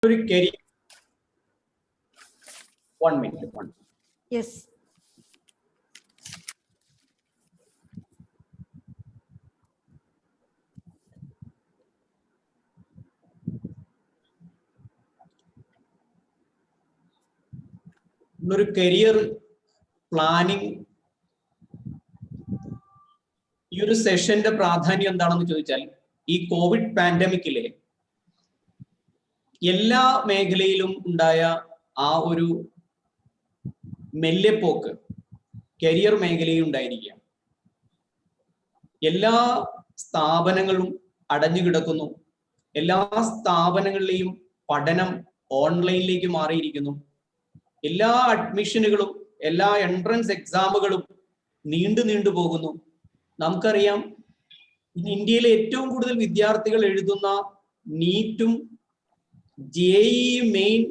ഒരു career 1 minute. Yes. ഒരു career planning ഈ ഒരു സെഷന്റെ പ്രാധാന്യം എന്താണെന്ന് ചോദിച്ചാൽ, ഈ കോവിഡ് പാൻഡമിക്കിലെ എല്ലാ മേഖലയിലും ഉണ്ടായ ആ ഒരു മെല്ലെപ്പോക്ക് കരിയർ മേഖലയിൽ ഉണ്ടായിരിക്കുകയാണ്. എല്ലാ സ്ഥാപനങ്ങളും അടഞ്ഞു കിടക്കുന്നു. എല്ലാ സ്ഥാപനങ്ങളിലെയും പഠനം ഓൺലൈനിലേക്ക് മാറിയിരിക്കുന്നു. എല്ലാ അഡ്മിഷനുകളും എല്ലാ എൻട്രൻസ് എക്സാമുകളും നീണ്ടു പോകുന്നു. നമുക്കറിയാം, ഇന്ത്യയിലെ ഏറ്റവും കൂടുതൽ വിദ്യാർത്ഥികൾ എഴുതുന്ന നീറ്റും JEE മെയിൻ,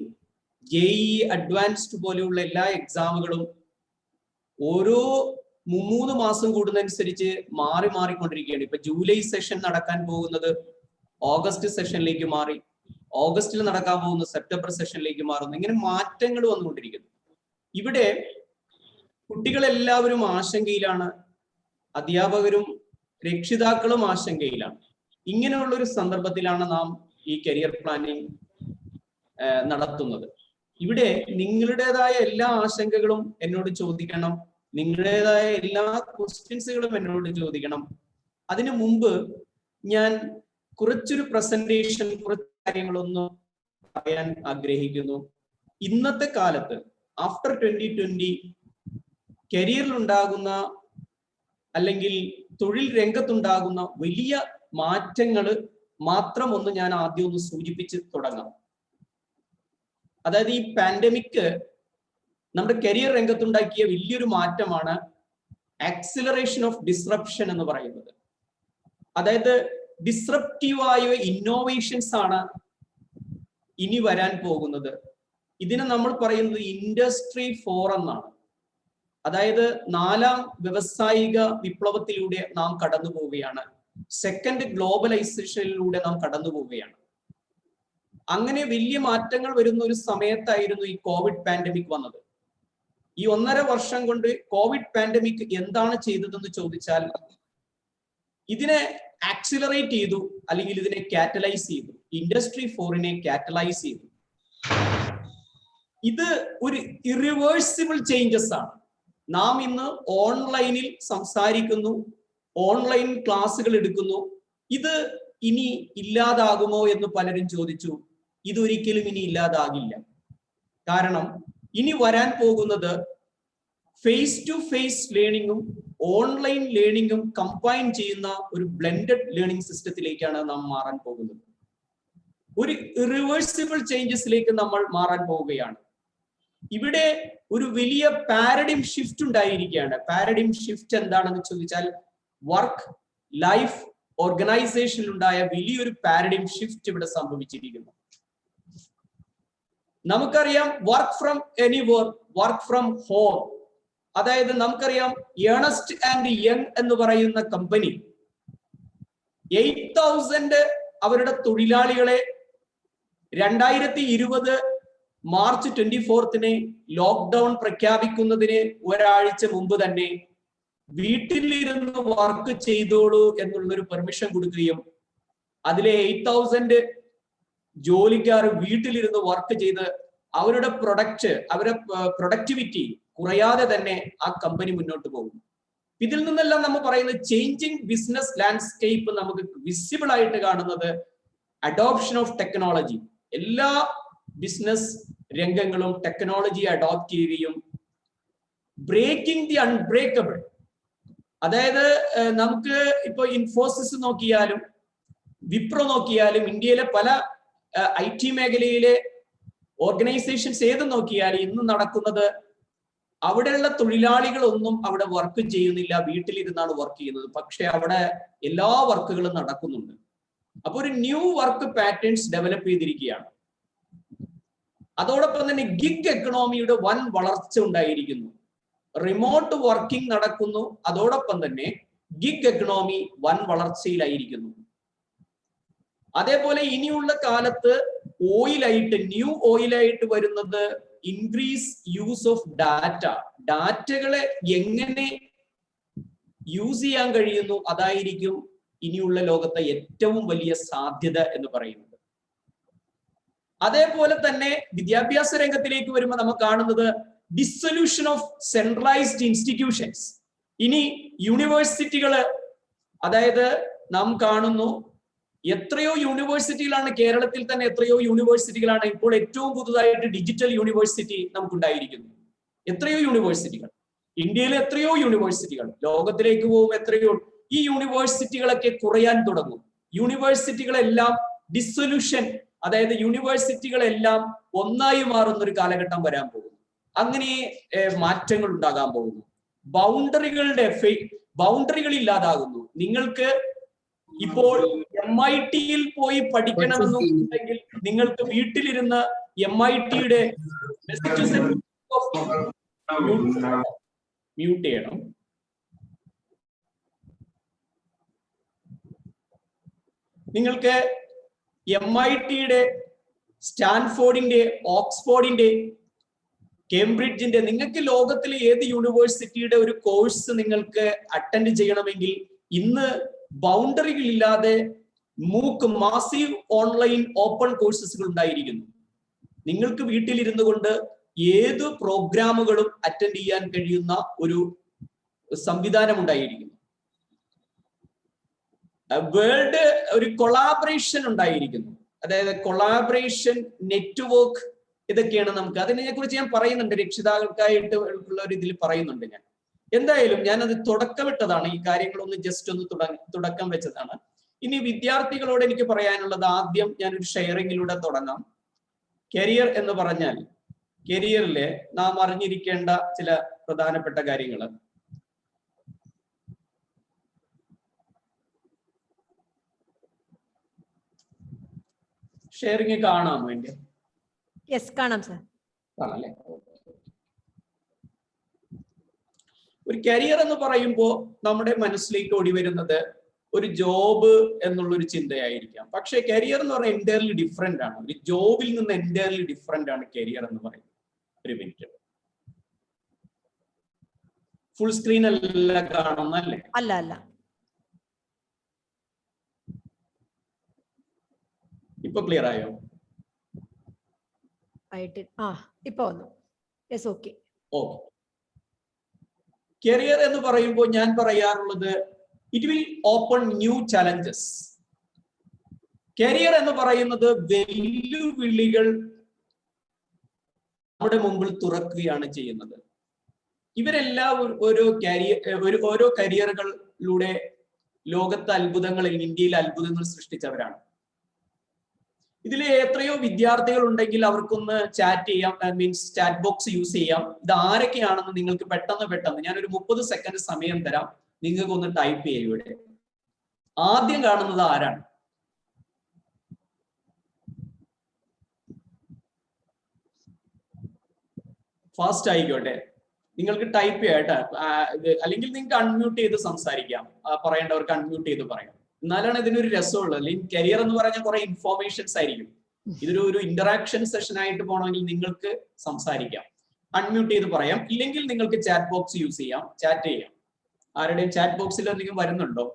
JEE അഡ്വാൻസ്ഡ് പോലെയുള്ള എല്ലാ എക്സാമുകളും ഓരോ 3 മാസം കൂടുന്നതനുസരിച്ച് മാറിക്കൊണ്ടിരിക്കുകയാണ്. ഇപ്പൊ ജൂലൈ സെഷൻ നടക്കാൻ പോകുന്നത് ഓഗസ്റ്റ് സെഷനിലേക്ക് മാറി, ഓഗസ്റ്റിൽ നടക്കാൻ പോകുന്ന സെപ്റ്റംബർ സെഷനിലേക്ക് മാറുന്നു. ഇങ്ങനെ മാറ്റങ്ങൾ വന്നുകൊണ്ടിരിക്കുന്നു. ഇവിടെ കുട്ടികളെല്ലാവരും ആശങ്കയിലാണ്, അധ്യാപകരും രക്ഷിതാക്കളും ആശങ്കയിലാണ്. ഇങ്ങനെയുള്ള ഒരു സന്ദർഭത്തിലാണ് നാം ഈ കരിയർ പ്ലാനിങ് നടത്തുന്നത്. ഇവിടെ നിങ്ങളുടേതായ എല്ലാ ആശങ്കകളും എന്നോട് ചോദിക്കണം, നിങ്ങളുടേതായ എല്ലാ ക്വസ്റ്റ്യൻസുകളും എന്നോട് ചോദിക്കണം. അതിനു മുമ്പ് ഞാൻ കുറച്ചൊരു പ്രസന്റേഷൻ, കുറച്ച് കാര്യങ്ങളൊന്ന് പറയാൻ ആഗ്രഹിക്കുന്നു. ഇന്നത്തെ കാലത്ത് ആഫ്റ്റർ 2020 കരിയറിൽ ഉണ്ടാകുന്ന അല്ലെങ്കിൽ തൊഴിൽ രംഗത്തുണ്ടാകുന്ന വലിയ മാറ്റങ്ങൾ മാത്രം ഒന്ന് ഞാൻ ആദ്യം ഒന്ന് സൂചിപ്പിച്ച് തുടങ്ങാം. അതായത് ഈ പാൻഡമിക് നമ്മുടെ കരിയർ രംഗത്തുണ്ടാക്കിയ വലിയൊരു മാറ്റമാണ് ആക്സിലറേഷൻ ഓഫ് ഡിസ്റപ്ഷൻ എന്ന് പറയുന്നത്. അതായത് ഡിസ്റപ്റ്റീവായ ഇന്നോവേഷൻസ് ആണ് ഇനി വരാൻ പോകുന്നത്. ഇതിനെ നമ്മൾ പറയുന്നത് ഇൻഡസ്ട്രി 4 എന്നാണ്. അതായത് 4ാം വ്യവസായിക വിപ്ലവത്തിലൂടെ നാം കടന്നു പോവുകയാണ്. സെക്കൻഡ് ഗ്ലോബലൈസേഷനിലൂടെ നാം കടന്നു പോവുകയാണ്. അങ്ങനെ വലിയ മാറ്റങ്ങൾ വരുന്ന ഒരു സമയത്തായിരുന്നു ഈ കോവിഡ് പാൻഡമിക് വന്നത്. ഈ 1.5 വർഷം കൊണ്ട് കോവിഡ് പാൻഡമിക് എന്താണ് ചെയ്തതെന്ന് ചോദിച്ചാൽ, ഇതിനെ ആക്സിലറേറ്റ് ചെയ്തു, അല്ലെങ്കിൽ ഇതിനെ കാറ്റലൈസ് ചെയ്തു. ഇൻഡസ്ട്രി 4നെ കാറ്റലൈസ് ചെയ്തു. ഇത് ഒരു ഇറിവേഴ്സിബിൾ ചേഞ്ചസ് ആണ്. നാം ഇന്ന് ഓൺലൈനിൽ സംസാരിക്കുന്നു, ഓൺലൈൻ ക്ലാസ്സുകൾ എടുക്കുന്നു. ഇത് ഇനി ഇല്ലാതാകുമോ എന്ന് പലരും ചോദിച്ചു. ഇതൊരിക്കലും ഇനി ഇല്ലാതാകില്ല. കാരണം ഇനി വരാൻ പോകുന്നത് ഫേസ് ടു ഫേസ് ലേണിംഗും ഓൺലൈൻ ലേണിംഗും കമ്പൈൻ ചെയ്യുന്ന ഒരു ബ്ലെൻഡഡ് ലേണിംഗ് സിസ്റ്റത്തിലേക്കാണ് നാം മാറാൻ പോകുന്നത്. ഒരു ഇറിവേഴ്സിബിൾ ചേഞ്ചസിലേക്ക് നമ്മൾ മാറാൻ പോവുകയാണ്. ഇവിടെ ഒരു വലിയ പാരഡിം ഷിഫ്റ്റ് ഉണ്ടായിരിക്കുകയാണ്. പാരഡിം ഷിഫ്റ്റ് എന്താണെന്ന് ചോദിച്ചാൽ, വർക്ക് ലൈഫ് ഓർഗനൈസേഷനിൽ ഉണ്ടായ വലിയൊരു പാരഡിം ഷിഫ്റ്റ് ഇവിടെ സംഭവിച്ചിരിക്കുന്നു. നമുക്കറിയാം, work from anywhere, work from home. അതായത് നമുക്കറിയാം, ഏണസ്റ്റ് ആൻഡ് യങ് എന്ന് പറയുന്ന കമ്പനി 8,000 അവരുടെ തൊഴിലാളികളെ 2020 മാർച്ച് 24 ലോക്ക്ഡൌൺ പ്രഖ്യാപിക്കുന്നതിന് ഒരാഴ്ച മുമ്പ് തന്നെ വീട്ടിലിരുന്ന് വർക്ക് ചെയ്തോളൂ എന്നുള്ളൊരു പെർമിഷൻ കൊടുക്കുകയും അതിലെ 8,000 ജോലിക്കാർ വീട്ടിലിരുന്ന് വർക്ക് ചെയ്ത് അവരുടെ പ്രൊഡക്ടിവിറ്റി കുറയാതെ തന്നെ ആ കമ്പനി മുന്നോട്ട് പോകുന്നു. ഇതിൽ നിന്നെല്ലാം നമ്മൾ പറയുന്നത് ചേഞ്ചിങ് ബിസിനസ് ലാൻഡ്സ്കേപ്പ് നമുക്ക് വിസിബിൾ ആയിട്ട് കാണുന്നത് അഡോപ്ഷൻ ഓഫ് ടെക്നോളജി. എല്ലാ ബിസിനസ് രംഗങ്ങളും ടെക്നോളജി അഡോപ്റ്റ് ചെയ്യുകയും ബ്രേക്കിംഗ് ദി അൺബ്രേക്കബിൾ. അതായത് നമുക്ക് ഇപ്പൊ ഇൻഫോസിസ് നോക്കിയാലും വിപ്രോ നോക്കിയാലും ഇന്ത്യയിലെ പല IT മേഖലയിലെ ഓർഗനൈസേഷൻസ് ഏത് നോക്കിയാലും ഇന്ന് നടക്കുന്നത്, അവിടെയുള്ള തൊഴിലാളികളൊന്നും അവിടെ വർക്ക് ചെയ്യുന്നില്ല, വീട്ടിലിരുന്നാണ് വർക്ക് ചെയ്യുന്നത്. പക്ഷെ അവിടെ എല്ലാ വർക്കുകളും നടക്കുന്നുണ്ട്. അപ്പൊ ഒരു ന്യൂ വർക്ക് പാറ്റേൺസ് ഡെവലപ്പ് ചെയ്തിരിക്കുകയാണ്. അതോടൊപ്പം തന്നെ ഗിഗ് എക്കണോമിയുടെ വൻ വളർച്ച ഉണ്ടായിരിക്കുന്നു. റിമോട്ട് വർക്കിംഗ് നടക്കുന്നു. അതോടൊപ്പം തന്നെ ഗിഗ് എക്കണോമി വൻ വളർച്ചയിലായിരിക്കുന്നു. അതേപോലെ ഇനിയുള്ള കാലത്ത് ഓയിലായിട്ട് ന്യൂ ഓയിലായിട്ട് വരുന്നത് ഇൻക്രീസ് യൂസ് ഓഫ് ഡാറ്റ. ഡാറ്റകളെ എങ്ങനെ യൂസ് ചെയ്യാൻ കഴിയുന്നു, അതായിരിക്കും ഇനിയുള്ള ലോകത്തെ ഏറ്റവും വലിയ സാധ്യത എന്ന് പറയുന്നത്. അതേപോലെ തന്നെ വിദ്യാഭ്യാസ രംഗത്തിലേക്ക് വരുമ്പോൾ നമ്മൾ കാണുന്നത് ഡിസൊല്യൂഷൻ ഓഫ് സെൻട്രലൈസ്ഡ് ഇൻസ്റ്റിറ്റ്യൂഷൻസ്. ഇനി യൂണിവേഴ്സിറ്റികള്, അതായത് നാം കാണുന്നു എത്രയോ യൂണിവേഴ്സിറ്റികളാണ്, കേരളത്തിൽ തന്നെ എത്രയോ യൂണിവേഴ്സിറ്റികളാണ്. ഇപ്പോൾ ഏറ്റവും പുതുതായിട്ട് ഡിജിറ്റൽ യൂണിവേഴ്സിറ്റി നമുക്കുണ്ടായിരിക്കുന്നു. എത്രയോ യൂണിവേഴ്സിറ്റികൾ, ഇന്ത്യയിലെ എത്രയോ യൂണിവേഴ്സിറ്റികൾ, ലോകത്തിലേക്ക് പോകും എത്രയോ. ഈ യൂണിവേഴ്സിറ്റികളൊക്കെ കുറയാൻ തുടങ്ങും. യൂണിവേഴ്സിറ്റികളെല്ലാം ഡിസൊല്യൂഷൻ, അതായത് യൂണിവേഴ്സിറ്റികളെല്ലാം ഒന്നായി മാറുന്ന ഒരു കാലഘട്ടം വരാൻ പോകുന്നു. അങ്ങനെ മാറ്റങ്ങൾ ഉണ്ടാകാൻ പോകുന്നു. ബൗണ്ടറികൾ ഇല്ലാതാകുന്നു. നിങ്ങൾക്ക് ഇപ്പോൾ MIT-യിൽ പോയി പഠിക്കണമെന്നുണ്ടെങ്കിൽ നിങ്ങൾക്ക് വീട്ടിലിരുന്ന് MIT-യുടെ മ്യൂട്ട് ചെയ്യണം. നിങ്ങൾക്ക് MIT-യുടെ, സ്റ്റാൻഫോർഡിന്റെ, ഓക്സ്ഫോർഡിന്റെ, കേംബ്രിഡ്ജിന്റെ, നിങ്ങൾക്ക് ലോകത്തിലെ ഏത് യൂണിവേഴ്സിറ്റിയുടെ ഒരു കോഴ്സ് നിങ്ങൾക്ക് അറ്റൻഡ് ചെയ്യണമെങ്കിൽ ഇന്ന് ബൗണ്ടറികൾ ഇല്ലാതെ മാസീവ് ഓൺലൈൻ ഓപ്പൺ കോഴ്സസുകൾ ഉണ്ടായിരിക്കുന്നു. നിങ്ങൾക്ക് വീട്ടിലിരുന്നു കൊണ്ട് ഏത് പ്രോഗ്രാമുകളും അറ്റൻഡ് ചെയ്യാൻ കഴിയുന്ന ഒരു സംവിധാനം ഉണ്ടായിരിക്കുന്നു. വേൾഡ് ഒരു കൊളാബറേഷൻ ഉണ്ടായിരിക്കുന്നു, അതായത് കൊളാബറേഷൻ നെറ്റ്വർക്ക്. ഇതൊക്കെയാണ് നമുക്ക്, അതിനെ കുറിച്ച് ഞാൻ പറയുന്നുണ്ട്, രക്ഷിതാക്കൾക്കായിട്ട് ഉള്ള ഒരു ഇതിൽ പറയുന്നുണ്ട് ഞാൻ. എന്തായാലും ഞാനത് തുടക്കമിട്ടതാണ്, ഈ കാര്യങ്ങളൊന്ന് ജസ്റ്റ് ഒന്ന് തുടക്കം വെച്ചതാണ്. ഇനി വിദ്യാർത്ഥികളോട് എനിക്ക് പറയാനുള്ളത്, ആദ്യം ഞാനൊരു ഷെയറിങ്ങിലൂടെ തുടങ്ങാം. കരിയർ എന്ന് പറഞ്ഞാൽ, കരിയറിലെ നാം അറിഞ്ഞിരിക്കേണ്ട ചില പ്രധാനപ്പെട്ട കാര്യങ്ങൾ. ഷെയറിങ് കാണാമോ എന്റെ? യെസ്, കാണാം സർ. കാണാല്ലേ? ഒരു കരിയർ എന്ന് പറയുമ്പോൾ നമ്മുടെ മനസ്സിലേക്ക് ഓടി വരുന്നത് ഒരു ജോബ് എന്നുള്ളൊരു ചിന്തയായിരിക്കാം. പക്ഷെ കരിയർ എന്ന് പറഞ്ഞാൽ എൻറ്റയർലി ഡിഫറെന്റ് ആണ്. ഒരു ജോബിൽ നിന്ന് എൻറ്റയർലി ഡിഫറെന്റ് ആണ് കരിയർ എന്ന് പറയുന്നത്. ഒരു മിനിറ്റ്, ഫുൾ സ്ക്രീൻ അല്ല കാണുന്നല്ലേ? അല്ല അല്ല, ഇപ്പൊ ക്ലിയർ ആയോ? ഇപ്പൊ വന്നു. Yes, okay. ഓക്കെ. കരിയർ എന്ന് പറയുമ്പോൾ ഞാൻ പറയാറുള്ളത്, it will open new challenges. Career എന്ന് പറയുന്നത് വെല്ലുവിളികൾ നമ്മുടെ മുമ്പിൽ തുറക്കുകയാണ് ചെയ്യുന്നത്. ഇവരെല്ലാം ഓരോ കരിയറുകളിലൂടെ ലോകത്തെ അത്ഭുതങ്ങൾ, ഇന്ത്യയിലെ അത്ഭുതങ്ങൾ സൃഷ്ടിച്ചവരാണ്. ഇതിൽ എത്രയോ വിദ്യാർത്ഥികൾ ഉണ്ടെങ്കിൽ അവർക്കൊന്ന് ചാറ്റ് ചെയ്യാം, മീൻസ് ചാറ്റ് ബോക്സ് യൂസ് ചെയ്യാം. ഇത് ആരൊക്കെയാണെന്ന് നിങ്ങൾക്ക് പെട്ടെന്ന് ഞാനൊരു 30 സെക്കൻഡ് സമയം തരാം, നിങ്ങൾക്ക് ഒന്ന് ടൈപ്പ് ചെയ്യും. ഇവിടെ ആദ്യം കാണുന്നത് ആരാണ്? ഫാസ്റ്റ് ആയിക്കോട്ടെ, നിങ്ങൾക്ക് ടൈപ്പ് ചെയ്യാട്ടെ. അല്ലെങ്കിൽ നിങ്ങൾക്ക് അൺമ്യൂട്ട് ചെയ്ത് സംസാരിക്കാം, പറയേണ്ടവർക്ക് അൺമ്യൂട്ട് ചെയ്ത് പറയാം. എന്നാലാണ് ഇതിനൊരു രസമുള്ളത്. അല്ലെങ്കിൽ കരിയർ എന്ന് പറഞ്ഞാൽ കുറെ ഇൻഫോർമേഷൻസ് ആയിരിക്കും. ഇതൊരു ഇന്ററാക്ഷൻ സെഷൻ ആയിട്ട് പോകണമെങ്കിൽ നിങ്ങൾക്ക് സംസാരിക്കാം, അൺമ്യൂട്ട് ചെയ്ത് പറയാം. ഇല്ലെങ്കിൽ നിങ്ങൾക്ക് ചാറ്റ് ബോക്സ് യൂസ് ചെയ്യാം, ചാറ്റ് ചെയ്യാം. ആരുടെയും ചാറ്റ് ബോക്സിൽ എന്തെങ്കിലും വരുന്നുണ്ടോ?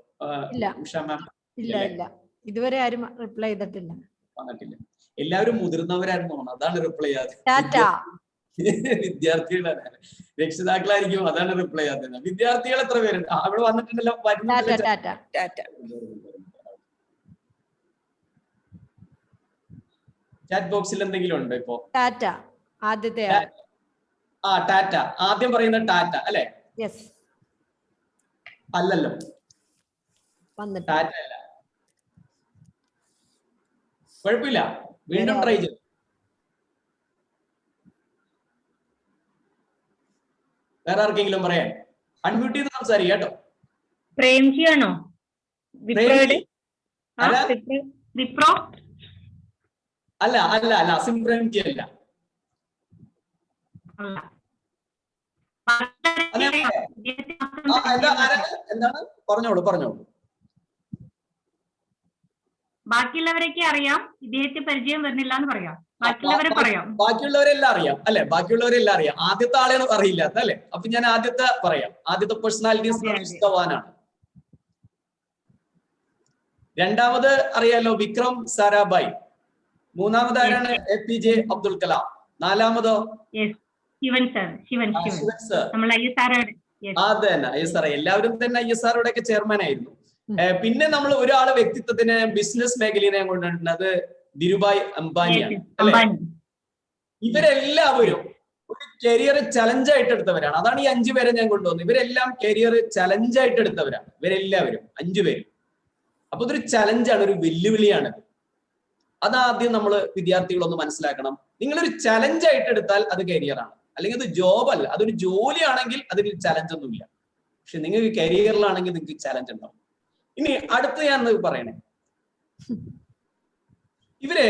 ഇല്ല, ഇതുവരെ ആരും റിപ്ലൈ ചെയ്തിട്ടില്ല, വന്നിട്ടില്ല. എല്ലാവരും മുതിർന്നവരായിരുന്നു, അതാണ് റിപ്ലൈ ചെയ്യാതെ. വിദ്യാർത്ഥികളാണ്, രക്ഷിതാക്കളായിരിക്കും, അതാണ് റിപ്ലൈ ചെയ്യാത്തത്. വിദ്യാർത്ഥികൾ എത്ര പേരുണ്ട്? അവിടെ വന്നിട്ടുണ്ടല്ലോ, ചാറ്റ് ബോക്സിൽ എന്തെങ്കിലും ഉണ്ടോ ഇപ്പോ? ടാറ്റ ആദ്യത്തെ. ടാറ്റ ആദ്യം പറയുന്ന ടാറ്റ അല്ലെ? യെസ്. അല്ലല്ലോ, ടാറ്റ അല്ല. കുഴപ്പമില്ല, വീണ്ടും ട്രൈ ചെയ്തു. വേറെ ആർക്കെങ്കിലും പറയാൻ? അൺമ്യൂട്ട് ചെയ്ത് സംസാരിക്കാം കേട്ടോ. പ്രേംജി ആണോ? അല്ല, സിംപ്രേംജി അല്ല. എന്താണ്? പറഞ്ഞോളൂ. ബാക്കിയുള്ളവരൊക്കെ അറിയാം, ഇദ്ദേഹത്തെ പരിചയം വരുന്നില്ല എന്ന് പറയാം. ബാക്കിയുള്ളവരെ പറയാം. ബാക്കിയുള്ളവരെല്ലാം അറിയാം അല്ലെ? ബാക്കിയുള്ളവരെല്ലാം അറിയാം. ആദ്യത്തെ ആളെയാണ് അറിയില്ലാത്ത അല്ലെ? അപ്പൊ ഞാൻ ആദ്യത്തെ പറയാം. ആദ്യത്തെ പേഴ്സണാലിറ്റി സതീഷ് ധവാനാണ്. രണ്ടാമത് അറിയാലോ വിക്രം സാരാഭായ്. മൂന്നാമത് ആരാണ്? APJ അബ്ദുൽ കലാം. നാലാമതോ? ശിവൻ സർ. ശിവൻ സർ. നമ്മൾ ISR. അതെ തന്നെ ISR. എല്ലാവരും തന്നെ ISRയുടെ ഒക്കെ ചെയർമാൻ ആയിരുന്നു. പിന്നെ നമ്മൾ ഒരാള് വ്യക്തിത്വത്തിന് ബിസിനസ് മേഖലയെ കൊണ്ടുവരുന്നത് അത് ധീരുഭായ് അംബാനിയാണ് അല്ലെ? ഇവരെല്ലാവരും ഒരു കരിയർ ചലഞ്ചായിട്ട് എടുത്തവരാണ്. അതാണ് ഈ 5 പേരെ ഞാൻ കൊണ്ടുവന്നത്. ഇവരെല്ലാം കരിയർ ചലഞ്ചായിട്ട് എടുത്തവരാണ്. ഇവരെല്ലാവരും 5 പേരും. അപ്പൊ ഇതൊരു ചലഞ്ചാണ്, ഒരു വെല്ലുവിളിയാണ്. അതാദ്യം നമ്മൾ വിദ്യാർത്ഥികളൊന്ന് മനസ്സിലാക്കണം. നിങ്ങളൊരു ചലഞ്ചായിട്ട് എടുത്താൽ അത് കരിയറാണ്, അല്ലെങ്കിൽ അത് ജോബ് അല്ല. അതൊരു ജോലിയാണെങ്കിൽ അതിൽ ചലഞ്ച് ഒന്നുമില്ല. പക്ഷെ നിങ്ങൾക്ക് കരിയറിലാണെങ്കിൽ നിങ്ങൾക്ക് ചലഞ്ച് ഉണ്ടാവും. ഇനി അടുത്ത് ഞാൻ പറയണേ, ഇവര്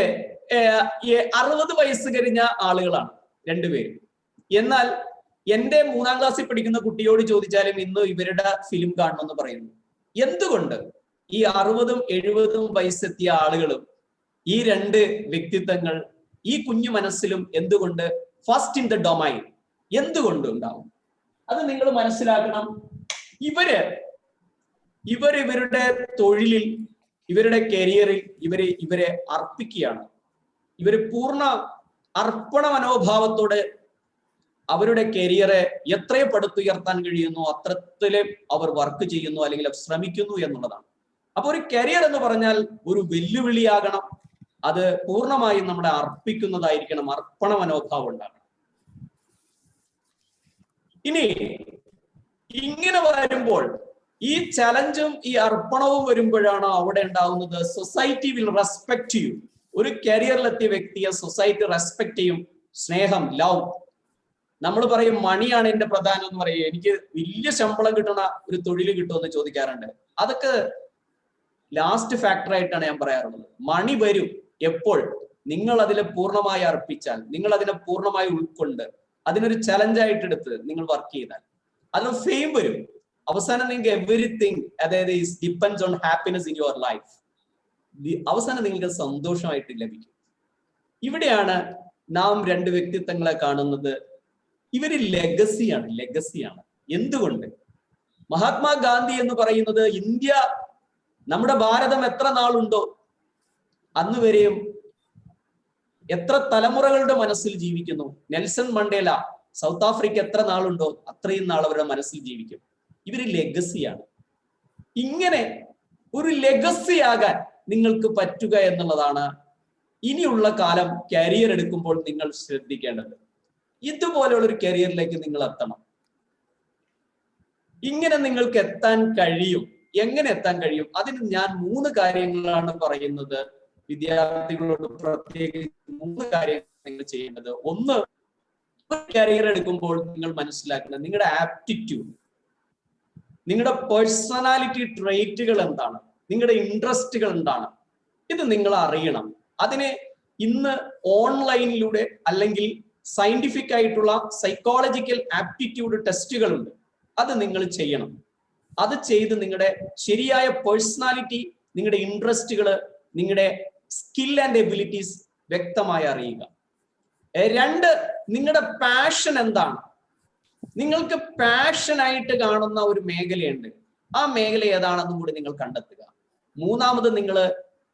60 വയസ്സ് കഴിഞ്ഞ ആളുകളാണ് 2 പേരും. എന്നാൽ എന്റെ 3ാം ക്ലാസ്സിൽ പഠിക്കുന്ന കുട്ടിയോട് ചോദിച്ചാലും ഇന്ന് ഇവരുടെ ഫിലിം കാണണമെന്ന് പറയുന്നു. എന്തുകൊണ്ട് ഈ 60ഉം 70ഉം വയസ്സെത്തിയ ആളുകളും ഈ 2 വ്യക്തിത്വങ്ങൾ ഈ കുഞ്ഞു മനസ്സിലും എന്തുകൊണ്ട് ഫസ്റ്റ് ഇൻ ദ ഡൊമൈൻ എന്തുകൊണ്ട് ഉണ്ടാവും? അത് നിങ്ങൾ മനസ്സിലാക്കണം. ഇവരുടെ തൊഴിലിൽ, ഇവരുടെ കരിയറിൽ ഇവരെ അർപ്പിക്കുകയാണ്. ഇവര് പൂർണ്ണ അർപ്പണ മനോഭാവത്തോടെ അവരുടെ കരിയറെ എത്രയും പടുത്തുയർത്താൻ കഴിയുന്നു അത്രത്തില് അവർ വർക്ക് ചെയ്യുന്നു, അല്ലെങ്കിൽ ശ്രമിക്കുന്നു എന്നുള്ളതാണ്. അപ്പൊ ഒരു കരിയർ എന്ന് പറഞ്ഞാൽ ഒരു വെല്ലുവിളിയാകണം. അത് പൂർണ്ണമായും നമ്മളെ അർപ്പിക്കുന്നതായിരിക്കണം. അർപ്പണ മനോഭാവം ഉണ്ടാകണം. ഇനി ഇങ്ങനെ വരുമ്പോൾ, ഈ ചലഞ്ചും ഈ അർപ്പണവും വരുമ്പോഴാണ് അവിടെ ഉണ്ടാവുന്നത് സൊസൈറ്റി വിൽ റെസ്പെക്ട് യു. ഒരു കരിയറിലെത്തിയ വ്യക്തിയെ സൊസൈറ്റി റെസ്പെക്ട് ചെയ്യും. സ്നേഹം, ലവ്. നമ്മൾ പറയും മണിയാണ് എന്റെ പ്രധാനം എന്ന് പറയും. എനിക്ക് വലിയ ശമ്പളം കിട്ടണ ഒരു തൊഴിൽ കിട്ടുമെന്ന് ചോദിക്കാറുണ്ട്. അതൊക്കെ ലാസ്റ്റ് ഫാക്ടർ ആയിട്ടാണ് ഞാൻ പറയാറുള്ളത്. മണി വരും എപ്പോൾ നിങ്ങൾ അതിനെ പൂർണ്ണമായി അർപ്പിച്ചാൽ, നിങ്ങൾ അതിനെ പൂർണ്ണമായി ഉൾക്കൊണ്ട് അതിനൊരു ചലഞ്ചായിട്ട് എടുത്ത് നിങ്ങൾ വർക്ക് ചെയ്താൽ അതിന് ഫെയിം വരും. അവസാനം നിങ്ങൾക്ക് എവറിത്തിങ്, അതായത് depends on happiness in your life. അവസാനം നിങ്ങൾക്ക് സന്തോഷമായിട്ട് ലഭിക്കും. ഇവിടെയാണ് നാം 2 വ്യക്തിത്വങ്ങളെ കാണുന്നത്. ഇവര് ലെഗസിയാണ്. എന്തുകൊണ്ട്? മഹാത്മാഗാന്ധി എന്ന് പറയുന്നത് ഇന്ത്യ, നമ്മുടെ ഭാരതം എത്ര നാളുണ്ടോ അന്ന് വരെയും എത്ര തലമുറകളുടെ മനസ്സിൽ ജീവിക്കുന്നു. നെൽസൺ മണ്ടേല സൗത്ത് ആഫ്രിക്ക എത്ര നാളുണ്ടോ അത്രയും നാൾ അവരുടെ മനസ്സിൽ ജീവിക്കും. ഇവര് ലെഗസിയാണ്. ഇങ്ങനെ ഒരു ലെഗസിയാകാൻ നിങ്ങൾക്ക് പറ്റുക എന്നുള്ളതാണ് ഇനിയുള്ള കാലം കരിയർ എടുക്കുമ്പോൾ നിങ്ങൾ ശ്രദ്ധിക്കേണ്ടത്. ഇതുപോലെയുള്ള ഒരു കരിയറിലേക്ക് നിങ്ങൾ എത്തണം. ഇങ്ങനെ നിങ്ങൾക്ക് എത്താൻ കഴിയും. എങ്ങനെ എത്താൻ കഴിയും? അതിന് ഞാൻ 3 കാര്യങ്ങളാണ് പറയുന്നത്. വിദ്യാർത്ഥികളോട് പ്രത്യേകിച്ച് 3 കാര്യങ്ങൾ നിങ്ങൾ ചെയ്യേണ്ടത്. ഒന്ന്, കരിയർ എടുക്കുമ്പോൾ നിങ്ങൾ മനസ്സിലാക്കുന്നത് നിങ്ങളുടെ ആപ്റ്റിറ്റ്യൂഡ്, നിങ്ങളുടെ പേഴ്സണാലിറ്റി ട്രേറ്റുകൾ എന്താണ്, നിങ്ങളുടെ ഇൻട്രസ്റ്റുകൾ എന്താണ്, ഇത് നിങ്ങൾ അറിയണം. അതിന് ഇന്ന് ഓൺലൈനിലൂടെ അല്ലെങ്കിൽ സയന്റിഫിക് ആയിട്ടുള്ള സൈക്കോളജിക്കൽ ആപ്റ്റിറ്റ്യൂഡ് ടെസ്റ്റുകളുണ്ട്. അത് നിങ്ങൾ ചെയ്യണം. അത് ചെയ്ത് നിങ്ങളുടെ ശരിയായ പേഴ്സണാലിറ്റി, നിങ്ങളുടെ ഇൻട്രസ്റ്റുകൾ, നിങ്ങളുടെ സ്കിൽ ആൻഡ് എബിലിറ്റീസ് വ്യക്തമായി അറിയുക. 2, നിങ്ങളുടെ പാഷൻ എന്താണ്? നിങ്ങൾക്ക് പാഷനായിട്ട് കാണുന്ന ഒരു മേഖലയുണ്ട്. ആ മേഖല ഏതാണെന്നും കൂടി നിങ്ങൾ കണ്ടെത്തുക. 3ാമത്, നിങ്ങൾ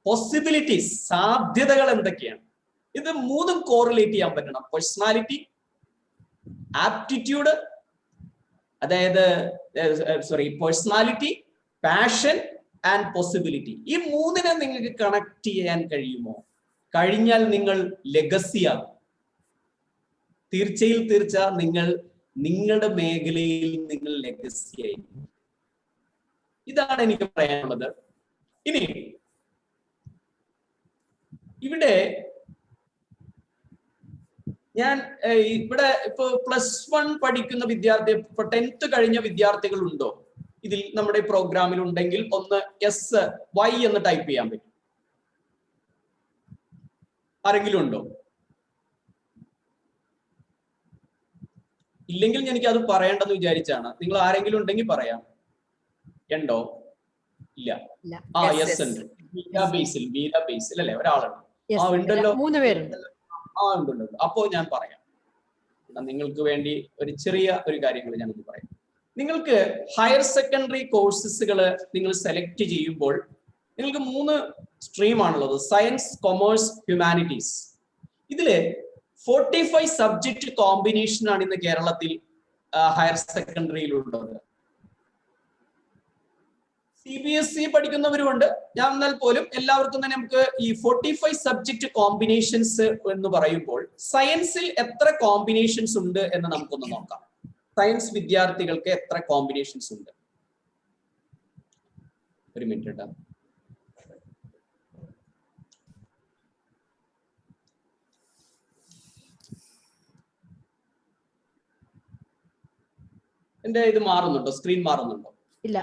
പോസിബിലിറ്റീസ്, സാധ്യതകൾ എന്തൊക്കെയാണ്? ഇത് 3ഉം കോറിലേറ്റ് ചെയ്യാൻ പറ്റണം. പേഴ്സണാലിറ്റി, ആപ്റ്റിറ്റ്യൂഡ്, അതായത് പേഴ്സണാലിറ്റി, പാഷൻ ആൻഡ് പോസിബിലിറ്റി. ഈ 3നെ നിങ്ങൾക്ക് കണക്ട് ചെയ്യാൻ കഴിയുമോ? കഴിഞ്ഞാൽ നിങ്ങൾ ലെഗസിയാകും. തീർച്ച നിങ്ങൾ നിങ്ങളുടെ മേഖലയിൽ നിങ്ങൾ ലെഗസിയായി. ഇതാണ് എനിക്ക് പറയാനുള്ളത്. ഇനി ഇവിടെ ഞാൻ ഇപ്പൊ +1 പഠിക്കുന്ന വിദ്യാർത്ഥി, ഇപ്പൊ 10th കഴിഞ്ഞ വിദ്യാർത്ഥികൾ ഉണ്ടോ ഇതിൽ? നമ്മുടെ പ്രോഗ്രാമിൽ ഉണ്ടെങ്കിൽ ഒന്ന് SY എന്ന് ടൈപ്പ് ചെയ്യാൻ പറ്റും. ആരെങ്കിലും ഉണ്ടോ? ഇല്ലെങ്കിൽ എനിക്ക് അത് പറയേണ്ടെന്ന് വിചാരിച്ചാണ്. നിങ്ങൾ ആരെങ്കിലും ഉണ്ടെങ്കിൽ പറയാം. ഉണ്ടോ? ഇല്ല. യെസ് ഉണ്ട്. ബീല ബേസിൽ അല്ലെ ഒരാളുണ്ട്? Yes, ആ ഉണ്ടല്ലോ. 3 പേരുണ്ട്. ആ ഉണ്ടല്ലോ. അപ്പോ ഞാൻ പറയാം, നിങ്ങൾക്ക് വേണ്ടി ഒരു ചെറിയ ഒരു കാര്യങ്ങൾ ഞാനൊന്ന് പറയാം. നിങ്ങൾക്ക് ഹയർ സെക്കൻഡറി കോഴ്സസുകൾ നിങ്ങൾ സെലക്ട് ചെയ്യുമ്പോൾ നിങ്ങൾക്ക് 3 സ്ട്രീമാണുള്ളത്: സയൻസ്, കൊമേഴ്സ്, ഹ്യൂമാനിറ്റീസ്. ഇതില് 45 സബ്ജക്ട് കോമ്പിനേഷൻ ആണ് ഇന്ന് കേരളത്തിൽ ഹയർ സെക്കൻഡറിയിലുള്ളത്. CBSE പഠിക്കുന്നവരുമുണ്ട്. ഞാൻ എന്നാൽ പോലും എല്ലാവർക്കും തന്നെ നമുക്ക് ഈ 45 സബ്ജക്ട് കോമ്പിനേഷൻസ് എന്ന് പറയുമ്പോൾ സയൻസിൽ എത്ര കോമ്പിനേഷൻസ് ഉണ്ട് എന്ന് നമുക്കൊന്ന് നോക്കാം. സയൻസ് വിദ്യാർത്ഥികൾക്ക് എത്ര കോമ്പിനേഷൻസ് ഉണ്ട്? ഒരു മിനിറ്റ് കേട്ടോ. എന്റെ ഇത് മാറുന്നുണ്ടോ? സ്ക്രീൻ മാറുന്നുണ്ടോ? ഇല്ല.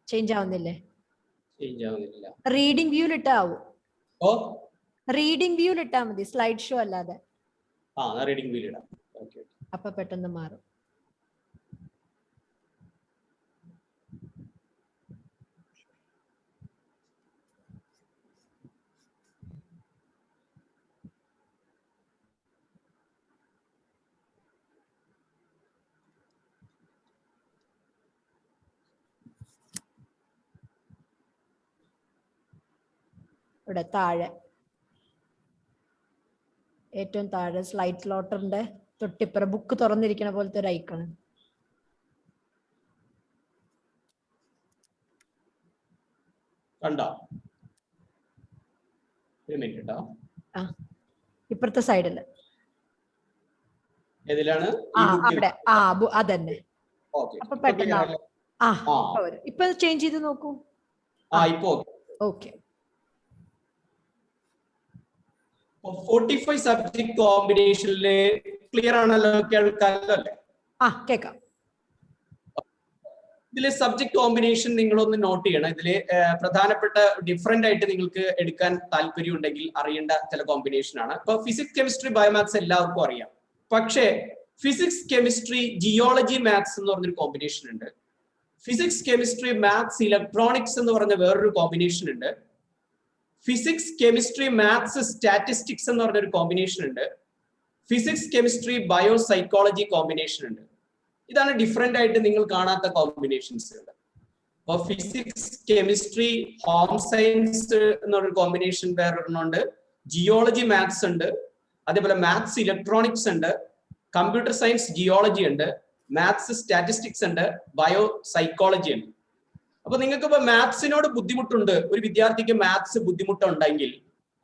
ചേഞ്ച് ആവുന്നില്ലേ? ചേഞ്ച് ആവുന്നില്ല. റീഡിംഗ് വ്യൂയിൽ ഇട്ടാവും. ഓ, റീഡിംഗ് വ്യൂയിൽ ഇട്ടാ മതി, സ്ലൈഡ് ഷോ അല്ലാതെ. ആ, റീഡിംഗ് വ്യൂയിൽ ഇടാം. ഓക്കേ. അപ്പൊ പെട്ടെന്ന് മാറും. ഇവിടെ താഴെ ഏറ്റവും താഴെ സ്ലൈഡ് സ്ലോട്ടറിന്റെ തൊട്ടിപ്പുറം ബുക്ക് തുറന്നിരിക്കുന്ന പോലത്തെ ഒരു ഐക്കൺ. കണ്ടോ? ഒരു മിനിറ്റ് കേട്ടോ. ആ, ഇപ്പുറത്തെ സൈഡില്. ഏതിലാണ്? ആ, അവിടെ. ആ, അതന്നെ. ഓക്കേ. അപ്പൊ പെട്ടെന്ന് ഇപ്പൊ ചേഞ്ച് ചെയ്ത് നോക്കൂ. ആ, ഇപ്പോ ഓക്കെ. 45 സബ്ജക്ട് കോമ്പിനേഷനില് ക്ലിയർ ആണല്ലോ? കേൾക്കാമല്ലോ അല്ലേ? ആ, കേക്കാം. ഇതിലെ സബ്ജക്ട് കോമ്പിനേഷൻ നിങ്ങളൊന്ന് നോട്ട് ചെയ്യണം. ഇതില് പ്രധാനപ്പെട്ട ഡിഫറെന്റ് ആയിട്ട് നിങ്ങൾക്ക് എടുക്കാൻ താല്പര്യം ഉണ്ടെങ്കിൽ അറിയേണ്ട ചില കോമ്പിനേഷൻ ആണ്. ഇപ്പൊ ഫിസിക്സ്, കെമിസ്ട്രി, ബയോമാത്സ് എല്ലാവർക്കും അറിയാം. പക്ഷേ ഫിസിക്സ്, കെമിസ്ട്രി, ജിയോളജി, മാത്സ് എന്ന് പറഞ്ഞൊരു കോമ്പിനേഷൻ ഉണ്ട്. ഫിസിക്സ്, കെമിസ്ട്രി, മാത്സ്, ഇലക്ട്രോണിക്സ് എന്ന് പറഞ്ഞ വേറൊരു കോമ്പിനേഷൻ ഉണ്ട്. ഫിസിക്സ്, കെമിസ്ട്രി, മാത്സ്, സ്റ്റാറ്റിസ്റ്റിക്സ് എന്ന് പറഞ്ഞൊരു കോമ്പിനേഷൻ ഉണ്ട്. Physics, chemistry, bio psychology combination ഉണ്ട്. ഇതാണ് ഡിഫറെന്റ് ആയിട്ട് നിങ്ങൾ കാണാത്ത കോമ്പിനേഷൻസ്. അപ്പൊ ഫിസിക്സ്, കെമിസ്ട്രി, ഹോം സയൻസ് എന്നൊരു കോമ്പിനേഷൻ വേറൊരെണ്ണമുണ്ട്. ജിയോളജി, മാത്സ് ഉണ്ട്. അതേപോലെ മാത്സ്, ഇലക്ട്രോണിക്സ് ഉണ്ട്. കമ്പ്യൂട്ടർ സയൻസ്, ജിയോളജി ഉണ്ട്. മാത്സ്, സ്റ്റാറ്റിസ്റ്റിക്സ് ഉണ്ട്. ബയോ സൈക്കോളജി ഉണ്ട്. അപ്പൊ നിങ്ങൾക്ക് ഇപ്പൊ മാത്സിനോട് ബുദ്ധിമുട്ടുണ്ട്, ഒരു വിദ്യാർത്ഥിക്ക് മാത്സ് ബുദ്ധിമുട്ടുണ്ടെങ്കിൽ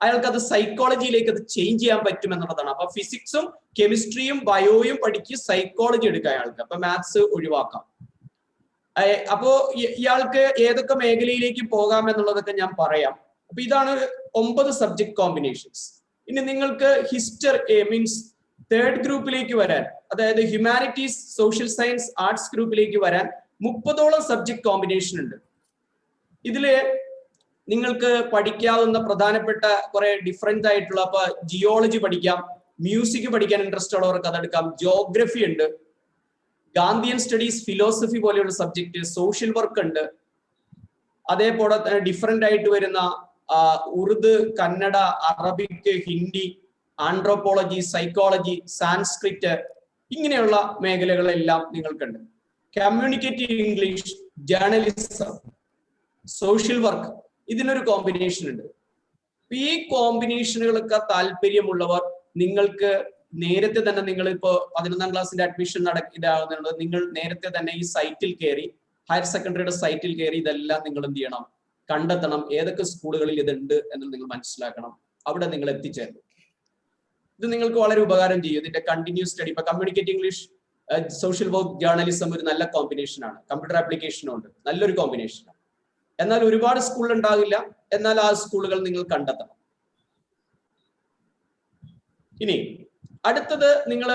അയാൾക്ക് അത് സൈക്കോളജിയിലേക്ക് അത് ചേഞ്ച് ചെയ്യാൻ പറ്റും എന്നുള്ളതാണ്. അപ്പൊ ഫിസിക്സും കെമിസ്ട്രിയും ബയോയും പഠിക്ക്, സൈക്കോളജി എടുക്കുക അയാൾക്ക്. അപ്പൊ മാത്സ് ഒഴിവാക്കാം. അപ്പോ ഇയാൾക്ക് ഏതൊക്കെ മേഖലയിലേക്ക് പോകാം എന്നുള്ളതൊക്കെ ഞാൻ പറയാം. അപ്പൊ ഇതാണ് 9 സബ്ജക്ട് കോമ്പിനേഷൻസ്. ഇനി നിങ്ങൾക്ക് ഹിസ്റ്ററി മീൻസ് തേർഡ് ഗ്രൂപ്പിലേക്ക് വരാൻ, അതായത് ഹ്യൂമാനിറ്റീസ്, സോഷ്യൽ സയൻസ്, ആർട്സ് ഗ്രൂപ്പിലേക്ക് വരാൻ 30ഓളം സബ്ജക്ട് കോമ്പിനേഷൻ ഉണ്ട്. ഇതില് നിങ്ങൾക്ക് പഠിക്കാവുന്ന പ്രധാനപ്പെട്ട കുറെ ഡിഫറെന്റ് ആയിട്ടുള്ള, അപ്പൊ ജിയോളജി പഠിക്കാം, മ്യൂസിക് പഠിക്കാൻ ഇൻട്രസ്റ്റ് ഉള്ളവർക്ക് അതെടുക്കാം. ജോഗ്രഫി ഉണ്ട്, ഗാന്ധിയൻ സ്റ്റഡീസ്, ഫിലോസഫി പോലെയുള്ള സബ്ജക്ട്, സോഷ്യൽ വർക്ക് ഉണ്ട്. അതേപോലെ തന്നെ ഡിഫറെന്റ് ആയിട്ട് വരുന്ന ഉറുദു, കന്നഡ, അറബിക്, ഹിന്ദി, ആൻഡ്രോപോളജി, സൈക്കോളജി, സാൻസ്ക്രിറ്റ്, ഇങ്ങനെയുള്ള മേഖലകളെല്ലാം നിങ്ങൾക്കുണ്ട്. Communicative English, journalism, social work, ഇതിനൊരു കോമ്പിനേഷൻ ഉണ്ട്. ഈ കോമ്പിനേഷനുകളൊക്കെ താല്പര്യമുള്ളവർ നിങ്ങൾക്ക് നേരത്തെ തന്നെ, നിങ്ങൾ ഇപ്പോൾ 11ാം ക്ലാസ്സിന്റെ അഡ്മിഷൻ ഇതാകുന്നുണ്ട്, നിങ്ങൾ നേരത്തെ തന്നെ ഈ സൈറ്റിൽ കയറി ഹയർ സെക്കൻഡറിയുടെ സൈറ്റിൽ കയറി ഇതെല്ലാം നിങ്ങൾ എന്ത് ചെയ്യണം, കണ്ടെത്തണം. ഏതൊക്കെ സ്കൂളുകളിൽ ഇതുണ്ട് എന്ന് നിങ്ങൾ മനസ്സിലാക്കണം. അവിടെ നിങ്ങൾ എത്തിച്ചേരണം. ഇത് നിങ്ങൾക്ക് വളരെ ഉപകാരം ചെയ്യും. ഇതിന്റെ കണ്ടിന്യൂസ് സ്റ്റഡി, ഇപ്പൊ communicate English, social work, journalism ഒരു നല്ല കോമ്പിനേഷനാണ്. കമ്പ്യൂട്ടർ ആപ്ലിക്കേഷനും ഉണ്ട്, നല്ലൊരു കോമ്പിനേഷനാണ്. എന്നാൽ ഒരുപാട് സ്കൂൾ ഉണ്ടാകില്ല. എന്നാൽ ആ സ്കൂളുകൾ നിങ്ങൾ കണ്ടെത്തണം. ഇനി അടുത്തത് നിങ്ങൾ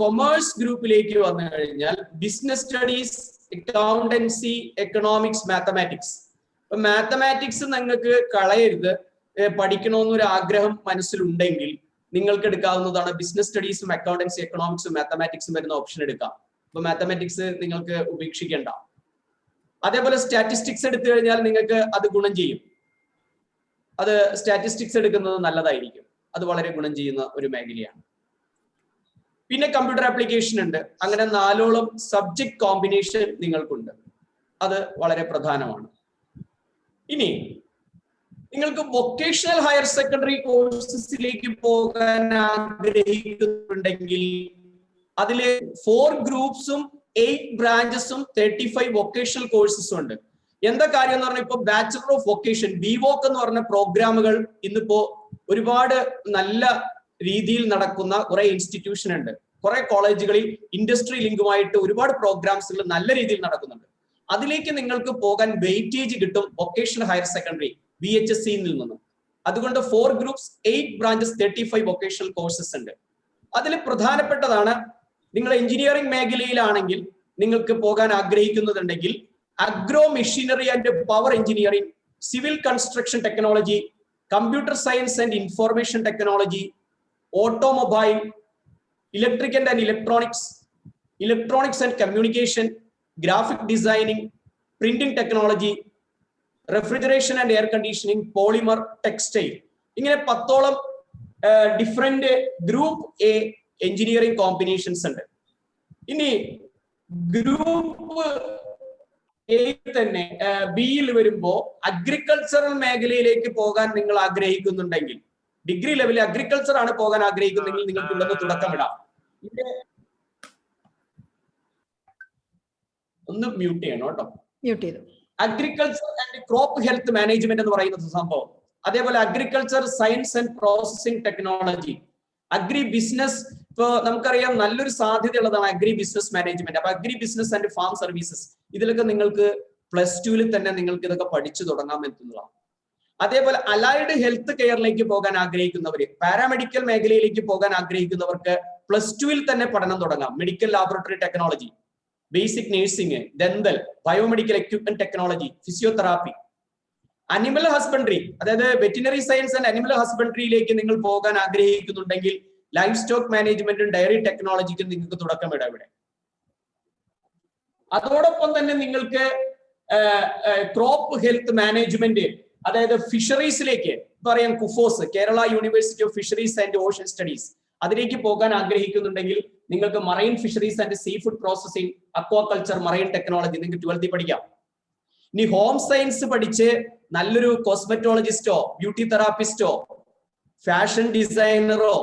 കൊമേഴ്സ് ഗ്രൂപ്പിലേക്ക് വന്നു കഴിഞ്ഞാൽ business studies, accountancy, economics, mathematics. ഇപ്പൊ മാത്തമാറ്റിക്സ് നിങ്ങൾക്ക് കളയരുത്. പഠിക്കണമെന്നൊരു ആഗ്രഹം മനസ്സിലുണ്ടെങ്കിൽ നിങ്ങൾക്ക് എടുക്കാവുന്നതാണ്. ബിസിനസ് സ്റ്റഡീസും അക്കൗണ്ടൻസി, എക്കണോമിക്സും മാത്തമാറ്റിക്സും വരുന്ന ഓപ്ഷൻ എടുക്കാം. അപ്പൊ മാത്തമാറ്റിക്സ് നിങ്ങൾക്ക് ഉപേക്ഷിക്കേണ്ട. അതേപോലെ സ്റ്റാറ്റിസ്റ്റിക്സ് എടുത്തു കഴിഞ്ഞാൽ നിങ്ങൾക്ക് അത് ഗുണം ചെയ്യും. അത് സ്റ്റാറ്റിസ്റ്റിക്സ് എടുക്കുന്നത് നല്ലതായിരിക്കും. അത് വളരെ ഗുണം ചെയ്യുന്ന ഒരു മേഖലയാണ്. പിന്നെ കമ്പ്യൂട്ടർ ആപ്ലിക്കേഷൻ ഉണ്ട്. അങ്ങനെ 4ഓളം സബ്ജക്ട് കോമ്പിനേഷൻ നിങ്ങൾക്കുണ്ട്. അത് വളരെ പ്രധാനമാണ്. ഇനി നിങ്ങൾക്ക് വൊക്കേഷണൽ ഹയർ സെക്കൻഡറി കോഴ്സസിലേക്ക് പോകാൻ ആഗ്രഹിക്കുന്നുണ്ടെങ്കിൽ അതില് 4 ഗ്രൂപ്പ്സും 8 ബ്രാഞ്ചസും 35 വൊക്കേഷണൽ കോഴ്സസും ഉണ്ട്. എന്താ കാര്യം എന്ന് പറഞ്ഞാൽ, ഇപ്പൊ ബാച്ചുലർ ഓഫ് വൊക്കേഷൻ, BVOC എന്ന് പറഞ്ഞ പ്രോഗ്രാമുകൾ ഇന്നിപ്പോ ഒരുപാട് നല്ല രീതിയിൽ നടക്കുന്ന കുറെ ഇൻസ്റ്റിറ്റ്യൂഷൻ ഉണ്ട്. കുറെ കോളേജുകളിൽ ഇൻഡസ്ട്രി ലിങ്കുമായിട്ട് ഒരുപാട് പ്രോഗ്രാംസുകൾ നല്ല രീതിയിൽ നടക്കുന്നുണ്ട്. അതിലേക്ക് നിങ്ങൾക്ക് പോകാൻ വെയിറ്റേജ് കിട്ടും വൊക്കേഷണൽ ഹയർ സെക്കൻഡറി VHSC-യിൽ നിന്നും. അതുകൊണ്ട് 4 ഗ്രൂപ്പ്സ്, 8 ബ്രാഞ്ചസ്, 35 വൊക്കേഷണൽ കോഴ്സസ് ഉണ്ട്. അതിൽ പ്രധാനപ്പെട്ടതാണ്, നിങ്ങൾ എഞ്ചിനീയറിംഗ് മേഖലയിലാണെങ്കിൽ നിങ്ങൾക്ക് പോകാൻ ആഗ്രഹിക്കുന്നുണ്ടെങ്കിൽ agro machinery and power engineering, civil construction technology, computer science and information technology, automobile, electrical and electronics, electronics and communication, graphic designing, printing technology, refrigeration and air conditioning, polymer, textile. ഇങ്ങനെ 10ഓളം different group A engineering combinations ഉണ്ട്. ഇനി group A തന്നെ ബിയിൽ വരുമ്പോ agricultural മേഖലയിലേക്ക് പോകാൻ നിങ്ങൾ ആഗ്രഹിക്കുന്നുണ്ടെങ്കിൽ, ഡിഗ്രി ലെവലിൽ അഗ്രികൾച്ചർ ആണ് പോകാൻ ആഗ്രഹിക്കുന്നെങ്കിൽ നിങ്ങൾക്ക് ഇവിടെ നിന്ന് തുടക്കമിടാം. ഒന്ന് മ്യൂട്ട് ചെയ്യണം കേട്ടോ. മ്യൂട്ട് ചെയ്തു. Agriculture and crop health management എന്ന് പറയുന്ന സംഭവം. അതേപോലെ agriculture science and processing technology, agri business. ഇപ്പൊ നമുക്കറിയാം നല്ലൊരു സാധ്യതയുള്ളതാണ് അഗ്രി ബിസിനസ് മാനേജ്മെന്റ്. അപ്പൊ agri business and farm services, ഇതിലൊക്കെ നിങ്ങൾക്ക് +2 തന്നെ നിങ്ങൾക്ക് ഇതൊക്കെ പഠിച്ചു തുടങ്ങാൻ എത്തുന്നതാണ്. അതേപോലെ അലൈഡ് ഹെൽത്ത് കെയറിലേക്ക് പോകാൻ ആഗ്രഹിക്കുന്നവര്, പാരാമെഡിക്കൽ മേഖലയിലേക്ക് പോകാൻ ആഗ്രഹിക്കുന്നവർക്ക് +2 തന്നെ പഠനം തുടങ്ങാം. Medical laboratory technology, basic nursing, dental, biomedical equipment technology, physiotherapy. Animal husbandry, അതായത് വെറ്റിനറി സയൻസ് ആൻഡ് അനിമൽ ഹസ്ബൻഡറിയിലേക്ക് നിങ്ങൾ പോകാൻ ആഗ്രഹിക്കുന്നുണ്ടെങ്കിൽ ലൈഫ് സ്റ്റോക്ക് മാനേജ്മെന്റും ഡയറി ടെക്നോളജിക്കും നിങ്ങൾക്ക് തുടക്കമിടാം ഇവിടെ. അതോടൊപ്പം തന്നെ നിങ്ങൾക്ക് ക്രോപ്പ് ഹെൽത്ത് മാനേജ്മെന്റ്, അതായത് ഫിഷറീസിലേക്ക് പറയാം, KUFOS, Kerala university of fisheries and ocean studies, അതിലേക്ക് പോകാൻ ആഗ്രഹിക്കുന്നുണ്ടെങ്കിൽ നിങ്ങൾക്ക് marine fisheries and sea food processing, aquaculture, marine technology നിങ്ങൾക്ക് 12th പഠിക്കാം. ഇനി ഹോം സയൻസ് പഠിച്ച് നല്ലൊരു കോസ്മെറ്റോളജിസ്റ്റോ, ബ്യൂട്ടി തെറാപ്പിസ്റ്റോ, ഫാഷൻ ഡിസൈനറോ,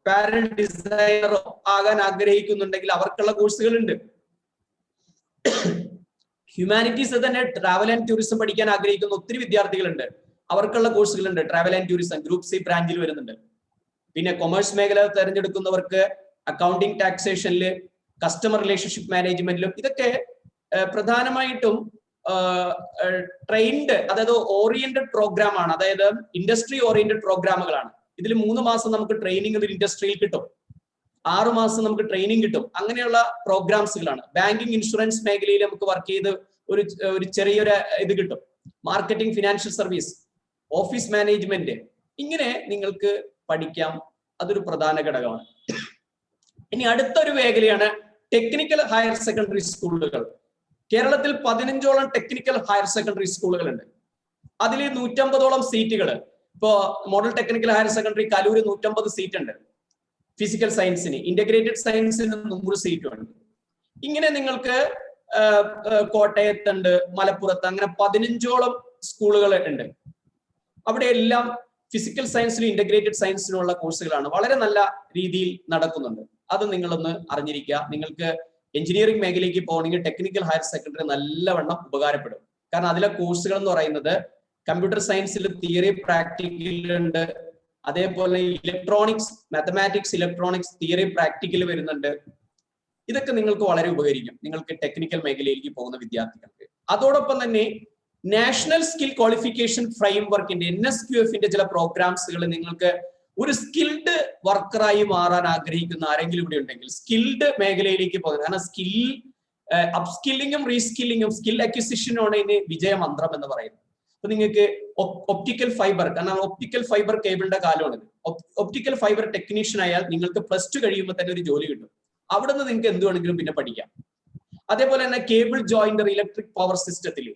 പാരൽ ഡിസൈനറോ ആകാൻ ആഗ്രഹിക്കുന്നുണ്ടെങ്കിൽ അവർക്കുള്ള കോഴ്സുകൾ ഉണ്ട്. ഹ്യൂമാനിറ്റീസ് തന്നെ ട്രാവൽ ആൻഡ് ടൂറിസം പഠിക്കാൻ ആഗ്രഹിക്കുന്ന ഒത്തിരി വിദ്യാർത്ഥികളുണ്ട്. അവർക്കുള്ള കോഴ്സുകളുണ്ട്. Travel and tourism group C ബ്രാഞ്ചിൽ വരുന്നുണ്ട്. പിന്നെ കൊമേഴ്സ് മേഖല തിരഞ്ഞെടുക്കുന്നവർക്ക് അക്കൗണ്ടിങ്, ടാക്സേഷനില്, കസ്റ്റമർ റിലേഷൻഷിപ്പ് മാനേജ്മെന്റിലും ഇതൊക്കെ പ്രധാനമായിട്ടും ട്രെയിൻഡ്, അതായത് ഓറിയന്റഡ് പ്രോഗ്രാം ആണ്. അതായത് ഇൻഡസ്ട്രി ഓറിയന്റഡ് പ്രോഗ്രാമുകളാണ്. ഇതിൽ 3 മാസം നമുക്ക് ട്രെയിനിങ് ഒരു ഇൻഡസ്ട്രിയിൽ കിട്ടും, 6 മാസം നമുക്ക് ട്രെയിനിങ് കിട്ടും. അങ്ങനെയുള്ള പ്രോഗ്രാംസുകളാണ്. ബാങ്കിങ്, ഇൻഷുറൻസ് മേഖലയിൽ നമുക്ക് വർക്ക് ചെയ്ത് ഒരു ചെറിയൊരു ഇത് കിട്ടും. Marketing, financial service, office management, ഇങ്ങനെ നിങ്ങൾക്ക് പഠിക്കാം. അതൊരു പ്രധാന ഘടകമാണ്. ഇനി അടുത്തൊരു മേഖലയാണ് ടെക്നിക്കൽ ഹയർ സെക്കൻഡറി സ്കൂളുകൾ. കേരളത്തിൽ 15ഓളം ടെക്നിക്കൽ ഹയർ സെക്കൻഡറി സ്കൂളുകളുണ്ട്. അതിൽ 150ഓളം സീറ്റുകൾ. ഇപ്പോ model technical higher secondary Kaloor 150 seat ഉണ്ട്. ഫിസിക്കൽ സയൻസിന്, ഇന്റഗ്രേറ്റഡ് സയൻസിന് 100 സീറ്റും ഉണ്ട്. ഇങ്ങനെ നിങ്ങൾക്ക് കോട്ടയത്തുണ്ട്, മലപ്പുറത്ത്, അങ്ങനെ 15ഓളം സ്കൂളുകൾ ഉണ്ട്. അവിടെ എല്ലാം ഫിസിക്കൽ സയൻസിനും ഇന്റഗ്രേറ്റഡ് സയൻസിനുള്ള കോഴ്സുകളാണ്. വളരെ നല്ല രീതിയിൽ നടക്കുന്നുണ്ട്. അത് നിങ്ങളൊന്ന് അറിഞ്ഞിരിക്കുക. നിങ്ങൾക്ക് എഞ്ചിനീയറിംഗ് മേഖലയ്ക്ക് പോകണമെങ്കിൽ ടെക്നിക്കൽ ഹയർ സെക്കൻഡറി നല്ലവണ്ണം ഉപകാരപ്പെടും. കാരണം അതിലെ കോഴ്സുകൾ എന്ന് പറയുന്നത് കമ്പ്യൂട്ടർ സയൻസിൽ തിയറി പ്രാക്ടിക്കൽ ഉണ്ട്, അതേപോലെ electronics, mathematics, electronics theory practical വരുന്നുണ്ട്. ഇതൊക്കെ നിങ്ങൾക്ക് വളരെ ഉപകരിക്കും നിങ്ങൾക്ക് ടെക്നിക്കൽ മേഖലയിലേക്ക് പോകുന്ന വിദ്യാർത്ഥികൾക്ക്. അതോടൊപ്പം തന്നെ നാഷണൽ സ്കിൽ ക്വാളിഫിക്കേഷൻ ഫ്രെയിംവർക്കിന്റെ NSQF-ന്റെ ചില പ്രോഗ്രാംസുകൾ നിങ്ങൾക്ക് ഒരു സ്കിൽഡ് വർക്കറായി മാറാൻ ആഗ്രഹിക്കുന്ന ആരെങ്കിലും ഇവിടെ ഉണ്ടെങ്കിൽ സ്കിൽഡ് മേഖലയിലേക്ക് പോകുന്നത്, കാരണം സ്കിൽ അപ്സ്കില്ലിങ്ങും റീസ്കില്ലിങ്ങും സ്കിൽ അക്വിസിഷനാണ് ഇതിന് വിജയമന്ത്രം എന്ന് പറയുന്നത്. അപ്പൊ നിങ്ങൾക്ക് ഒപ്റ്റിക്കൽ ഫൈബർ, കാരണം ഒപ്റ്റിക്കൽ ഫൈബർ കേബിളിന്റെ കാലമാണിത്. ഒപ്റ്റിക്കൽ ഫൈബർ ടെക്നീഷ്യൻ ആയാൽ നിങ്ങൾക്ക് +2 കഴിയുമ്പോൾ തന്നെ ഒരു ജോലി കിട്ടും. അവിടെ നിന്ന് നിങ്ങൾക്ക് എന്ത് വേണമെങ്കിലും പിന്നെ പഠിക്കാം. അതേപോലെ തന്നെ കേബിൾ ജോയിന്റർ ഇലക്ട്രിക് പവർ സിസ്റ്റത്തിൽ,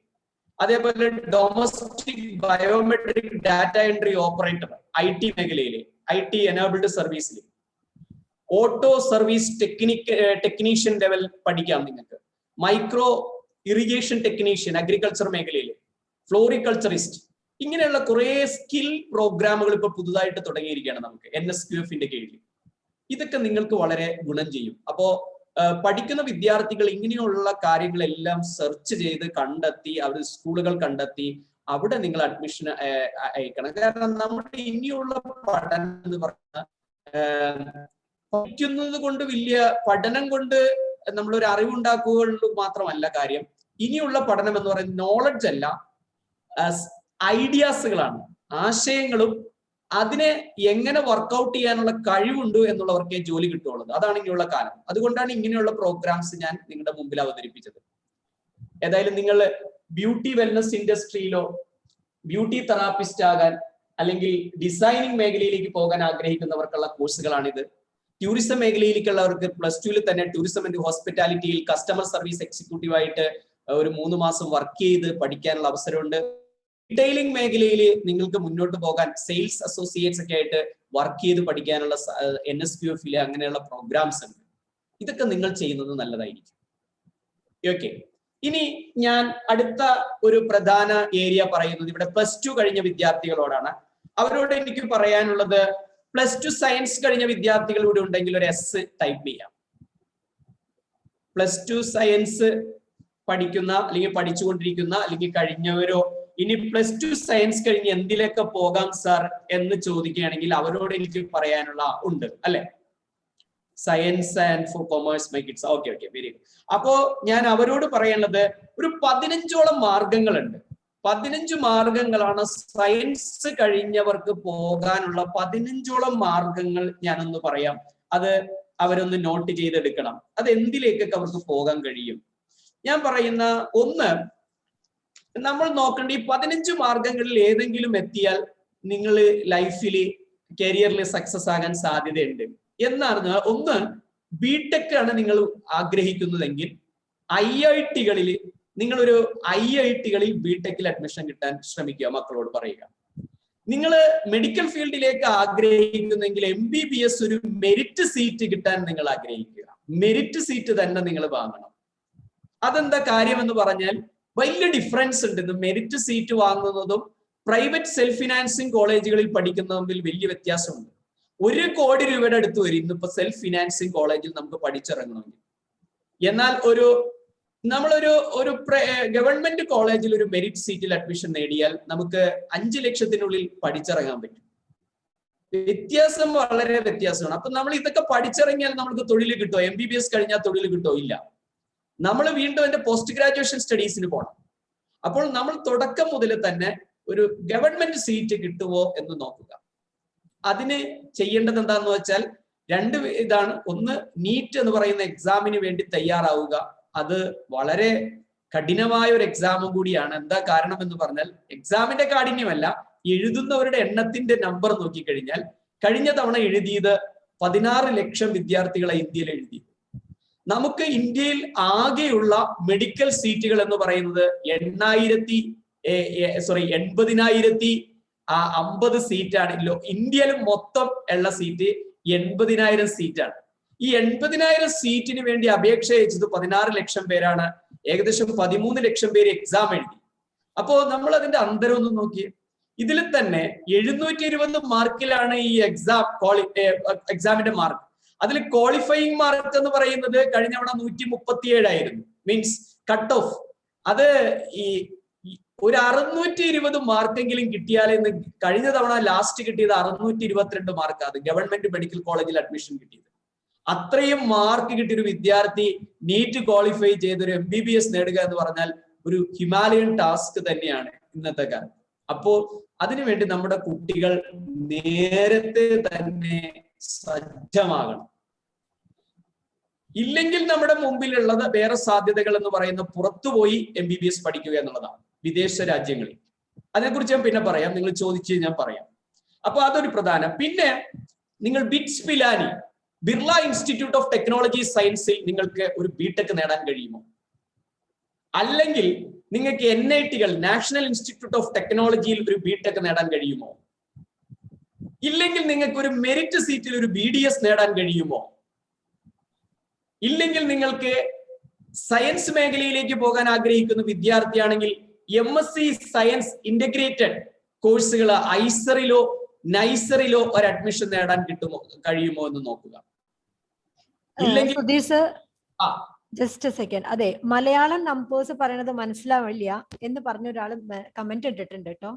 അതേപോലെ domestic biometric data entry operator IT മേഖലയിൽ, IT എനേബിൾഡ് സർവീസിൽ, ഓട്ടോ സർവീസ് ടെക്നീഷ്യൻ ലെവൽ പഠിക്കാം നിങ്ങൾക്ക്. മൈക്രോ ഇറിഗേഷൻ ടെക്നീഷ്യൻ അഗ്രികൾച്ചർ മേഖലയിൽ, ഫ്ലോറികൾച്ചറിസ്റ്റ്, ഇങ്ങനെയുള്ള കുറെ സ്കിൽ പ്രോഗ്രാമുകൾ ഇപ്പൊ പുതുതായിട്ട് തുടങ്ങിയിരിക്കുകയാണ് നമുക്ക് NSQF-ന്റെ കീഴിൽ. ഇതൊക്കെ നിങ്ങൾക്ക് വളരെ ഗുണം ചെയ്യും. അപ്പോ പഠിക്കുന്ന വിദ്യാർത്ഥികൾ ഇങ്ങനെയുള്ള കാര്യങ്ങളെല്ലാം സെർച്ച് ചെയ്ത് കണ്ടെത്തി, അവർ സ്കൂളുകൾ കണ്ടെത്തി അവിടെ നിങ്ങൾ അഡ്മിഷൻ അയക്കണം. കാരണം നമ്മുടെ ഇനിയുള്ള പഠനം എന്ന് പറഞ്ഞാൽ പഠിക്കുന്നത് കൊണ്ട് വലിയ പഠനം കൊണ്ട് നമ്മളൊരു അറിവുണ്ടാക്കുക മാത്രമല്ല കാര്യം. ഇനിയുള്ള പഠനം എന്ന് പറയുന്നത് നോളജ് അല്ല, ഐഡിയാസുകളാണ്, ആശയങ്ങളും അതിനെ എങ്ങനെ വർക്ക്ഔട്ട് ചെയ്യാനുള്ള കഴിവുണ്ട് എന്നുള്ളവർക്കേ ജോലി കിട്ടുള്ളൂ. അതാണ് ഇനിയുള്ള കാലം. അതുകൊണ്ടാണ് ഇങ്ങനെയുള്ള പ്രോഗ്രാംസ് ഞാൻ നിങ്ങളുടെ മുമ്പിൽ അവതരിപ്പിച്ചത്. ഏതായാലും നിങ്ങൾ ബ്യൂട്ടി വെൽനസ് ഇൻഡസ്ട്രിയിലോ ബ്യൂട്ടി തെറാപ്പിസ്റ്റ് ആകാൻ അല്ലെങ്കിൽ ഡിസൈനിങ് മേഖലയിലേക്ക് പോകാൻ ആഗ്രഹിക്കുന്നവർക്കുള്ള കോഴ്സുകളാണിത്. ടൂറിസം മേഖലയിലേക്കുള്ളവർക്ക് +2 തന്നെ ടൂറിസം ആൻഡ് ഹോസ്പിറ്റാലിറ്റിയിൽ കസ്റ്റമർ സർവീസ് എക്സിക്യൂട്ടീവ് ആയിട്ട് ഒരു 3 മാസം വർക്ക് ചെയ്ത് പഠിക്കാനുള്ള അവസരമുണ്ട്. റീറ്റെയിലിംഗ് മേഖലയിൽ നിങ്ങൾക്ക് മുന്നോട്ട് പോകാൻ സെയിൽസ് അസോസിയേറ്റ്സ് ഒക്കെ ആയിട്ട് വർക്ക് ചെയ്ത് പഠിക്കാനുള്ള NSQF-ലെ അങ്ങനെയുള്ള പ്രോഗ്രാംസ് ഉണ്ട്. ഇതൊക്കെ നിങ്ങൾ ചെയ്യുന്നത് നല്ലതായിരിക്കും. ഓക്കെ, ഇനി ഞാൻ അടുത്ത ഒരു പ്രധാന ഏരിയ പറയുന്നത് ഇവിടെ +2 കഴിഞ്ഞ വിദ്യാർത്ഥികളോടാണ്. അവരോട് എനിക്ക് പറയാനുള്ളത്, +2 സയൻസ് കഴിഞ്ഞ വിദ്യാർത്ഥികൾ ഇവിടെ ഉണ്ടെങ്കിൽ ഒരു S ടൈപ്പ് ചെയ്യാം. +2 സയൻസ് പഠിക്കുന്ന അല്ലെങ്കിൽ പഠിച്ചുകൊണ്ടിരിക്കുന്ന അല്ലെങ്കിൽ കഴിഞ്ഞവരോ ഇനി +2 സയൻസ് കഴിഞ്ഞ് എന്തിലേക്ക് പോകാം സാർ എന്ന് ചോദിക്കുകയാണെങ്കിൽ അവരോട് എനിക്ക് പറയാനുള്ള ഉണ്ട് അല്ലെ? Science and for commerce my kids. Okay, very good. അപ്പോ ഞാൻ അവരോട് പറയാനുള്ളത് ഒരു 15ഓളം മാർഗങ്ങളുണ്ട്. 15 മാർഗങ്ങളാണ് സയൻസ് കഴിഞ്ഞവർക്ക് പോകാനുള്ള 15ഓളം മാർഗങ്ങൾ ഞാനൊന്ന് പറയാം. അത് അവരൊന്ന് നോട്ട് ചെയ്തെടുക്കണം. അത് എന്തിലേക്കൊക്കെ അവർക്ക് പോകാൻ കഴിയും. ഞാൻ പറയുന്ന ഒന്ന്, നമ്മൾ നോക്കേണ്ട ഈ 15 മാർഗങ്ങളിൽ ഏതെങ്കിലും എത്തിയാൽ നിങ്ങൾ ലൈഫിൽ കരിയറിൽ സക്സസ് ആകാൻ സാധ്യതയുണ്ട് എന്നാണ്. ഒന്ന്, ബിടെക് ആണ് നിങ്ങൾ ആഗ്രഹിക്കുന്നതെങ്കിൽ IIT-കളിൽ നിങ്ങളൊരു IIT-കളിൽ ബിടെക്കിൽ അഡ്മിഷൻ കിട്ടാൻ ശ്രമിക്കുക. മക്കളോട് പറയുക. നിങ്ങൾ മെഡിക്കൽ ഫീൽഡിലേക്ക് ആഗ്രഹിക്കുന്നെങ്കിൽ MBBS ഒരു മെറിറ്റ് സീറ്റ് കിട്ടാൻ നിങ്ങൾ ആഗ്രഹിക്കുക. മെറിറ്റ് സീറ്റ് തന്നെ നിങ്ങൾ വാങ്ങണം. അതെന്താ കാര്യം എന്ന് പറഞ്ഞാൽ വലിയ ഡിഫറൻസ് ഉണ്ട്. മെറിറ്റ് സീറ്റ് വാങ്ങുന്നതും പ്രൈവറ്റ് സെൽഫ് ഫിനാൻസിങ് കോളേജുകളിൽ പഠിക്കുന്നതും തമ്മിൽ വലിയ വ്യത്യാസമുണ്ട്. 1 കോടി രൂപയുടെ അടുത്ത് വരും ഇന്നിപ്പോ സെൽഫ് ഫിനാൻസിങ് കോളേജിൽ നമുക്ക് പഠിച്ചിറങ്ങണമെങ്കിൽ. എന്നാൽ നമ്മളൊരു ഗവൺമെന്റ് കോളേജിൽ ഒരു മെറിറ്റ് സീറ്റിൽ അഡ്മിഷൻ നേടിയാൽ നമുക്ക് 5 ലക്ഷത്തിനുള്ളിൽ പഠിച്ചിറങ്ങാൻ പറ്റും. വ്യത്യാസം വളരെ വ്യത്യാസമാണ്. അപ്പൊ നമ്മൾ ഇതൊക്കെ പഠിച്ചിറങ്ങിയാൽ നമുക്ക് തൊഴിൽ കിട്ടോ? MBBS കഴിഞ്ഞാൽ തൊഴിൽ കിട്ടോ? ഇല്ല. നമ്മൾ വീണ്ടും എന്റെ പോസ്റ്റ് ഗ്രാജുവേഷൻ സ്റ്റഡീസിന് പോകണം. അപ്പോൾ നമ്മൾ തുടക്കം മുതൽ തന്നെ ഒരു ഗവൺമെന്റ് സീറ്റ് കിട്ടുമോ എന്ന് നോക്കുക. അതിന് ചെയ്യേണ്ടത് എന്താന്ന് വെച്ചാൽ 2 ഇതാണ്. ഒന്ന്, നീറ്റ് എന്ന് പറയുന്ന എക്സാമിന് വേണ്ടി തയ്യാറാവുക. അത് വളരെ കഠിനമായ ഒരു എക്സാമും കൂടിയാണ്. എന്താ കാരണം എന്ന് പറഞ്ഞാൽ എക്സാമിന്റെ കാഠിന്യമല്ല, എഴുതുന്നവരുടെ എണ്ണത്തിന്റെ നമ്പർ നോക്കിക്കഴിഞ്ഞാൽ കഴിഞ്ഞ തവണ എഴുതിയത് 16 ലക്ഷം വിദ്യാർത്ഥികളെ ഇന്ത്യയിൽ എഴുതി. നമുക്ക് ഇന്ത്യയിൽ ആകെയുള്ള മെഡിക്കൽ സീറ്റുകൾ എന്ന് പറയുന്നത് 80,050 സീറ്റാണ്. ഇന്ത്യയിൽ മൊത്തം ഉള്ള സീറ്റ് 80,000 സീറ്റാണ്. ഈ 80,000 സീറ്റിന് വേണ്ടി അപേക്ഷ അയച്ചത് 16 ലക്ഷം പേരാണ്. ഏകദേശം 13 ലക്ഷം പേര് എക്സാം എഴുതി. അപ്പോ നമ്മൾ അതിന്റെ അന്തരം ഒന്ന് നോക്കിയേ. ഇതിൽ തന്നെ 720 മാർക്കിലാണ് ഈ എക്സാമിന്റെ മാർക്ക്. അതിൽ ക്വാളിഫയിങ് മാർക്ക് എന്ന് പറയുന്നത് കഴിഞ്ഞ തവണ 137 ആയിരുന്നു, മീൻസ് കട്ട് ഓഫ്. അത് ഈ ഒരു 620 മാർക്കെങ്കിലും കിട്ടിയാലേ, കഴിഞ്ഞ തവണ ലാസ്റ്റ് കിട്ടിയത് 622 മാർക്ക്, അത് ഗവൺമെന്റ് മെഡിക്കൽ കോളേജിൽ അഡ്മിഷൻ കിട്ടിയത്. അത്രയും മാർക്ക് കിട്ടിയ ഒരു വിദ്യാർത്ഥി നീറ്റ് ക്വാളിഫൈ ചെയ്തൊരു MBBS നേടുക എന്ന് പറഞ്ഞാൽ ഒരു ഹിമാലയൻ ടാസ്ക് തന്നെയാണ് ഇന്നത്തെ കാലത്ത്. അപ്പോൾ അതിനുവേണ്ടി നമ്മുടെ കുട്ടികൾ നേരത്തെ തന്നെ സജ്ജമാകണം. ഇല്ലെങ്കിൽ നമ്മുടെ മുമ്പിലുള്ളത് വേറെ സാധ്യതകൾ എന്ന് പറയുന്ന പുറത്തുപോയി MBBS പഠിക്കുക എന്നുള്ളതാണ്, വിദേശ രാജ്യങ്ങളിൽ. അതിനെക്കുറിച്ച് ഞാൻ പിന്നെ പറയാം, നിങ്ങൾ ചോദിച്ച് ഞാൻ പറയാം. അപ്പൊ അതൊരു പ്രധാനം. പിന്നെ നിങ്ങൾ bits Pilani Birla institute of technology സയൻസിൽ നിങ്ങൾക്ക് ഒരു ബിടെക് നേടാൻ കഴിയുമോ? അല്ലെങ്കിൽ നിങ്ങൾക്ക് NITകൾ നാഷണൽ ഇൻസ്റ്റിറ്റ്യൂട്ട് ഓഫ് ടെക്നോളജിയിൽ ഒരു ബിടെക് നേടാൻ കഴിയുമോ? ഇല്ലെങ്കിൽ നിങ്ങൾക്ക് ഒരു മെറിറ്റ് സീറ്റിൽ ഒരു BDS നേടാൻ കഴിയുമോ? ഇല്ലെങ്കിൽ നിങ്ങൾക്ക് സയൻസ് മേഖലയിലേക്ക് പോകാൻ ആഗ്രഹിക്കുന്ന വിദ്യാർത്ഥിയാണെങ്കിൽ MSc സയൻസ് ഇന്റഗ്രേറ്റഡ് കോഴ്സുകൾ ഐസറിലോ നൈസറിലോ ഒരു അഡ്മിഷൻ നേടാൻ കഴിയുമോ എന്ന് നോക്കുക. ഇല്ലെങ്കിൽ ജസ്റ്റ് സെക്കൻഡ്, അതെ, മലയാളം നമ്പേഴ്സ് പറയണത് മനസ്സിലാവില്ല എന്ന് പറഞ്ഞ ഒരാൾ കമന്റ് ഇട്ടിട്ടുണ്ട് കേട്ടോ.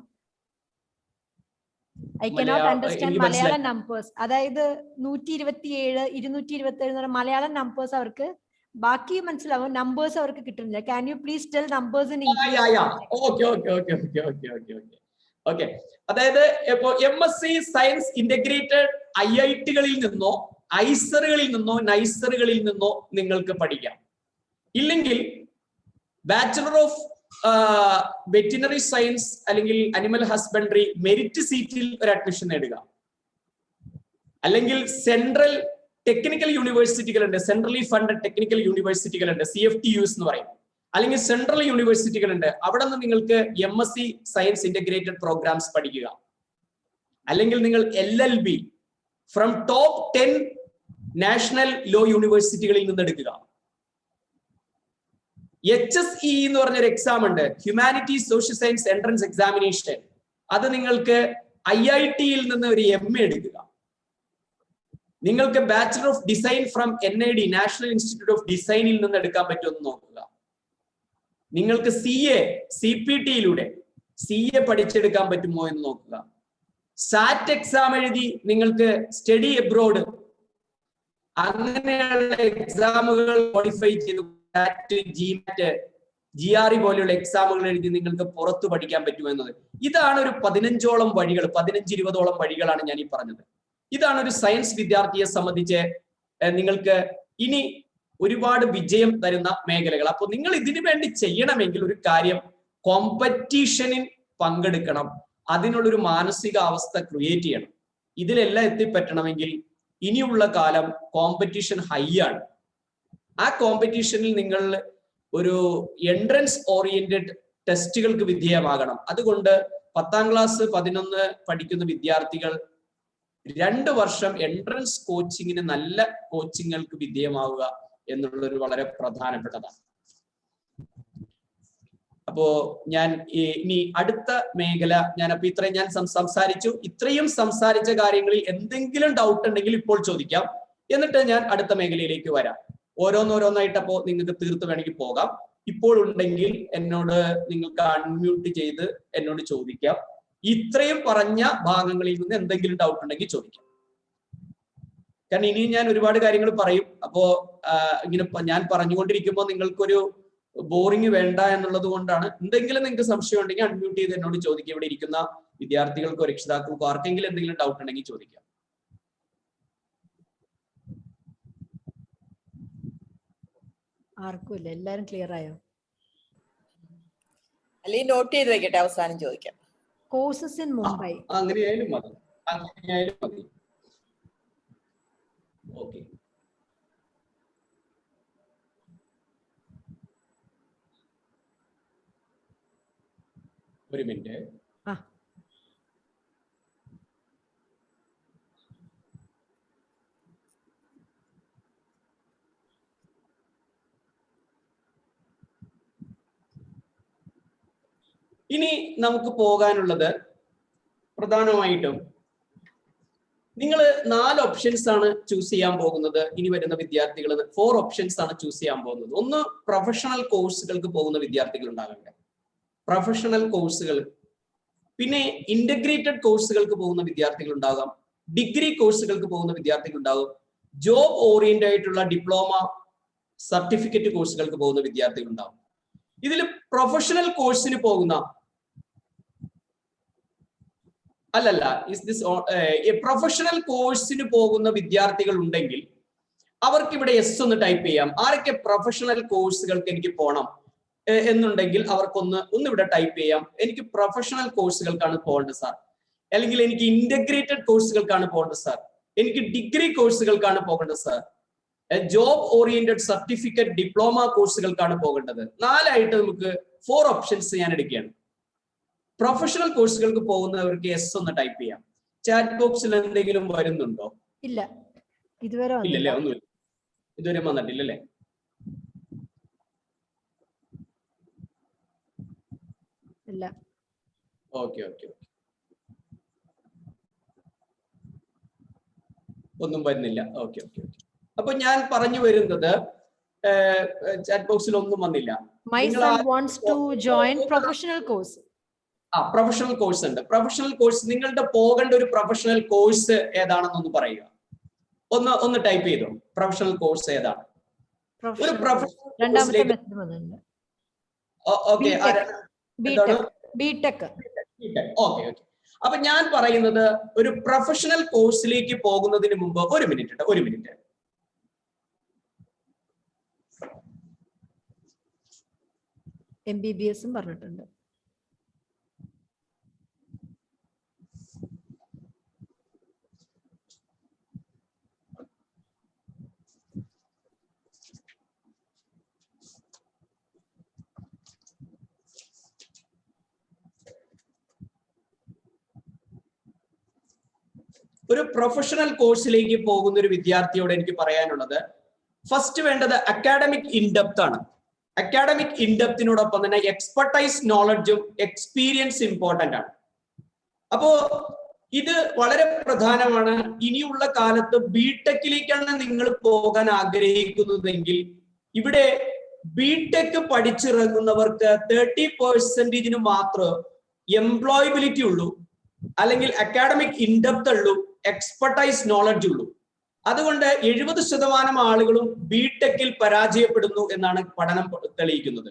I cannot understand Malayalam numbers. അതായത് 127, 227 എന്ന് പറഞ്ഞ മലയാളം നമ്പേഴ്സ് അവർക്ക് ബാക്കി മനസ്സിലാവും, നമ്പേഴ്സ് അവർക്ക് കിട്ടുന്നില്ല. Can you please tell numbers in okay. അതായത് ഇപ്പോ MSc സയൻസ് ഇന്റഗ്രേറ്റഡ് IITകളിൽ നിന്നോ ഐസറുകളിൽ നിന്നോ നൈസറുകളിൽ നിന്നോ നിങ്ങൾക്ക് പഠിക്കാം. ഇല്ലെങ്കിൽ ബാച്ചലർ ഓഫ് വെറ്റിനറി സയൻസ് അല്ലെങ്കിൽ അനിമൽ ഹസ്ബൻഡറി മെറിറ്റ് സീറ്റിൽ ഒരു അഡ്മിഷൻ നേടുക. അല്ലെങ്കിൽ സെൻട്രൽ ടെക്നിക്കൽ യൂണിവേഴ്സിറ്റികളുണ്ട്, സെൻട്രലി ഫണ്ടഡ് ടെക്നിക്കൽ യൂണിവേഴ്സിറ്റികളുണ്ട്, CFTUs എന്ന് പറയും. അല്ലെങ്കിൽ സെൻട്രൽ യൂണിവേഴ്സിറ്റികളുണ്ട്, അവിടെ നിന്ന് നിങ്ങൾക്ക് MSc സയൻസ് ഇന്റഗ്രേറ്റഡ് പ്രോഗ്രാംസ് പഠിക്കുക. അല്ലെങ്കിൽ നിങ്ങൾ LLB from top 10 national law യൂണിവേഴ്സിറ്റികളിൽ നിന്ന് എടുക്കുക. HSE എന്ന് പറഞ്ഞൊരു എക്സാം ഉണ്ട്, humanities social science entrance examination. അത് നിങ്ങൾക്ക് IITയിൽ നിന്ന് ഒരു MA എടുക്കുക. നിങ്ങൾക്ക് bachelor of design from NID national institute of ഡിസൈനിൽ നിന്ന് എടുക്കാൻ പറ്റുമെന്ന് നോക്കുക. നിങ്ങൾക്ക് CPTയിലൂടെ CA പഠിച്ചെടുക്കാൻ പറ്റുമോ എന്ന് നോക്കുക. സാറ്റ് എക്സാം എഴുതി നിങ്ങൾക്ക് സ്റ്റഡി എബ്രോഡ് അങ്ങനെയുള്ള എക്സാമുകൾ ക്വാളിഫൈ ചെയ്ത് GMAT, GRE പോലെയുള്ള എക്സാമുകൾ എഴുതി നിങ്ങൾക്ക് പുറത്തു പഠിക്കാൻ പറ്റുമോ എന്നത്. ഇതാണ് ഒരു 15ഓളം വഴികൾ, 15-20ഓളം വഴികളാണ് ഞാൻ ഈ പറഞ്ഞത്. ഇതാണ് ഒരു സയൻസ് വിദ്യാർത്ഥിയെ സംബന്ധിച്ച് നിങ്ങൾക്ക് ഇനി ഒരുപാട് വിജയം തരുന്ന മേഖലകൾ. അപ്പോൾ നിങ്ങൾ ഇതിനു വേണ്ടി ചെയ്യണമെങ്കിൽ ഒരു കാര്യം, കോമ്പറ്റീഷനിൽ പങ്കെടുക്കണം. അതിനുള്ളൊരു മാനസിക അവസ്ഥ ക്രിയേറ്റ് ചെയ്യണം. ഇതിലെല്ലാം എത്തിപ്പറ്റണമെങ്കിൽ ഇനിയുള്ള കാലം കോമ്പറ്റീഷൻ ഹൈ ആണ്. ആ കോമ്പറ്റീഷനിൽ നിങ്ങൾ ഒരു എൻട്രൻസ് ഓറിയന്റഡ് ടെസ്റ്റുകൾക്ക് വിധേയമാകണം. അതുകൊണ്ട് 10ാം ക്ലാസ് 11 പഠിക്കുന്ന വിദ്യാർത്ഥികൾ 2 വർഷം എൻട്രൻസ് കോച്ചിങ്ങിന്, നല്ല കോച്ചിങ്ങുകൾക്ക് വിധേയമാവുക എന്നുള്ളൊരു വളരെ പ്രധാനപ്പെട്ടതാണ്. അപ്പോ ഞാൻ ഇനി അടുത്ത മേഖല, ഞാനപ്പോ ഇത്രയും ഞാൻ സംസാരിച്ചു. ഇത്രയും സംസാരിച്ച കാര്യങ്ങളിൽ എന്തെങ്കിലും ഡൗട്ട് ഉണ്ടെങ്കിൽ ഇപ്പോൾ ചോദിക്കാം, എന്നിട്ട് ഞാൻ അടുത്ത മേഖലയിലേക്ക് വരാം. ഓരോന്നോരോന്നായിട്ട് അപ്പോ നിങ്ങൾക്ക് തീർത്ത് വേണമെങ്കിൽ പോകാം. ഇപ്പോൾ ഉണ്ടെങ്കിൽ എന്നോട് നിങ്ങൾക്ക് അൺമ്യൂട്ട് ചെയ്ത് എന്നോട് ചോദിക്കാം. ഇത്രയും പറഞ്ഞ ഭാഗങ്ങളിൽ നിന്ന് എന്തെങ്കിലും ഡൗട്ട് ഉണ്ടെങ്കിൽ ചോദിക്കാം. കാരണം ഇനിയും ഞാൻ ഒരുപാട് കാര്യങ്ങൾ പറയും. അപ്പോ ഇങ്ങനെ ഞാൻ പറഞ്ഞുകൊണ്ടിരിക്കുമ്പോൾ നിങ്ങൾക്കൊരു ബോറിംഗ് വേണ്ട എന്നുള്ളത് കൊണ്ടാണ്. എന്തെങ്കിലും നിങ്ങൾക്ക് സംശയം ഉണ്ടെങ്കിൽ അൺമ്യൂട്ട് ചെയ്ത് എന്നോട് ചോദിക്കുക. ഇവിടെ ഇരിക്കുന്ന വിദ്യാർത്ഥികൾക്കോ രക്ഷിതാക്കൾക്കോ ആർക്കെങ്കിലും എന്തെങ്കിലും ഡൗട്ട് ഉണ്ടെങ്കിൽ ചോദിക്കാം. ആർക്കുമില്ല, എല്ലാരും ക്ലിയർ ആയോ? അല്ലെങ്കിൽ നോട്ട് ചെയ്ത് വെക്കട്ടെ, അവസാനം ചോദിക്കാം. കോഴ്സസ് ഇൻ മുംബൈ, അങ്ങനെയായാലും മതി, അങ്ങനെയായാലും മതി. ഓക്കെ. ഒരു മിനിറ്റ്. ഇനി നമുക്ക് പോകാനുള്ളത് പ്രധാനമായിട്ടും നിങ്ങൾ 4 ഓപ്ഷൻസ് ആണ് ചൂസ് ചെയ്യാൻ പോകുന്നത്. ഇനി വരുന്ന വിദ്യാർത്ഥികൾ 4 ഓപ്ഷൻസ് ആണ് ചൂസ് ചെയ്യാൻ പോകുന്നത്. ഒന്ന്, പ്രൊഫഷണൽ കോഴ്സുകൾക്ക് പോകുന്ന വിദ്യാർത്ഥികൾ ഉണ്ടാകട്ടെ, പ്രൊഫഷണൽ കോഴ്സുകൾ. പിന്നെ ഇന്റഗ്രേറ്റഡ് കോഴ്സുകൾക്ക് പോകുന്ന വിദ്യാർത്ഥികൾ ഉണ്ടാകാം, ഡിഗ്രി കോഴ്സുകൾക്ക് പോകുന്ന വിദ്യാർത്ഥികൾ ഉണ്ടാകും, ജോബ് ഓറിയന്റഡ് ആയിട്ടുള്ള ഡിപ്ലോമ സർട്ടിഫിക്കറ്റ് കോഴ്സുകൾക്ക് പോകുന്ന വിദ്യാർത്ഥികൾ ഉണ്ടാകും. ഇതിൽ പ്രൊഫഷണൽ കോഴ്സിന് പോകുന്ന പ്രൊഫഷണൽ കോഴ്സിന് പോകുന്ന വിദ്യാർത്ഥികൾ ഉണ്ടെങ്കിൽ അവർക്ക് ഇവിടെ എസ് ഒന്ന് ടൈപ്പ് ചെയ്യാം. ആരൊക്കെ പ്രൊഫഷണൽ കോഴ്സുകൾക്ക് എനിക്ക് പോകണം എന്നുണ്ടെങ്കിൽ അവർക്കൊന്ന് ഇവിടെ ടൈപ്പ് ചെയ്യാം. എനിക്ക് പ്രൊഫഷണൽ കോഴ്സുകൾക്കാണ് പോകേണ്ടത് സാർ, അല്ലെങ്കിൽ എനിക്ക് ഇന്റഗ്രേറ്റഡ് കോഴ്സുകൾക്കാണ് പോകേണ്ടത് സാർ, എനിക്ക് ഡിഗ്രി കോഴ്സുകൾക്കാണ് പോകേണ്ടത് sir, job oriented certificate diploma കോഴ്സുകൾക്കാണ് പോകേണ്ടത്. 4 ആയിട്ട് നമുക്ക് 4 ഓപ്ഷൻസ് ഞാൻ എടുക്കുകയാണ്. പ്രൊഫഷണൽ കോഴ്സുകൾക്ക് പോകുന്നവർക്ക് എസ് ഒന്ന് ടൈപ്പ് ചെയ്യാം. ചാറ്റ് ബോക്സിൽ എന്തെങ്കിലും വരുന്നുണ്ടോ? ഇല്ല, ഇതുവരെ ഇല്ലല്ലേ, ഒന്നുമില്ല, ഇതുവരെ വന്നിട്ടില്ലല്ലേ. ഇല്ല. ഓക്കെ, ഒന്നും വരുന്നില്ല. ഓക്കെ. അപ്പൊ ഞാൻ പറഞ്ഞു വരുന്നത്, ചാറ്റ് ബോക്സിൽ ഒന്നും വന്നില്ല. My son wants to join professional course. Professional course ഉണ്ട്. പ്രൊഫഷണൽ കോഴ്സ് നിങ്ങളുടെ പോകേണ്ട ഒരു പ്രൊഫഷണൽ കോഴ്സ് ഏതാണെന്നൊന്ന് പറയുക. ഒന്ന് ടൈപ്പ് ചെയ്തോ, പ്രൊഫഷണൽ കോഴ്സ് ഏതാണ്? ഒരു പ്രൊഫഷണൽ ഓക്കെ. അപ്പൊ ഞാൻ പറയുന്നത്, ഒരു പ്രൊഫഷണൽ കോഴ്സിലേക്ക് പോകുന്നതിന് മുമ്പ് ഒരു മിനിറ്റ് MBBS പറഞ്ഞിട്ടുണ്ട്. ഒരു പ്രൊഫഷണൽ കോഴ്സിലേക്ക് പോകുന്ന ഒരു വിദ്യാർത്ഥിയോട് എനിക്ക് പറയാനുള്ളത്, ഫസ്റ്റ് വേണ്ടത് അക്കാഡമിക് ഇൻഡെപ്ത് ആണ്. അക്കാഡമിക് ഇൻഡെപ്തിനോടൊപ്പം തന്നെ എക്സ്പെർട്ടൈസ് നോളജും എക്സ്പീരിയൻസ് ഇമ്പോർട്ടന്റ് ആണ്. അപ്പോ ഇത് വളരെ പ്രധാനമാണ്. ഇനിയുള്ള കാലത്ത് ബിടെക്കിലേക്കാണ് നിങ്ങൾ പോകാൻ ആഗ്രഹിക്കുന്നതെങ്കിൽ ഇവിടെ ബിടെക് പഠിച്ചിറങ്ങുന്നവർക്ക് 30% മാത്രം എംപ്ലോയബിലിറ്റി ഉള്ളൂ, അല്ലെങ്കിൽ അക്കാഡമിക് ഇൻഡെപ്ത് ഉള്ളൂ, എക്സ്പെർട്ടൈസ് നോളജ് ഉള്ളൂ. അതുകൊണ്ട് 70% ആളുകളും ബിടെക്കിൽ പരാജയപ്പെടുന്നു എന്നാണ് പഠനം തെളിയിക്കുന്നത്.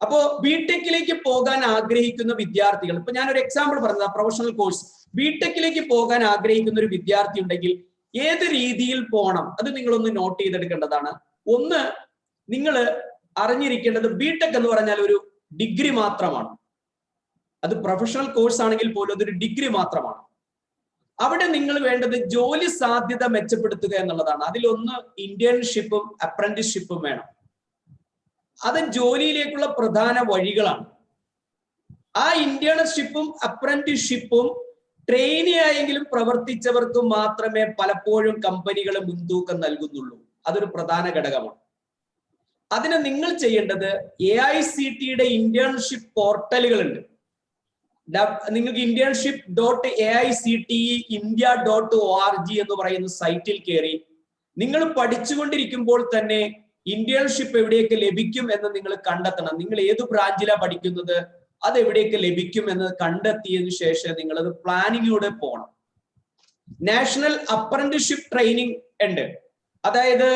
അപ്പോ ബിടെക്കിലേക്ക് പോകാൻ ആഗ്രഹിക്കുന്ന വിദ്യാർത്ഥികൾ, ഇപ്പൊ ഞാനൊരു എക്സാമ്പിൾ പറഞ്ഞത്, പ്രൊഫഷണൽ കോഴ്സ് ബിടെക്കിലേക്ക് പോകാൻ ആഗ്രഹിക്കുന്ന ഒരു വിദ്യാർത്ഥി ഉണ്ടെങ്കിൽ ഏത് രീതിയിൽ പോകണം അത് നിങ്ങളൊന്ന് നോട്ട് ചെയ്തെടുക്കേണ്ടതാണ്. ഒന്ന്, നിങ്ങൾ അറിഞ്ഞിരിക്കേണ്ടത് ബിടെക് എന്ന് പറഞ്ഞാൽ ഒരു ഡിഗ്രി മാത്രമാണ്. അത് പ്രൊഫഷണൽ കോഴ്സ് ആണെങ്കിൽ പോലും അതൊരു ഡിഗ്രി മാത്രമാണ്. അവിടെ നിങ്ങൾ വേണ്ടത് ജോലി സാധ്യത മെച്ചപ്പെടുത്തുക എന്നുള്ളതാണ്. അതിലൊന്ന് ഇന്റേൺഷിപ്പും അപ്രന്റീസ്ഷിപ്പും വേണം. അത് ജോലിയിലേക്കുള്ള പ്രധാന വഴികളാണ്. ആ ഇന്റേൺഷിപ്പും അപ്രന്റീസ്ഷിപ്പും ട്രെയിനി ആയെങ്കിലും പ്രവർത്തിച്ചവർക്ക് മാത്രമേ പലപ്പോഴും കമ്പനികൾ മുൻതൂക്കം നൽകുന്നുള്ളൂ. അതൊരു പ്രധാന ഘടകമാണ്. അതിന് നിങ്ങൾ ചെയ്യേണ്ടത് AICTE ഇന്റേൺഷിപ്പ് പോർട്ടലുകളുണ്ട്. നിങ്ങൾക്ക് internship.aicteindia.org എന്ന് പറയുന്ന സൈറ്റിൽ കയറി നിങ്ങൾ പഠിച്ചുകൊണ്ടിരിക്കുമ്പോൾ തന്നെ ഇന്റേൺഷിപ്പ് എവിടെയൊക്കെ ലഭിക്കും എന്ന് നിങ്ങൾ കണ്ടെത്തണം. നിങ്ങൾ ഏത് ബ്രാഞ്ചിലാണ് പഠിക്കുന്നത്, അത് എവിടെയൊക്കെ ലഭിക്കും എന്ന് കണ്ടെത്തിയതിനു ശേഷം നിങ്ങൾ അത് പ്ലാനിങ്ങിലൂടെ പോകണം. നാഷണൽ അപ്രന്റീസ്ഷിപ്പ് ട്രെയിനിങ് ഉണ്ട്. അതായത്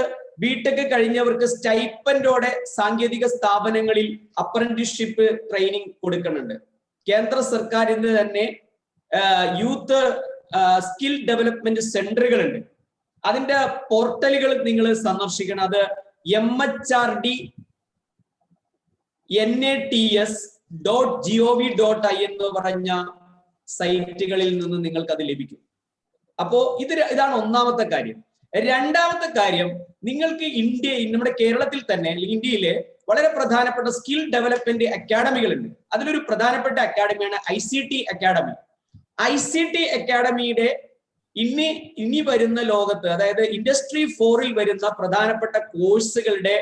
ബിടെക് കഴിഞ്ഞവർക്ക് സ്റ്റൈപ്പൻഡോടെ സാങ്കേതിക സ്ഥാപനങ്ങളിൽ അപ്രന്റീസ്ഷിപ്പ് ട്രെയിനിങ് കൊടുക്കുന്നുണ്ട്. കേന്ദ്ര സർക്കാരിന്റെ തന്നെ യൂത്ത് സ്കിൽ ഡെവലപ്മെന്റ് സെന്ററുകളുണ്ട്. അതിന്റെ പോർട്ടലുകൾ നിങ്ങൾ സന്ദർശിക്കണം. അത് MHRD.NATS.gov.in എന്ന് പറഞ്ഞ സൈറ്റുകളിൽ നിന്ന് നിങ്ങൾക്ക് അത് ലഭിക്കും. അപ്പോ ഇതാണ് ഒന്നാമത്തെ കാര്യം. രണ്ടാമത്തെ കാര്യം, നിങ്ങൾക്ക് നമ്മുടെ കേരളത്തിൽ തന്നെ ഇന്ത്യയിലെ വളരെ പ്രധാനപ്പെട്ട സ്കിൽ ഡെവലപ്മെന്റ് അക്കാഡമികളുണ്ട്. അതിലൊരു പ്രധാനപ്പെട്ട അക്കാഡമിയാണ് ICT അക്കാഡമി. ICT അക്കാഡമിയുടെ ഇനി വരുന്ന ലോകത്ത്, അതായത് ഇൻഡസ്ട്രി 4-ൽ വരുന്ന പ്രധാനപ്പെട്ട കോഴ്സുകളുടെ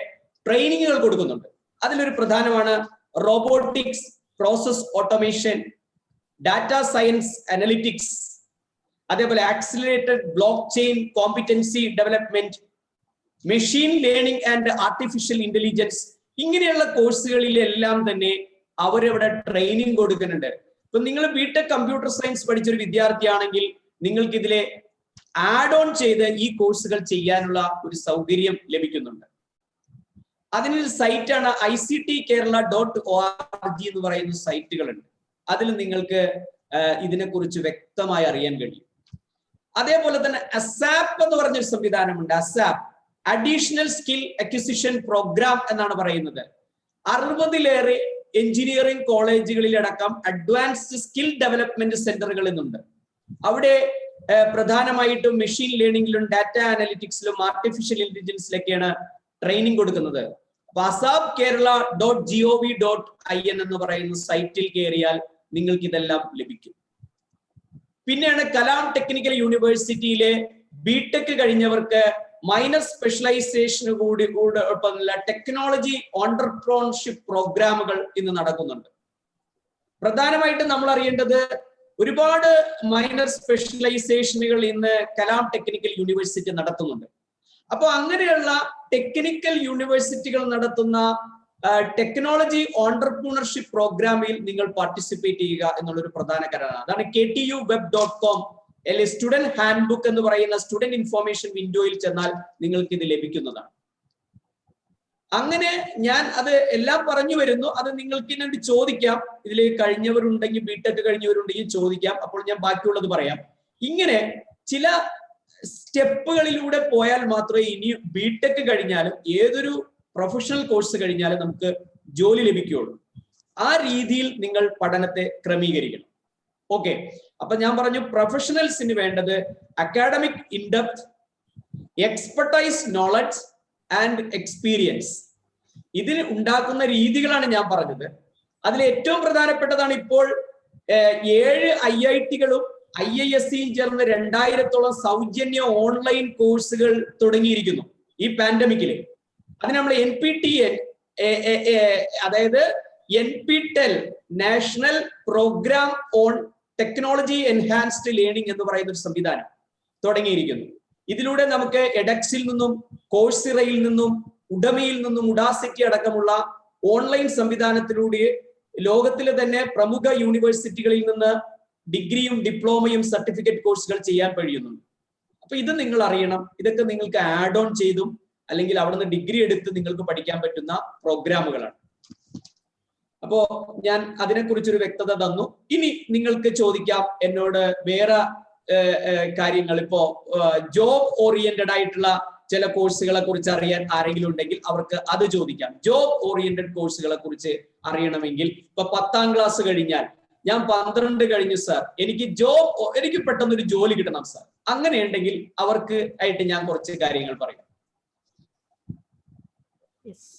ട്രെയിനിങ്ങുകൾ കൊടുക്കുന്നുണ്ട്. അതിലൊരു പ്രധാനമാണ് robotics, process automation, data science analytics, അതേപോലെ accelerated block chain competency development, machine learning and artificial intelligence, ഇങ്ങനെയുള്ള കോഴ്സുകളിലെല്ലാം തന്നെ അവരവിടെ ട്രെയിനിങ് കൊടുക്കുന്നുണ്ട്. ഇപ്പൊ നിങ്ങൾ ബിടെക് കമ്പ്യൂട്ടർ സയൻസ് പഠിച്ചൊരു വിദ്യാർത്ഥിയാണെങ്കിൽ നിങ്ങൾക്ക് ഇതിലെ ആഡ് ഓൺ ചെയ്ത് ഈ കോഴ്സുകൾ ചെയ്യാനുള്ള ഒരു സൗകര്യം ലഭിക്കുന്നുണ്ട്. അതിനൊരു സൈറ്റാണ് ICTKerala.org എന്ന് പറയുന്ന സൈറ്റുകളുണ്ട്. അതിൽ നിങ്ങൾക്ക് ഇതിനെക്കുറിച്ച് വ്യക്തമായി അറിയാൻ കഴിയും. അതേപോലെ തന്നെ ASAP എന്ന് പറഞ്ഞൊരു സംവിധാനമുണ്ട്. ASAP, additional skill acquisition program എന്നാണ് പറയുന്നത്. 60-ലേറെ എഞ്ചിനീയറിംഗ് കോളേജുകളിലടക്കം അഡ്വാൻസ്ഡ് സ്കിൽ ഡെവലപ്മെന്റ് സെന്ററുകൾ ഇന്നുണ്ട്. അവിടെ പ്രധാനമായിട്ടും മെഷീൻ ലേണിംഗിലും ഡാറ്റ അനലിറ്റിക്സിലും ആർട്ടിഫിഷ്യൽ ഇന്റലിജൻസിലൊക്കെയാണ് ട്രെയിനിങ് കൊടുക്കുന്നത്. അപ്പൊ asapkerala.gov.in എന്ന് പറയുന്ന സൈറ്റിൽ കയറിയാൽ നിങ്ങൾക്ക് ഇതെല്ലാം ലഭിക്കും. പിന്നെയാണ് കലാം ടെക്നിക്കൽ യൂണിവേഴ്സിറ്റിയിലെ ബിടെക് കഴിഞ്ഞവർക്ക് മൈനർ സ്പെഷ്യലൈസേഷന് കൂടി ടെക്നോളജി ഓണ്ടർപ്രോൺഷിപ്പ് പ്രോഗ്രാമുകൾ ഇന്ന് നടക്കുന്നുണ്ട്. പ്രധാനമായിട്ടും നമ്മൾ അറിയേണ്ടത് ഒരുപാട് മൈനർ സ്പെഷ്യലൈസേഷനുകൾ ഇന്ന് കലാം ടെക്നിക്കൽ യൂണിവേഴ്സിറ്റി നടത്തുന്നുണ്ട്. അപ്പോൾ അങ്ങനെയുള്ള ടെക്നിക്കൽ യൂണിവേഴ്സിറ്റികൾ നടത്തുന്ന ടെക്നോളജി ഓണ്ടർപ്രണർഷിപ്പ് പ്രോഗ്രാമിൽ നിങ്ങൾ പാർട്ടിസിപ്പേറ്റ് ചെയ്യുക എന്നുള്ളൊരു പ്രധാന കാര്യമാണ്. അതാണ് KTUweb.com അല്ലെങ്കിൽ സ്റ്റുഡന്റ് ഹാൻഡ് ബുക്ക് എന്ന് പറയുന്ന സ്റ്റുഡന്റ് ഇൻഫോർമേഷൻ വിൻഡോയിൽ ചെന്നാൽ നിങ്ങൾക്ക് ഇത് ലഭിക്കുന്നതാണ്. അങ്ങനെ ഞാൻ അത് എല്ലാം പറഞ്ഞു വരുന്നു. അത് നിങ്ങൾക്ക് എന്നോട് ചോദിക്കാം. ഇതിൽ കഴിഞ്ഞവരുണ്ടെങ്കിൽ ബിടെക് കഴിഞ്ഞവരുണ്ടെങ്കിൽ ചോദിക്കാം. അപ്പോൾ ഞാൻ ബാക്കിയുള്ളത് പറയാം. ഇങ്ങനെ ചില സ്റ്റെപ്പുകളിലൂടെ പോയാൽ മാത്രമേ ഇനി ബിടെക് കഴിഞ്ഞാലും ഏതൊരു പ്രൊഫഷണൽ കോഴ്സ് കഴിഞ്ഞാലും നമുക്ക് ജോലി ലഭിക്കുകയുള്ളൂ. ആ രീതിയിൽ നിങ്ങൾ പഠനത്തെ ക്രമീകരിക്കണം. ഓക്കെ, അപ്പൊ ഞാൻ പറഞ്ഞു പ്രൊഫഷണൽസിന് വേണ്ടത് academic in-depth, expertise knowledge and experience. ഇതിന് ഉണ്ടാക്കുന്ന രീതികളാണ് ഞാൻ പറഞ്ഞത്. അതിൽ ഏറ്റവും പ്രധാനപ്പെട്ടതാണ് ഇപ്പോൾ 7 IIT-കളും IISc-യും ചേർന്ന് 2000-ഓളം സൗജന്യ ഓൺലൈൻ കോഴ്സുകൾ തുടങ്ങിയിരിക്കുന്നു ഈ പാൻഡമിക്കില്. അതിന് നമ്മൾ NPTEL, അതായത് NPTEL national program on technology enhanced learning എന്ന് പറയുന്ന ഒരു സംവിധാനം തുടങ്ങിയിരിക്കുന്നു. ഇതിലൂടെ നമുക്ക് എഡക്സിൽ നിന്നും കോഴ്സിറയിൽ നിന്നും ഉഡമിയിൽ നിന്നും ഉഡാസിറ്റി അടക്കമുള്ള ഓൺലൈൻ സംവിധാനത്തിലൂടെ ലോകത്തിലെ തന്നെ പ്രമുഖ യൂണിവേഴ്സിറ്റികളിൽ നിന്ന് ഡിഗ്രിയും ഡിപ്ലോമയും സർട്ടിഫിക്കറ്റ് കോഴ്സുകൾ ചെയ്യാൻ കഴിയുന്നുണ്ട്. അപ്പൊ ഇത് നിങ്ങൾ അറിയണം. ഇതൊക്കെ നിങ്ങൾക്ക് ആഡ് ഓൺ ചെയ്തും അല്ലെങ്കിൽ അവിടുന്ന് ഡിഗ്രി എടുത്ത് നിങ്ങൾക്ക് പഠിക്കാൻ പറ്റുന്ന പ്രോഗ്രാമുകളാണ്. അപ്പോ ഞാൻ അതിനെക്കുറിച്ചൊരു വ്യക്തത തന്നു. ഇനി നിങ്ങൾക്ക് ചോദിക്കാം എന്നോട് വേറെ കാര്യങ്ങൾ. ഇപ്പോ ജോബ് ഓറിയന്റഡ് ആയിട്ടുള്ള ചില കോഴ്സുകളെ കുറിച്ച് അറിയാൻ ആരെങ്കിലും ഉണ്ടെങ്കിൽ അവർക്ക് അത് ചോദിക്കാം. ജോബ് ഓറിയന്റഡ് കോഴ്സുകളെ കുറിച്ച് അറിയണമെങ്കിൽ ഇപ്പൊ 10ാം ക്ലാസ് കഴിഞ്ഞാൽ ഞാൻ 12 കഴിഞ്ഞു സാർ, എനിക്ക് പെട്ടെന്നൊരു ജോലി കിട്ടണം സാർ, അങ്ങനെയുണ്ടെങ്കിൽ അവർക്ക് ആയിട്ട് ഞാൻ കുറച്ച് കാര്യങ്ങൾ പറയാം.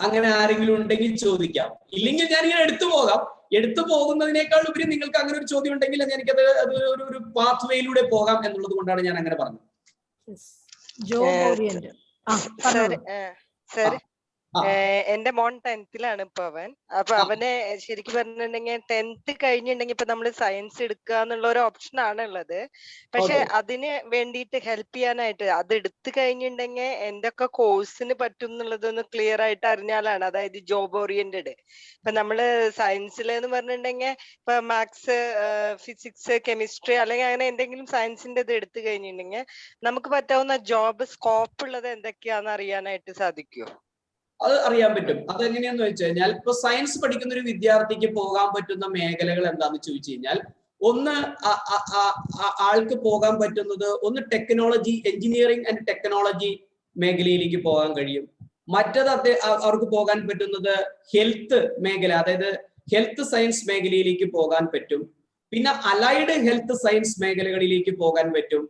അങ്ങനെ ആരെങ്കിലും ഉണ്ടെങ്കിൽ ചോദിക്കാം. ഇല്ലെങ്കിൽ ഞാനിങ്ങനെ എടുത്തു പോകുന്നതിനേക്കാൾ ഉപരി നിങ്ങൾക്ക് അങ്ങനെ ഒരു ചോദ്യം ഉണ്ടെങ്കിൽ എനിക്കത് ഒരു പാത്ത് വേയിലൂടെ പോകാം എന്നുള്ളത് കൊണ്ടാണ് ഞാൻ അങ്ങനെ പറഞ്ഞത്. എന്റെ മോൻ 10th-ലാണ് ഇപ്പൊ അവൻ. അപ്പൊ അവന് ശരിക്കും പറഞ്ഞിട്ടുണ്ടെങ്കിൽ 10th കഴിഞ്ഞിട്ടുണ്ടെങ്കിൽ ഇപ്പൊ നമ്മള് സയൻസ് എടുക്കുക എന്നുള്ള ഒരു ഓപ്ഷൻ ആണ് ഉള്ളത്. പക്ഷെ അതിന് വേണ്ടിയിട്ട് ഹെൽപ്പ് ചെയ്യാനായിട്ട് അത് എടുത്തു കഴിഞ്ഞിട്ടുണ്ടെങ്കിൽ എന്തൊക്കെ കോഴ്സിന് പറ്റും എന്നുള്ളതൊന്ന് ക്ലിയർ ആയിട്ട് അറിഞ്ഞാലാണ്. അതായത് ജോബ് ഓറിയന്റഡ്. ഇപ്പൊ നമ്മള് സയൻസിൽ എന്ന് പറഞ്ഞിട്ടുണ്ടെങ്കിൽ ഇപ്പൊ മാത്സ്, ഫിസിക്സ്, കെമിസ്ട്രി അല്ലെങ്കിൽ അങ്ങനെ എന്തെങ്കിലും സയൻസിന്റെ ഇത് എടുത്തു കഴിഞ്ഞിട്ടുണ്ടെങ്കിൽ നമുക്ക് പറ്റാവുന്ന ജോബ് സ്കോപ്പ് ഉള്ളത് എന്തൊക്കെയാന്ന് അറിയാനായിട്ട് സാധിക്കുമോ? അത് അറിയാൻ പറ്റും. അതെങ്ങനെയാന്ന് വെച്ച് കഴിഞ്ഞാൽ ഇപ്പൊ സയൻസ് പഠിക്കുന്ന ഒരു വിദ്യാർത്ഥിക്ക് പോകാൻ പറ്റുന്ന മേഖലകൾ എന്താന്ന് ചോദിച്ചു കഴിഞ്ഞാൽ, ഒന്ന് ആൾക്ക് പോകാൻ പറ്റുന്നത് ഒന്ന് ടെക്നോളജി, എഞ്ചിനീയറിംഗ് ആൻഡ് ടെക്നോളജി മേഖലയിലേക്ക് പോകാൻ കഴിയും. മറ്റത് അവർക്ക് പോകാൻ പറ്റുന്നത് ഹെൽത്ത് മേഖല, അതായത് ഹെൽത്ത് സയൻസ് മേഖലയിലേക്ക് പോകാൻ പറ്റും. പിന്നെ അലൈഡ് ഹെൽത്ത് സയൻസ് മേഖലകളിലേക്ക് പോകാൻ പറ്റും.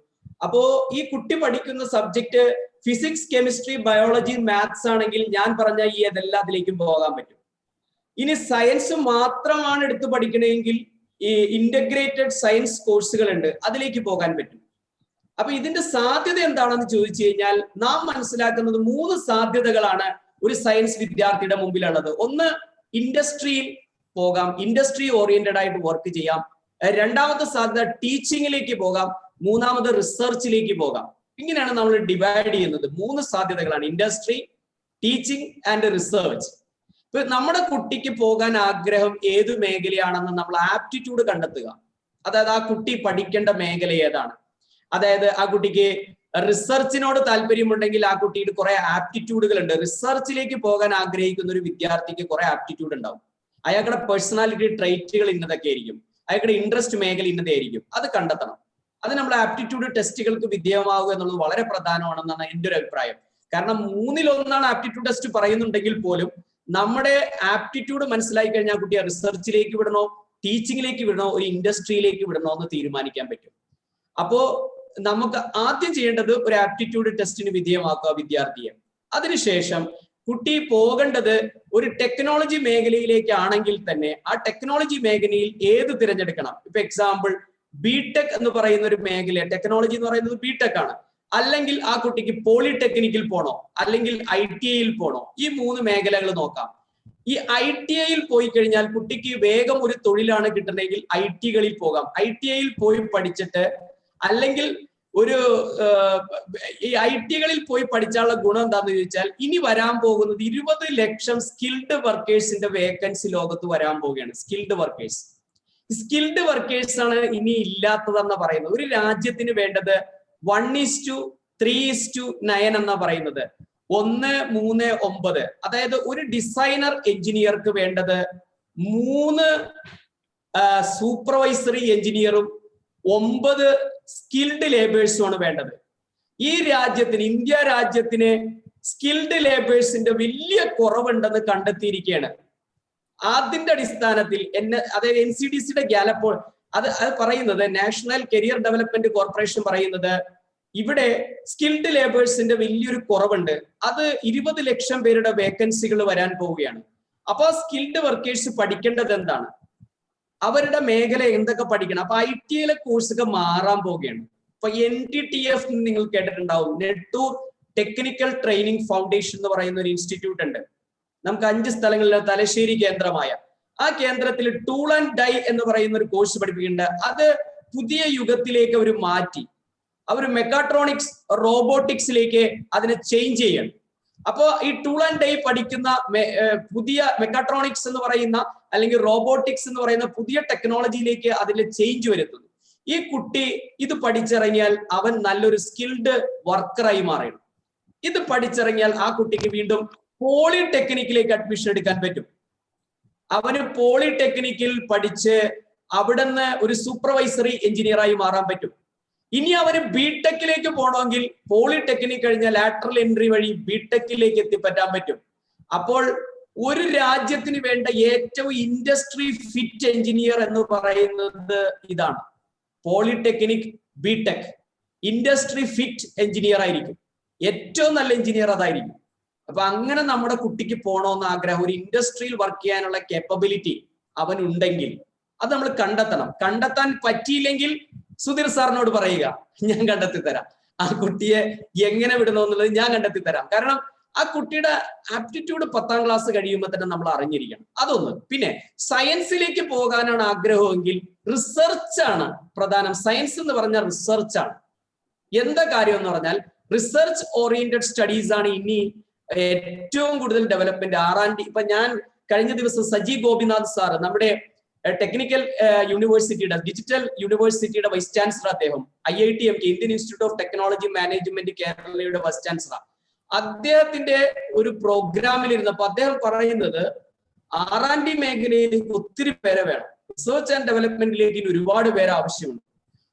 അപ്പോ ഈ കുട്ടി പഠിക്കുന്ന subject physics, chemistry, biology, maths ആണെങ്കിൽ ഞാൻ പറഞ്ഞ ഈ ഏതെല്ലാത്തിലേക്കും പോകാൻ പറ്റും. ഇനി സയൻസ് മാത്രമാണ് എടുത്ത് പഠിക്കണമെങ്കിൽ ഈ ഇന്റഗ്രേറ്റഡ് സയൻസ് കോഴ്സുകൾ ഉണ്ട്, അതിലേക്ക് പോകാൻ പറ്റും. അപ്പൊ ഇതിന്റെ സാധ്യത എന്താണെന്ന് ചോദിച്ചു കഴിഞ്ഞാൽ നാം മനസ്സിലാക്കുന്നത് 3 സാധ്യതകളാണ് ഒരു സയൻസ് വിദ്യാർത്ഥിയുടെ മുമ്പിലുള്ളത്. ഒന്ന്, ഇൻഡസ്ട്രിയിൽ പോകാം, ഇൻഡസ്ട്രി ഓറിയന്റഡ് ആയിട്ട് വർക്ക് ചെയ്യാം. രണ്ടാമത്തെ സാധ്യത ടീച്ചിങ്ങിലേക്ക് പോകാം. മൂന്നാമത് റിസർച്ചിലേക്ക് പോകാം. ഇങ്ങനെയാണ് നമ്മൾ ഡിവൈഡ് ചെയ്യുന്നത്. 3 സാധ്യതകളാണ്: ഇൻഡസ്ട്രി, ടീച്ചിങ് ആൻഡ് റിസർച്ച്. ഇപ്പൊ നമ്മുടെ കുട്ടിക്ക് പോകാൻ ആഗ്രഹം ഏത് മേഖലയാണെന്ന് നമ്മൾ ആപ്റ്റിറ്റ്യൂഡ് കണ്ടെത്തുക. അതായത് ആ കുട്ടി പഠിക്കേണ്ട മേഖല ഏതാണ്. അതായത് ആ കുട്ടിക്ക് റിസർച്ചിനോട് താല്പര്യമുണ്ടെങ്കിൽ ആ കുട്ടിയുടെ കുറെ ആപ്റ്റിറ്റ്യൂഡുകൾ ഉണ്ട്. റിസർച്ചിലേക്ക് പോകാൻ ആഗ്രഹിക്കുന്ന ഒരു വിദ്യാർത്ഥിക്ക് കുറെ ആപ്റ്റിറ്റ്യൂഡ് ഉണ്ടാവും. അയാളുടെ പേഴ്സണാലിറ്റി ട്രൈറ്റുകൾ ഇന്നതൊക്കെ ആയിരിക്കും, അയാളുടെ ഇൻട്രസ്റ്റ് മേഖല ഇന്നതായിരിക്കും. അത് കണ്ടെത്തണം. അത് നമ്മൾ ആപ്റ്റിറ്റ്യൂഡ് ടെസ്റ്റുകൾക്ക് വിധേയമാവുക എന്നുള്ളത് വളരെ പ്രധാനമാണെന്നാണ് എൻ്റെ ഒരു അഭിപ്രായം. കാരണം 3-1 ആപ്റ്റിറ്റ്യൂഡ് ടെസ്റ്റ് പറയുന്നുണ്ടെങ്കിൽ പോലും നമ്മുടെ ആപ്റ്റിറ്റ്യൂഡ് മനസ്സിലാക്കി കഴിഞ്ഞാൽ കുട്ടിയെ റിസർച്ചിലേക്ക് വിടണോ, ടീച്ചിങ്ങിലേക്ക് വിടണോ, ഒരു ഇൻഡസ്ട്രിയിലേക്ക് വിടണോ എന്ന് തീരുമാനിക്കാൻ പറ്റും. അപ്പോ നമുക്ക് ആദ്യം ചെയ്യേണ്ടത് ഒരു ആപ്റ്റിറ്റ്യൂഡ് ടെസ്റ്റിന് വിധേയമാക്കുക വിദ്യാർത്ഥിയെ. അതിനുശേഷം കുട്ടി പോകേണ്ടത് ഒരു ടെക്നോളജി മേഖലയിലേക്കാണെങ്കിൽ തന്നെ ആ ടെക്നോളജി മേഖലയിൽ ഏത് തിരഞ്ഞെടുക്കണം. ഇപ്പൊ എക്സാമ്പിൾ ബിടെക് എന്ന് പറയുന്ന ഒരു മേഖല, ടെക്നോളജി എന്ന് പറയുന്നത് ബിടെക് ആണ്. അല്ലെങ്കിൽ ആ കുട്ടിക്ക് പോളിടെക്നിക്കിൽ പോണോ, അല്ലെങ്കിൽ ITIയിൽ പോണോ, ഈ 3 മേഖലകൾ നോക്കാം. ഈ ITIയിൽ പോയി കഴിഞ്ഞാൽ കുട്ടിക്ക് വേഗം ഒരു തൊഴിലാണ് കിട്ടണമെങ്കിൽ ITകളിൽ പോകാം. ITIയിൽ പോയി പഠിച്ചിട്ട് അല്ലെങ്കിൽ ഒരു ഈ ITകളിൽ പോയി പഠിച്ചാലുള്ള ഗുണം എന്താണെന്ന് ചോദിച്ചാൽ ഇനി വരാൻ പോകുന്നത് 20 ലക്ഷം സ്കിൽഡ് വർക്കേഴ്സിന്റെ വേക്കൻസി ലോകത്ത് വരാൻ പോവുകയാണ്. സ്കിൽഡ് വർക്കേഴ്സ് ആണ് ഇനി ഇല്ലാത്തതെന്ന് പറയുന്നത്. ഒരു രാജ്യത്തിന് വേണ്ടത് 1:3:9 എന്നാ പറയുന്നത്. 1:3:9. അതായത് ഒരു ഡിസൈനർ എഞ്ചിനീയർക്ക് വേണ്ടത് 3 സൂപ്പർവൈസറി എഞ്ചിനീയറും 9 സ്കിൽഡ് ലേബേഴ്സുമാണ് വേണ്ടത്. ഈ രാജ്യത്തിന്, ഇന്ത്യ രാജ്യത്തിന് സ്കിൽഡ് ലേബേഴ്സിന്റെ വലിയ കുറവുണ്ടെന്ന് കണ്ടെത്തിയിരിക്കുകയാണ്. അതിന്റെ അടിസ്ഥാനത്തിൽ അതായത് NCDCയുടെ ഗാലപ്പ് അത് പറയുന്നത്, നാഷണൽ കരിയർ ഡെവലപ്മെന്റ് കോർപ്പറേഷൻ പറയുന്നത് ഇവിടെ സ്കിൽഡ് ലേബേഴ്സിന്റെ വലിയൊരു കുറവുണ്ട്. അത് 20 ലക്ഷം പേരുടെ വേക്കൻസികൾ വരാൻ പോവുകയാണ്. അപ്പൊ സ്കിൽഡ് വർക്കേഴ്സ് പഠിക്കേണ്ടത് എന്താണ്, അവരുടെ മേഖല എന്തൊക്കെ പഠിക്കണം. അപ്പൊ ITയിലെ കോഴ്സൊക്കെ മാറാൻ പോവുകയാണ്. ഇപ്പൊ NTTF നിങ്ങൾ കേട്ടിട്ടുണ്ടാവും, നെട്ടൂർ ടെക്നിക്കൽ ട്രെയിനിങ് ഫൗണ്ടേഷൻ എന്ന് പറയുന്ന ഒരു ഇൻസ്റ്റിറ്റ്യൂട്ട് ഉണ്ട്. നമുക്ക് 5 സ്ഥലങ്ങളിൽ, തലശ്ശേരി കേന്ദ്രമായ ആ കേന്ദ്രത്തിൽ ടൂൾ ആൻഡ് ഡൈ എന്ന് പറയുന്ന ഒരു കോഴ്സ് പഠിപ്പിക്കുന്നുണ്ട്. അത് പുതിയ യുഗത്തിലേക്ക് അവർ മാറ്റി, അവർ മെക്കാട്രോണിക്സ് റോബോട്ടിക്സിലേക്ക് അതിനെ ചേഞ്ച് ചെയ്യണം. അപ്പോ ഈ ടൂൾ ആൻഡ് ഡൈ പഠിക്കുന്ന പുതിയ മെക്കാട്രോണിക്സ് എന്ന് പറയുന്ന അല്ലെങ്കിൽ റോബോട്ടിക്സ് എന്ന് പറയുന്ന പുതിയ ടെക്നോളജിയിലേക്ക് അതിൽ ചേഞ്ച് വരുത്തുന്നു. ഈ കുട്ടി ഇത് പഠിച്ചിറങ്ങിയാൽ അവൻ നല്ലൊരു സ്കിൽഡ് വർക്കറായി മാറണം. ഇത് പഠിച്ചിറങ്ങിയാൽ ആ കുട്ടിക്ക് വീണ്ടും പോളിടെക്നിക്കിലേക്ക് അഡ്മിഷൻ എടുക്കാൻ പറ്റും. അവന് പോളിടെക്നിക്കിൽ പഠിച്ച് അവിടുന്ന് ഒരു സൂപ്പർവൈസറി എഞ്ചിനീയറായി മാറാൻ പറ്റും. ഇനി അവന് ബിടെക്കിലേക്ക് പോകണമെങ്കിൽ പോളിടെക്നിക് കഴിഞ്ഞ ലാറ്ററൽ എൻട്രി വഴി ബിടെക്കിലേക്ക് എത്തിപ്പറ്റാൻ പറ്റും. അപ്പോൾ ഒരു രാജ്യത്തിന് വേണ്ട ഏറ്റവും ഇൻഡസ്ട്രി ഫിറ്റ് എഞ്ചിനീയർ എന്ന് പറയുന്നത് ഇതാണ്. Polytechnic, BTech, industry fit engineer ആയിരിക്കും. ഏറ്റവും നല്ല എഞ്ചിനീയർ അതായിരിക്കും. അപ്പൊ അങ്ങനെ നമ്മുടെ കുട്ടിക്ക് പോകണമെന്ന് ആഗ്രഹം, ഒരു ഇൻഡസ്ട്രിയിൽ വർക്ക് ചെയ്യാനുള്ള കേപ്പബിലിറ്റി അവനുണ്ടെങ്കിൽ അത് നമ്മൾ കണ്ടെത്തണം. കണ്ടെത്താൻ പറ്റിയില്ലെങ്കിൽ സുധീർ സാറിനോട് പറയുക, ഞാൻ കണ്ടെത്തി തരാം. ആ കുട്ടിയെ എങ്ങനെ വിടണമെന്നുള്ളത് ഞാൻ കണ്ടെത്തി തരാം. കാരണം ആ കുട്ടിയുടെ ആപ്റ്റിറ്റ്യൂഡ് 10ാം ക്ലാസ് കഴിയുമ്പോൾ തന്നെ നമ്മൾ അറിഞ്ഞിരിക്കണം. അതൊന്ന്. പിന്നെ സയൻസിലേക്ക് പോകാനാണ് ആഗ്രഹമെങ്കിൽ റിസർച്ചാണ് പ്രധാനം. സയൻസ് എന്ന് പറഞ്ഞാൽ റിസർച്ചാണ്. എന്താ കാര്യം എന്ന് പറഞ്ഞാൽ റിസർച്ച് ഓറിയന്റഡ് സ്റ്റഡീസ് ആണ് ഇനി ഏറ്റവും കൂടുതൽ ഡെവലപ്മെന്റ്. R&D. ഇപ്പൊ ഞാൻ കഴിഞ്ഞ ദിവസം സജി ഗോപിനാഥ് സാറ്, നമ്മുടെ ടെക്നിക്കൽ യൂണിവേഴ്സിറ്റിയുടെ, ഡിജിറ്റൽ യൂണിവേഴ്സിറ്റിയുടെ വൈസ് ചാൻസലർ, അദ്ദേഹം IITM Indian institute of technology management കേരളയുടെ വൈസ് ചാൻസലർ, അദ്ദേഹത്തിന്റെ ഒരു പ്രോഗ്രാമിൽ ഇരുന്നപ്പോൾ അദ്ദേഹം പറയുന്നത് R&D മേഖലയിലേക്ക് ഒത്തിരി പേരെ വേണം, റിസർച്ച് ആൻഡ് ഡെവലപ്മെന്റിലേക്ക് ഒരുപാട് പേരെ ആവശ്യമുണ്ട്.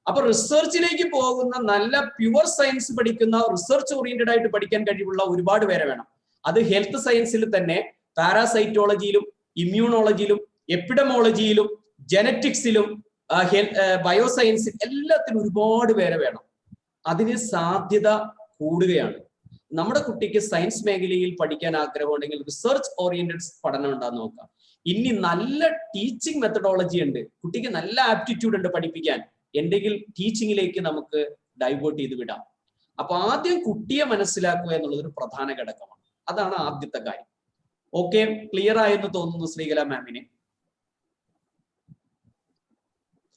അപ്പൊ റിസർച്ചിലേക്ക് പോകുന്ന നല്ല പ്യുവർ സയൻസ് പഠിക്കുന്ന, റിസർച്ച് ഓറിയന്റഡ് ആയിട്ട് പഠിക്കാൻ കഴിവുള്ള ഒരുപാട് പേരെ വേണം. അത് ഹെൽത്ത് സയൻസിൽ തന്നെ പാരാസൈറ്റോളജിയിലും ഇമ്മ്യൂണോളജിയിലും എപ്പിഡമോളജിയിലും ജനറ്റിക്സിലും ബയോസയൻസിൽ എല്ലാത്തിനും ഒരുപാട് പേരെ വേണം. അതിന് സാധ്യത കൂടുകയാണ്. നമ്മുടെ കുട്ടിക്ക് സയൻസ് മേഖലയിൽ പഠിക്കാൻ ആഗ്രഹമുണ്ടെങ്കിൽ റിസർച്ച് ഓറിയന്റഡ് പഠനം ഉണ്ടാകുന്ന നോക്കാം. ഇനി നല്ല ടീച്ചിങ് മെത്തഡോളജി ഉണ്ട്, കുട്ടിക്ക് നല്ല ആപ്റ്റിറ്റ്യൂഡ് ഉണ്ട് പഠിപ്പിക്കാൻ, എന്തെങ്കിൽ ടീച്ചിങ്ങിലേക്ക് നമുക്ക് ഡൈവേർട്ട് ചെയ്ത് വിടാം. അപ്പൊ ആദ്യം കുട്ടിയെ മനസ്സിലാക്കുക എന്നുള്ളത് ഒരു പ്രധാന ഘടകമാണ്. അതാണ് ആദ്യത്തെ കാര്യം. ഓക്കെ, ക്ലിയർ ആയെന്ന് തോന്നുന്നു ശ്രീകല മാമിന്.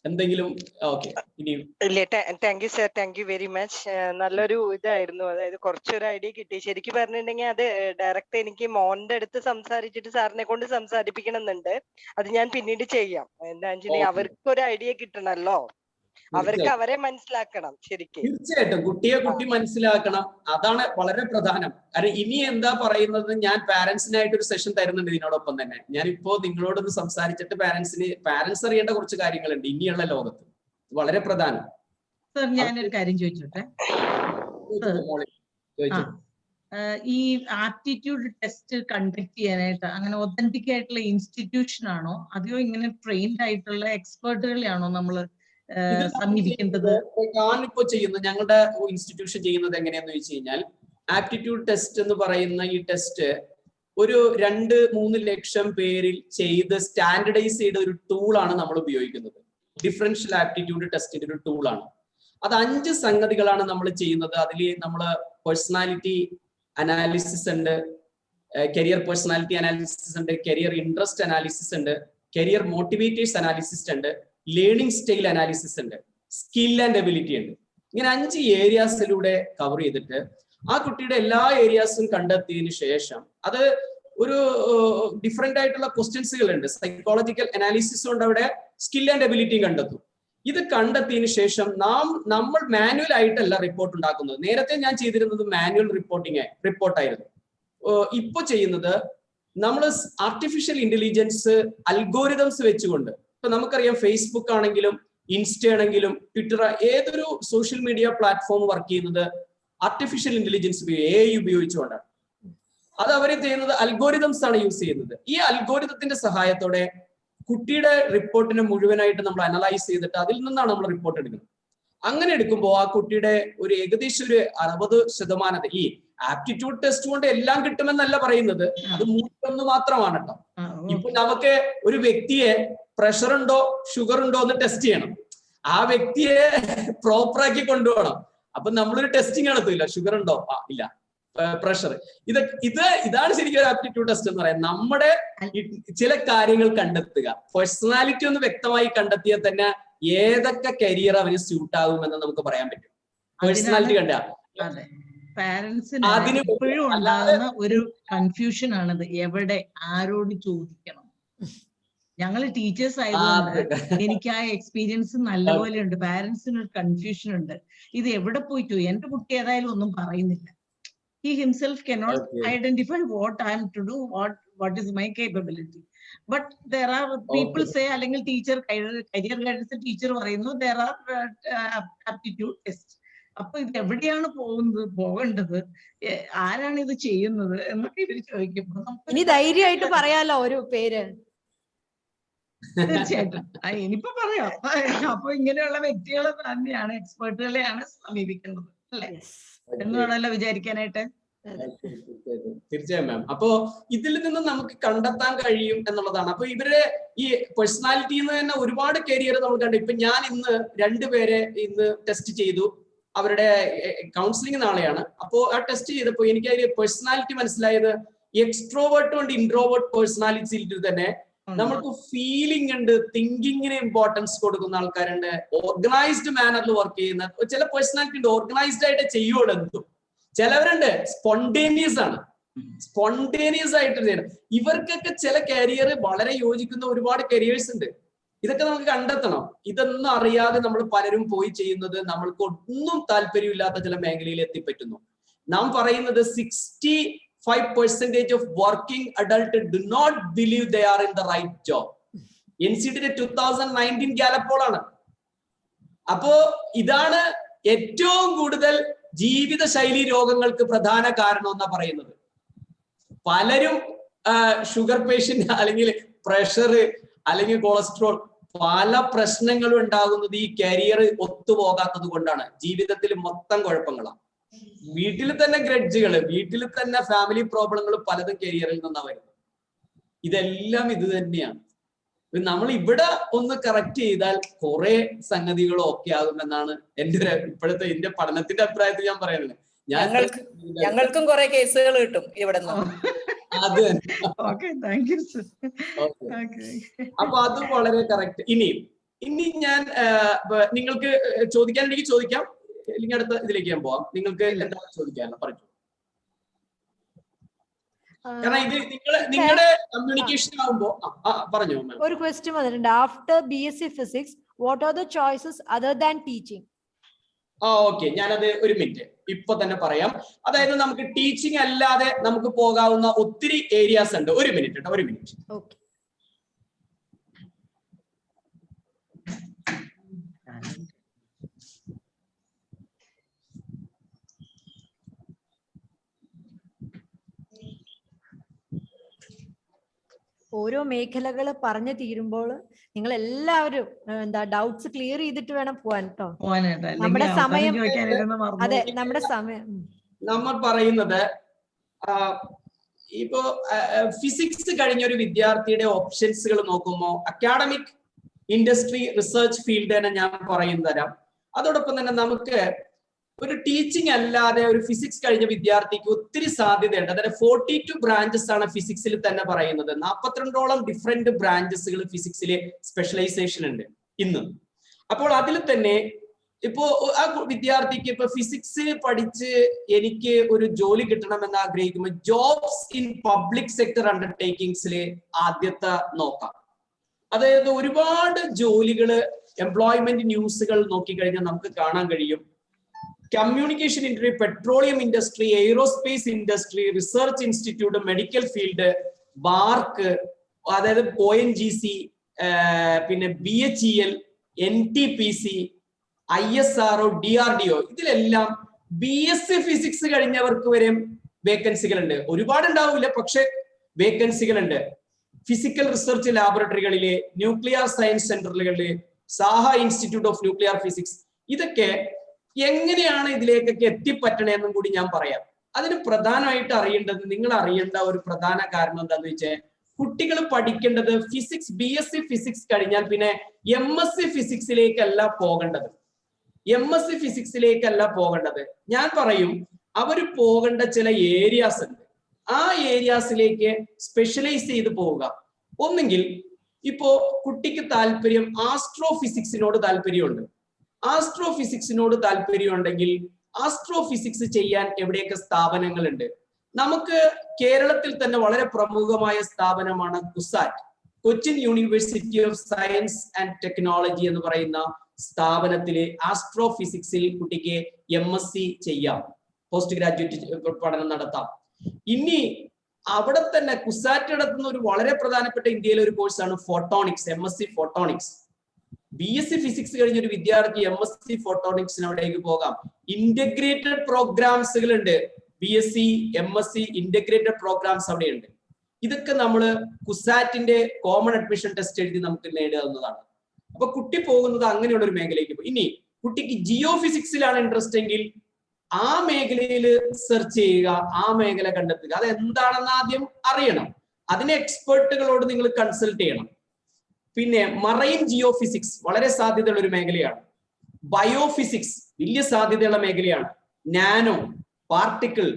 എന്തെങ്കിലും ഓക്കെ ഇനി ഇല്ല, thank you sir, thank you very much. നല്ലൊരു ഇതായിരുന്നു, അതായത് കുറച്ചൊരു ഐഡിയ കിട്ടി. ശരിക്കും പറഞ്ഞിട്ടുണ്ടെങ്കിൽ അത് ഡയറക്റ്റ് എനിക്ക് മോന്റെ അടുത്ത് സംസാരിച്ചിട്ട് സാറിനെ കൊണ്ട് സംസാരിപ്പിക്കണം എന്നുണ്ട്. അത് ഞാൻ പിന്നീട് ചെയ്യാം. എന്താ വെച്ചിട്ടുണ്ടെങ്കിൽ അവർക്ക് ഒരു ഐഡിയ കിട്ടണല്ലോ, അവർക്ക് അവരെ മനസ്സിലാക്കണം ശരിക്കും. തീർച്ചയായിട്ടും കുട്ടി മനസ്സിലാക്കണം, അതാണ് വളരെ പ്രധാനം. കാരണം ഇനി എന്താ പറയുന്നത്, ഞാൻ പാരന്റ്സിനായിട്ട് ഒരു സെഷൻ തരുന്നുണ്ട് ഇതിനോടൊപ്പം തന്നെ. ഞാനിപ്പോ നിങ്ങളോടൊന്ന് സംസാരിച്ചിട്ട് പാരന്റ്സ് അറിയേണ്ട കുറച്ച് കാര്യങ്ങളുണ്ട് ഇനിയുള്ള ലോകത്ത്, വളരെ പ്രധാനം. സർ ഞാനൊരു കാര്യം ചോദിച്ചോട്ടെ. ഈ ആപ്റ്റിറ്റ്യൂഡ് ടെസ്റ്റ് കണ്ടക്ട് ചെയ്യാനായിട്ട് അങ്ങനെ ഒതന്റിക് ആയിട്ടുള്ള ഇൻസ്റ്റിറ്റ്യൂഷൻ ആണോ, അതെയോ ഇങ്ങനെ ട്രെയിൻഡ് ആയിട്ടുള്ള എക്സ്പേർട്ടുകളെയാണോ നമ്മൾ സമീപിക്കേണ്ടത്? ഞാനിപ്പോ ചെയ്യുന്നത്, ഞങ്ങളുടെ ഇൻസ്റ്റിറ്റ്യൂഷൻ ചെയ്യുന്നത് എങ്ങനെയാന്ന് വെച്ച് കഴിഞ്ഞാൽ, ആപ്റ്റിറ്റ്യൂഡ് ടെസ്റ്റ് എന്ന് പറയുന്ന ഈ ടെസ്റ്റ് ഒരു 2-3 ലക്ഷം പേരിൽ ചെയ്ത് സ്റ്റാൻഡർഡൈസ് ചെയ്ത ഒരു ടൂളാണ് നമ്മൾ ഉപയോഗിക്കുന്നത്. ഡിഫറൻഷ്യൽ ആപ്റ്റിറ്റ്യൂഡ് ടെസ്റ്റിന്റെ ഒരു ടൂളാണ് അത്. 5 സംഗതികളാണ് നമ്മൾ ചെയ്യുന്നത്. അതിൽ നമ്മൾ പേഴ്സണാലിറ്റി അനാലിസിസ് ഉണ്ട്, കരിയർ പേഴ്സണാലിറ്റി അനാലിസിസ് ഉണ്ട്, കരിയർ ഇൻട്രസ്റ്റ് അനാലിസിസ് ഉണ്ട്, കരിയർ മോട്ടിവേറ്റേഴ്സ് അനാലിസിസ് ഉണ്ട്, ലേണിംഗ് സ്റ്റൈൽ അനാലിസിസ് ഉണ്ട്, സ്കിൽ ആൻഡ് എബിലിറ്റി ഉണ്ട്. ഇങ്ങനെ 5 ഏരിയാസിലൂടെ കവർ ചെയ്തിട്ട് ആ കുട്ടിയുടെ എല്ലാ ഏരിയാസും കണ്ടെത്തിയതിനു ശേഷം അത് ഒരു ഡിഫറെന്റ് ആയിട്ടുള്ള ക്വസ്റ്റ്യൻസുകൾ ഉണ്ട്. സൈക്കോളജിക്കൽ അനാലിസിസും ഉണ്ട് അവിടെ, സ്കിൽ ആൻഡ് എബിലിറ്റിയും കണ്ടെത്തും. ഇത് കണ്ടെത്തിയതിനു ശേഷം നമ്മൾ മാനുവൽ ആയിട്ടല്ല റിപ്പോർട്ട് ഉണ്ടാക്കുന്നത്. നേരത്തെ ഞാൻ ചെയ്തിരുന്നത് മാനുവൽ റിപ്പോർട്ടായിരുന്നു. ഇപ്പൊ ചെയ്യുന്നത് നമ്മൾ ആർട്ടിഫിഷ്യൽ ഇന്റലിജൻസ് അൽഗോരിതംസ് വെച്ചുകൊണ്ട്, ഇപ്പൊ നമുക്കറിയാം ഫേസ്ബുക്ക് ആണെങ്കിലും ഇൻസ്റ്റ ആണെങ്കിലും ട്വിറ്റർ, ഏതൊരു സോഷ്യൽ മീഡിയ പ്ലാറ്റ്ഫോം വർക്ക് ചെയ്യുന്നത് ആർട്ടിഫിഷ്യൽ ഇന്റലിജൻസ് AI ഉപയോഗിച്ചുകൊണ്ടാണ്. അത് അവരെ ചെയ്യുന്നത് അൽഗോരിതംസ് ആണ് യൂസ് ചെയ്യുന്നത്. ഈ അൽഗോരിതത്തിന്റെ സഹായത്തോടെ കുട്ടിയുടെ റിപ്പോർട്ടിനെ മുഴുവനായിട്ട് നമ്മൾ അനലൈസ് ചെയ്തിട്ട് അതിൽ നിന്നാണ് നമ്മൾ റിപ്പോർട്ട് എടുക്കുന്നത്. അങ്ങനെ എടുക്കുമ്പോൾ ആ കുട്ടിയുടെ ഒരു ഏകദേശം ഒരു 60% ഈ ആപ്റ്റിറ്റ്യൂഡ് ടെസ്റ്റ് കൊണ്ട് എല്ലാം കിട്ടുമെന്നല്ല പറയുന്നത്, അത് 3 മാത്രമാണ് കേട്ടോ. ഇപ്പൊ നമുക്ക് ഒരു വ്യക്തിയെ പ്രഷർ ഉണ്ടോ ഷുഗർ ഉണ്ടോ എന്ന് ടെസ്റ്റ് ചെയ്യണം, ആ വ്യക്തിയെ പ്രോപ്പറാക്കി കൊണ്ടുപോകണം. അപ്പൊ നമ്മളൊരു ടെസ്റ്റിംഗ് നടത്തില്ല, ഷുഗർ ഉണ്ടോ, ഇല്ല, പ്രഷർ, ഇതാണ് ശരിക്കും ഒരു ആപ്റ്റിറ്റ്യൂഡ് ടെസ്റ്റ് എന്ന് പറയാം. നമ്മുടെ ചില കാര്യങ്ങൾ കണ്ടെത്തുക, പേഴ്സണാലിറ്റി ഒന്ന് വ്യക്തമായി കണ്ടെത്തിയാൽ തന്നെ ഏതൊക്കെ കരിയർ അവന് സ്യൂട്ട് ആകുമെന്ന് നമുക്ക് പറയാൻ പറ്റും. പേഴ്സണാലിറ്റി കണ്ട പാരന്റ്സിന് എപ്പോഴും ഉണ്ടാകുന്ന ഒരു കൺഫ്യൂഷൻ ആണത്, എവിടെ ആരോട് ചോദിക്കണം. ഞങ്ങൾ ടീച്ചേഴ്സ് ആയതുകൊണ്ട് എനിക്ക് ആ എക്സ്പീരിയൻസ് നല്ലപോലെ ഉണ്ട്. പാരന്റ്സിന് ഒരു കൺഫ്യൂഷൻ ഉണ്ട്, ഇത് എവിടെ പോയിട്ടു, എന്റെ കുട്ടി ഏതായാലും ഒന്നും പറയുന്നില്ല. He himself cannot identify what I am to do, what is my capability. But there are people say, അല്ലെങ്കിൽ ടീച്ചർ കരിയർ ഗൈഡൻസ് ടീച്ചർ പറയുന്നു there are aptitude tests. അപ്പൊ ഇത് എവിടെയാണ് പോകേണ്ടത്, ആരാണ് ഇത് ചെയ്യുന്നത് എന്നൊക്കെ ഇവർ ചോദിക്കുമ്പോൾ ഇനി ധൈര്യമായിട്ട് പറയാലോ ഒരു പേര്. തീർച്ചയായിട്ടും ഇനിയിപ്പോ പറയാം. അപ്പൊ ഇങ്ങനെയുള്ള വ്യക്തികളെ തന്നെയാണ്, എക്സ്പേർട്ടുകളെയാണ് സമീപിക്കുന്നത് അല്ലെ എന്നാണല്ലോ വിചാരിക്കാനായിട്ട്. തീർച്ചയായും മാം. അപ്പോ ഇതിൽ നിന്ന് നമുക്ക് കണ്ടെത്താൻ കഴിയും എന്നുള്ളതാണ്. അപ്പൊ ഇവരുടെ ഈ പേഴ്സണാലിറ്റിയിൽ നിന്ന് തന്നെ ഒരുപാട് കരിയർ നമ്മൾ കണ്ടു. ഇപ്പൊ ഞാൻ ഇന്ന് 2 പേരെ ടെസ്റ്റ് ചെയ്തു, അവരുടെ കൗൺസിലിംഗ് നാളെയാണ്. അപ്പോ ആ ടെസ്റ്റ് ചെയ്തപ്പോ എനിക്ക് അതിന്റെ പേഴ്സണാലിറ്റി മനസ്സിലായത്, എക്സ്ട്രോവേർട്ടും ഉണ്ട് ഇൻട്രോവേർട്ട് പേഴ്സണാലിറ്റിയിൽ തന്നെ നമുക്ക് ഫീലിംഗ് ഉണ്ട്, തിങ്കിങ്ങിന് ഇമ്പോർട്ടൻസ് കൊടുക്കുന്ന ആൾക്കാരുണ്ട്, ഓർഗനൈസ്ഡ് മാനറിൽ വർക്ക് ചെയ്യുന്ന ചില പേഴ്സണാലിറ്റി ഉണ്ട്, ഓർഗനൈസ്ഡ് ആയിട്ട് ചെയ്യുള്ളൂ എന്തും. ചിലവരുണ്ട് സ്പോണ്ടേനിയസ് ആണ്, സ്പോണ്ടേനിയസ് ആയിട്ട് ചെയ്യണം. ഇവർക്കൊക്കെ ചില കരിയർ വളരെ യോജിക്കുന്ന ഒരുപാട് കരിയേഴ്സ് ഉണ്ട്. ഇതൊക്കെ നമുക്ക് കണ്ടെത്തണം. ഇതൊന്നും അറിയാതെ നമ്മൾ പലരും പോയി ചെയ്യുന്നത് നമ്മൾക്ക് ഒന്നും താല്പര്യമില്ലാത്ത ചില മേഖലയിൽ എത്തിപ്പറ്റുന്നു. നാം പറയുന്നത് 65% of working adult do not believe they are in the right job. NCTയുടെ 2019 ഗാലപ്പ് പോൾ ആണ്. അപ്പോ ഇതാണ് ഏറ്റവും കൂടുതൽ ജീവിതശൈലി രോഗങ്ങൾക്ക് പ്രധാന കാരണം എന്നാ പറയുന്നത്. പലരും ഷുഗർ പേഷ്യന്റ് അല്ലെങ്കിൽ പ്രഷർ അല്ലെങ്കിൽ കൊളസ്ട്രോൾ, പല പ്രശ്നങ്ങളും ഉണ്ടാകുന്നത് ഈ കരിയർ ഒത്തുപോകാത്തത് കൊണ്ടാണ്. ജീവിതത്തിൽ മൊത്തം കുഴപ്പങ്ങളാണ്. വീട്ടിൽ തന്നെ ഗ്രഡ്ജുകള്, വീട്ടിൽ തന്നെ ഫാമിലി പ്രോബ്ലങ്ങൾ പലതും കരിയറിൽ നിന്നാണ് വരുന്നത്. ഇതെല്ലാം ഇത് തന്നെയാണ്. നമ്മൾ ഇവിടെ ഒന്ന് കറക്റ്റ് ചെയ്താൽ കുറെ സംഗതികൾ ഓക്കെ ആകുമെന്നാണ് ഇപ്പോഴത്തെ എന്റെ പഠനത്തിന്റെ അഭിപ്രായത്തിൽ ഞാൻ പറയുന്നത്. ഞങ്ങൾക്കും കുറെ കേസുകൾ കിട്ടും ഇവിടെ. അപ്പൊ അത് വളരെ കറക്റ്റ്. ഇനി ഇനി ഞാൻ നിങ്ങൾക്ക് ചോദിക്കാനുണ്ടെങ്കിൽ ചോദിക്കാം, അല്ലെങ്കിൽ അടുത്ത ഇതിലേക്ക് ഞാൻ പോവാം. നിങ്ങൾക്ക് എന്താണ് ചോദിക്കാനോ പറഞ്ഞു. കാരണം ഇത് നിങ്ങളുടെ കമ്മ്യൂണിക്കേഷൻ ആവുമ്പോ പറഞ്ഞു. ഒരു ക്വസ്റ്റ്യൻ വന്നിട്ടുണ്ട്. After BSc physics what are the choices other than teaching? Okay, ഞാനത് ഒരു മിനിറ്റ് ഇപ്പൊ തന്നെ പറയാം. അതായത് നമുക്ക് ടീച്ചിങ് അല്ലാതെ നമുക്ക് പോകാവുന്ന ഒത്തിരി ഏരിയാസ് ഉണ്ട്. ഒരു മിനിറ്റ് കേട്ടോ, ഒരു മിനിറ്റ്. ഓക്കെ. ഓരോ മേഖലകൾ പറഞ്ഞു തീരുമ്പോൾ നിങ്ങൾ എല്ലാവരും എന്താ ഡൗട്ട്സ് ക്ലിയർ ചെയ്തിട്ട് വേണം പോവാൻ കേട്ടോ. നമ്മുടെ സമയം, അതെ നമ്മുടെ സമയം. നമ്മൾ പറയുന്നത് ഇപ്പോ ഫിസിക്സ് കഴിഞ്ഞ ഒരു വിദ്യാർത്ഥിയുടെ ഓപ്ഷൻസുകൾ നോക്കുമ്പോൾ അക്കാഡമിക്, ഇൻഡസ്ട്രി, റിസർച്ച് ഫീൽഡ് തന്നെ ഞാൻ പറയുന്നു തരാം. അതോടൊപ്പം തന്നെ നമുക്ക് ഒരു ടീച്ചിങ് അല്ലാതെ ഒരു ഫിസിക്സ് കഴിഞ്ഞ വിദ്യാർത്ഥിക്ക് ഒത്തിരി സാധ്യതയുണ്ട്. അതായത് 42 ബ്രാഞ്ചസ് ആണ് ഫിസിക്സിൽ തന്നെ പറയുന്നത്. 42ഓളം ഡിഫറെന്റ് ബ്രാഞ്ചസുകൾ ഫിസിക്സിൽ സ്പെഷ്യലൈസേഷൻ ഉണ്ട് ഇന്ന്. അപ്പോൾ അതിൽ തന്നെ ഇപ്പോ ആ വിദ്യാർത്ഥിക്ക് ഇപ്പൊ ഫിസിക്സ് പഠിച്ച് എനിക്ക് ഒരു ജോലി കിട്ടണമെന്ന് ആഗ്രഹിക്കുമ്പോൾ ജോബ്സ് ഇൻ പബ്ലിക് സെക്ടർ അണ്ടർടേക്കിങ്സിൽ ആദ്യത്തെ നോക്കാം. അതായത് ഒരുപാട് ജോലികള്, എംപ്ലോയ്മെന്റ് ന്യൂസുകൾ നോക്കിക്കഴിഞ്ഞാൽ നമുക്ക് കാണാൻ കഴിയും. Communication industry, petroleum industry, aerospace industry, research institute, medical field, BARC, അതായത് ONGC, പിന്നെ BHEL, NTPC, ISRO, DRDO, ഇതിലെല്ലാം BSc ഫിസിക്സ് കഴിഞ്ഞവർക്ക് വരെ വേക്കൻസികൾ ഉണ്ട്. ഒരുപാട് ഉണ്ടാവില്ല, പക്ഷെ വേക്കൻസികൾ ഉണ്ട്. ഫിസിക്കൽ റിസർച്ച് ലാബറട്ടറികളിലെ, ന്യൂക്ലിയർ സയൻസ് സെന്ററുകളിലെ, Saha institute of nuclear physics, ഇതൊക്കെ എങ്ങനെയാണ് ഇതിലേക്കൊക്കെ എത്തിപ്പറ്റണമെന്നും കൂടി ഞാൻ പറയാം. അതിന് പ്രധാനമായിട്ട് അറിയേണ്ടത്, നിങ്ങൾ അറിയേണ്ട ഒരു പ്രധാന കാരണം എന്താന്ന് വെച്ചാൽ, കുട്ടികൾ പഠിക്കേണ്ടത് ഫിസിക്സ്, BSc ഫിസിക്സ് കഴിഞ്ഞാൽ പിന്നെ MSc ഫിസിക്സിലേക്കല്ല പോകേണ്ടത്. MSc ഫിസിക്സിലേക്കല്ല പോകേണ്ടത്. ഞാൻ പറയും അവര് പോകേണ്ട ചില ഏരിയാസ് ഉണ്ട്. ആ ഏരിയാസിലേക്ക് സ്പെഷ്യലൈസ് ചെയ്ത് പോവുക. ഒന്നെങ്കിൽ ഇപ്പോ കുട്ടിക്ക് താല്പര്യം ആസ്ട്രോ ഫിസിക്സിനോട് താല്പര്യമുണ്ട്. ആസ്ട്രോ ഫിസിക്സിനോട് താല്പര്യം ഉണ്ടെങ്കിൽ ആസ്ട്രോ ഫിസിക്സ് ചെയ്യാൻ എവിടെയൊക്കെ സ്ഥാപനങ്ങളുണ്ട്. നമുക്ക് കേരളത്തിൽ തന്നെ വളരെ പ്രമുഖമായ സ്ഥാപനമാണ് CUSAT, Cochin university of science and technology എന്ന് പറയുന്ന സ്ഥാപനത്തില് ആസ്ട്രോ ഫിസിക്സിൽ കുട്ടിക്ക് MSc ചെയ്യാം, പോസ്റ്റ് ഗ്രാജുവേറ്റ് പഠനം നടത്താം. ഇനി അവിടെ തന്നെ കുസാറ്റ് നടത്തുന്ന ഒരു വളരെ പ്രധാനപ്പെട്ട ഇന്ത്യയിലെ ഒരു കോഴ്സാണ് photonics, MSc photonics. BSc physics കഴിഞ്ഞ ഒരു വിദ്യാർത്ഥി MSc ഫോട്ടോണിക്സിന് അവിടേക്ക് പോകാം. ഇന്റഗ്രേറ്റഡ് പ്രോഗ്രാംസുകൾ ഉണ്ട്. BSc MSc ഇന്റഗ്രേറ്റഡ് പ്രോഗ്രാംസ് അവിടെയുണ്ട്. ഇതൊക്കെ നമ്മൾ കുസാറ്റിന്റെ കോമൺ അഡ്മിഷൻ ടെസ്റ്റ് എഴുതി നമുക്ക് നേടാവുന്നതാണ്. അപ്പൊ കുട്ടി പോകുന്നത് അങ്ങനെയുള്ള ഒരു മേഖലയ്ക്ക് പോകും. ഇനി കുട്ടിക്ക് ജിയോ ഫിസിക്സിലാണ് ഇൻട്രസ്റ്റ് എങ്കിൽ ആ മേഖലയിൽ സെർച്ച് ചെയ്യുക, ആ മേഖല കണ്ടെത്തുക. അത് എന്താണെന്ന് ആദ്യം അറിയണം. അതിന് എക്സ്പെർട്ടുകളോട് നിങ്ങൾ കൺസൾട്ട് ചെയ്യണം. പിന്നെ മറൈൻ ജിയോ ഫിസിക്സ് വളരെ സാധ്യതയുള്ള ഒരു മേഖലയാണ്. ബയോ ഫിസിക്സ് വലിയ സാധ്യതയുള്ള മേഖലയാണ്. Nano, particle,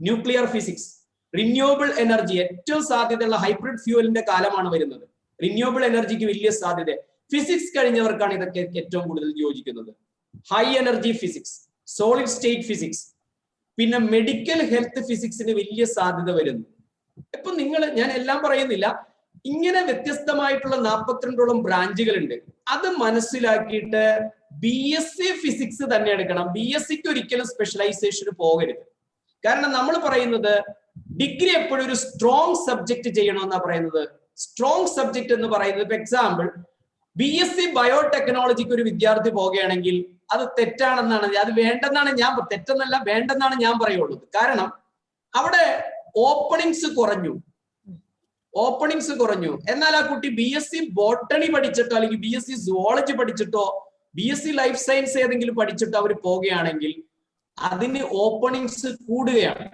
nuclear physics, renewable energy, ഏറ്റവും സാധ്യതയുള്ള ഹൈബ്രിഡ് ഫ്യൂവലിന്റെ കാലമാണ് വരുന്നത്. റിന്യൂവബിൾ എനർജിക്ക് വലിയ സാധ്യത. ഫിസിക്സ് കഴിഞ്ഞവർക്കാണ് ഇതൊക്കെ ഏറ്റവും കൂടുതൽ യോജിക്കുന്നത്. High energy physics, solid state physics, പിന്നെ മെഡിക്കൽ ഹെൽത്ത് ഫിസിക്സിന് വലിയ സാധ്യത വരുന്നു. ഇപ്പൊ ഞാൻ എല്ലാം പറയുന്നില്ല, ഇങ്ങനെ വ്യത്യസ്തമായിട്ടുള്ള 42ഓളം ബ്രാഞ്ചുകളുണ്ട്. അത് മനസ്സിലാക്കിയിട്ട് BSc ഫിസിക്സ് തന്നെ എടുക്കണം. BScക്ക് ഒരിക്കലും സ്പെഷ്യലൈസേഷന് പോകരുത്. കാരണം നമ്മൾ പറയുന്നത് ഡിഗ്രി എപ്പോഴും ഒരു സ്ട്രോങ് സബ്ജക്ട് ചെയ്യണമെന്നാണ് പറയുന്നത്. സ്ട്രോങ് സബ്ജക്ട് എന്ന് പറയുന്നത്, ഇപ്പൊ എക്സാമ്പിൾ BSc ബയോടെക്നോളജിക്ക് ഒരു വിദ്യാർത്ഥി പോകുകയാണെങ്കിൽ അത് തെറ്റാണെന്നാണ്, അത് വേണ്ടെന്നാണ് ഞാൻ, തെറ്റെന്നല്ല വേണ്ടെന്നാണ് ഞാൻ പറയുള്ളൂ. കാരണം അവിടെ ഓപ്പണിങ്സ് കുറഞ്ഞു. എന്നാൽ ആ കുട്ടി BSc ബോട്ടണി പഠിച്ചിട്ടോ അല്ലെങ്കിൽ BSc സുവോളജി പഠിച്ചിട്ടോ BSc ലൈഫ് സയൻസ് ഏതെങ്കിലും പഠിച്ചിട്ടോ അവർ പോവുകയാണെങ്കിൽ അതിന് ഓപ്പണിങ്സ് കൂടുകയാണ്.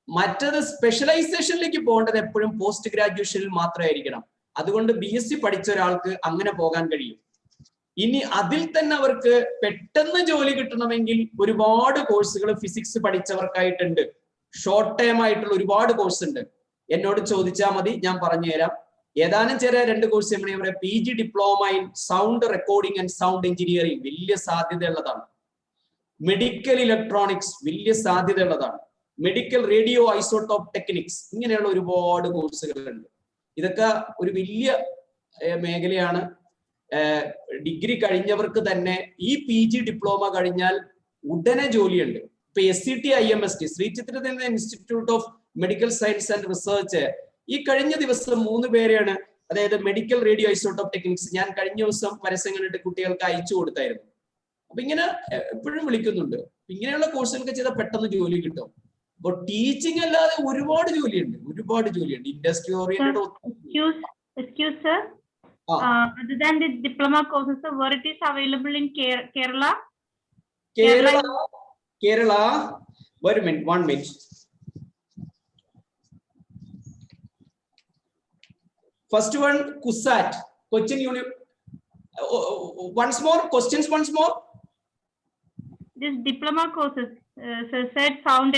മറ്റത് സ്പെഷ്യലൈസേഷനിലേക്ക് പോകേണ്ടത് എപ്പോഴും പോസ്റ്റ് ഗ്രാജുവേഷനിൽ മാത്രമായിരിക്കണം. അതുകൊണ്ട് BSc പഠിച്ച ഒരാൾക്ക് അങ്ങനെ പോകാൻ കഴിയും. ഇനി അതിൽ തന്നെ അവർക്ക് പെട്ടെന്ന് ജോലി കിട്ടണമെങ്കിൽ ഒരുപാട് കോഴ്സുകൾ ഫിസിക്സ് പഠിച്ചവർക്കായിട്ടുണ്ട്. ഷോർട്ട് ടൈം ആയിട്ടുള്ള ഒരുപാട് കോഴ്സ് ഉണ്ട്. എന്നോട് ചോദിച്ചാൽ മതി, ഞാൻ പറഞ്ഞു തരാം. ഏതാനും ചെറിയ 2 കോഴ്സ് നമ്മൾ ഇവിടെ PG diploma in sound recording and sound engineering വലിയ സാധ്യതയുള്ളതാണ്. മെഡിക്കൽ ഇലക്ട്രോണിക്സ് വലിയ സാധ്യതയുള്ളതാണ്. മെഡിക്കൽ റേഡിയോ ഐസോട്ടോപ്പ് ടെക്നിക്സ് ഇങ്ങനെയുള്ള ഒരുപാട് കോഴ്സുകളുണ്ട്. ഇതൊക്കെ ഒരു വലിയ മേഖലയാണ്. ഡിഗ്രി കഴിഞ്ഞവർക്ക് തന്നെ ഈ PG ഡിപ്ലോമ കഴിഞ്ഞാൽ ഉടനെ ജോലിയുണ്ട്. ഇപ്പൊ SCT IMST Shri Chitharanjan institute of medical science and research ഈ കഴിഞ്ഞ ദിവസം 3 പേരെയാണ്, അതായത് മെഡിക്കൽ റേഡിയോ ഐസോട്ടോപ്പ് ടെക്നിക്സ്, ഞാൻ കഴിഞ്ഞ ദിവസം പരസ്യം കണ്ടിട്ട് കുട്ടികൾക്ക് അയച്ചു കൊടുത്തായിരുന്നു. അപ്പൊ ഇങ്ങനെ എപ്പോഴും വിളിക്കുന്നുണ്ട്. ഇങ്ങനെയുള്ള കോഴ്സുകളൊക്കെ ചെയ്താൽ പെട്ടെന്ന് ജോലി കിട്ടും. അപ്പൊ ടീച്ചിങ് അല്ലാതെ ഒരുപാട് ജോലിയുണ്ട്. Industry oriented. Excuse sir. Other than the diploma courses, where it is available in Kerala? Kerala. Wait a minute, 1 minute. First one, KUSAT, Cochin once more, questions once more. This diploma courses, so said sound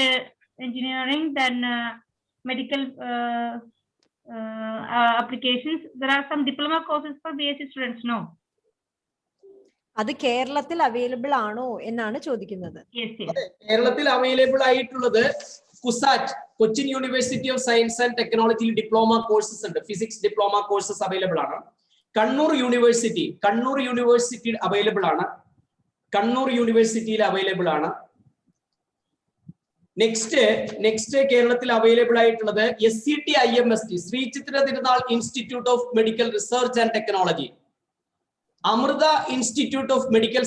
engineering, then medical applications. There are some diploma courses for BSc students, no? അത് കേരളത്തിൽ available ആണോ എന്നാണ് ചോദിക്കുന്നത്. കേരളത്തിൽ available ആയിട്ടുള്ളത് CUSAT, Cochin university of science and ടെക്നോളജിയിൽ diploma courses ഉണ്ട്. Physics diploma courses available ആണ്. കണ്ണൂർ യൂണിവേഴ്സിറ്റി അവൈലബിൾ ആണ്. അവൈലബിൾ ആണ്. നെക്സ്റ്റ് കേരളത്തിൽ അവൈലബിൾ ആയിട്ടുള്ളത് SCT IMST Shri Chitra Thirunal institute of medical research and technology, Amrita institute of medical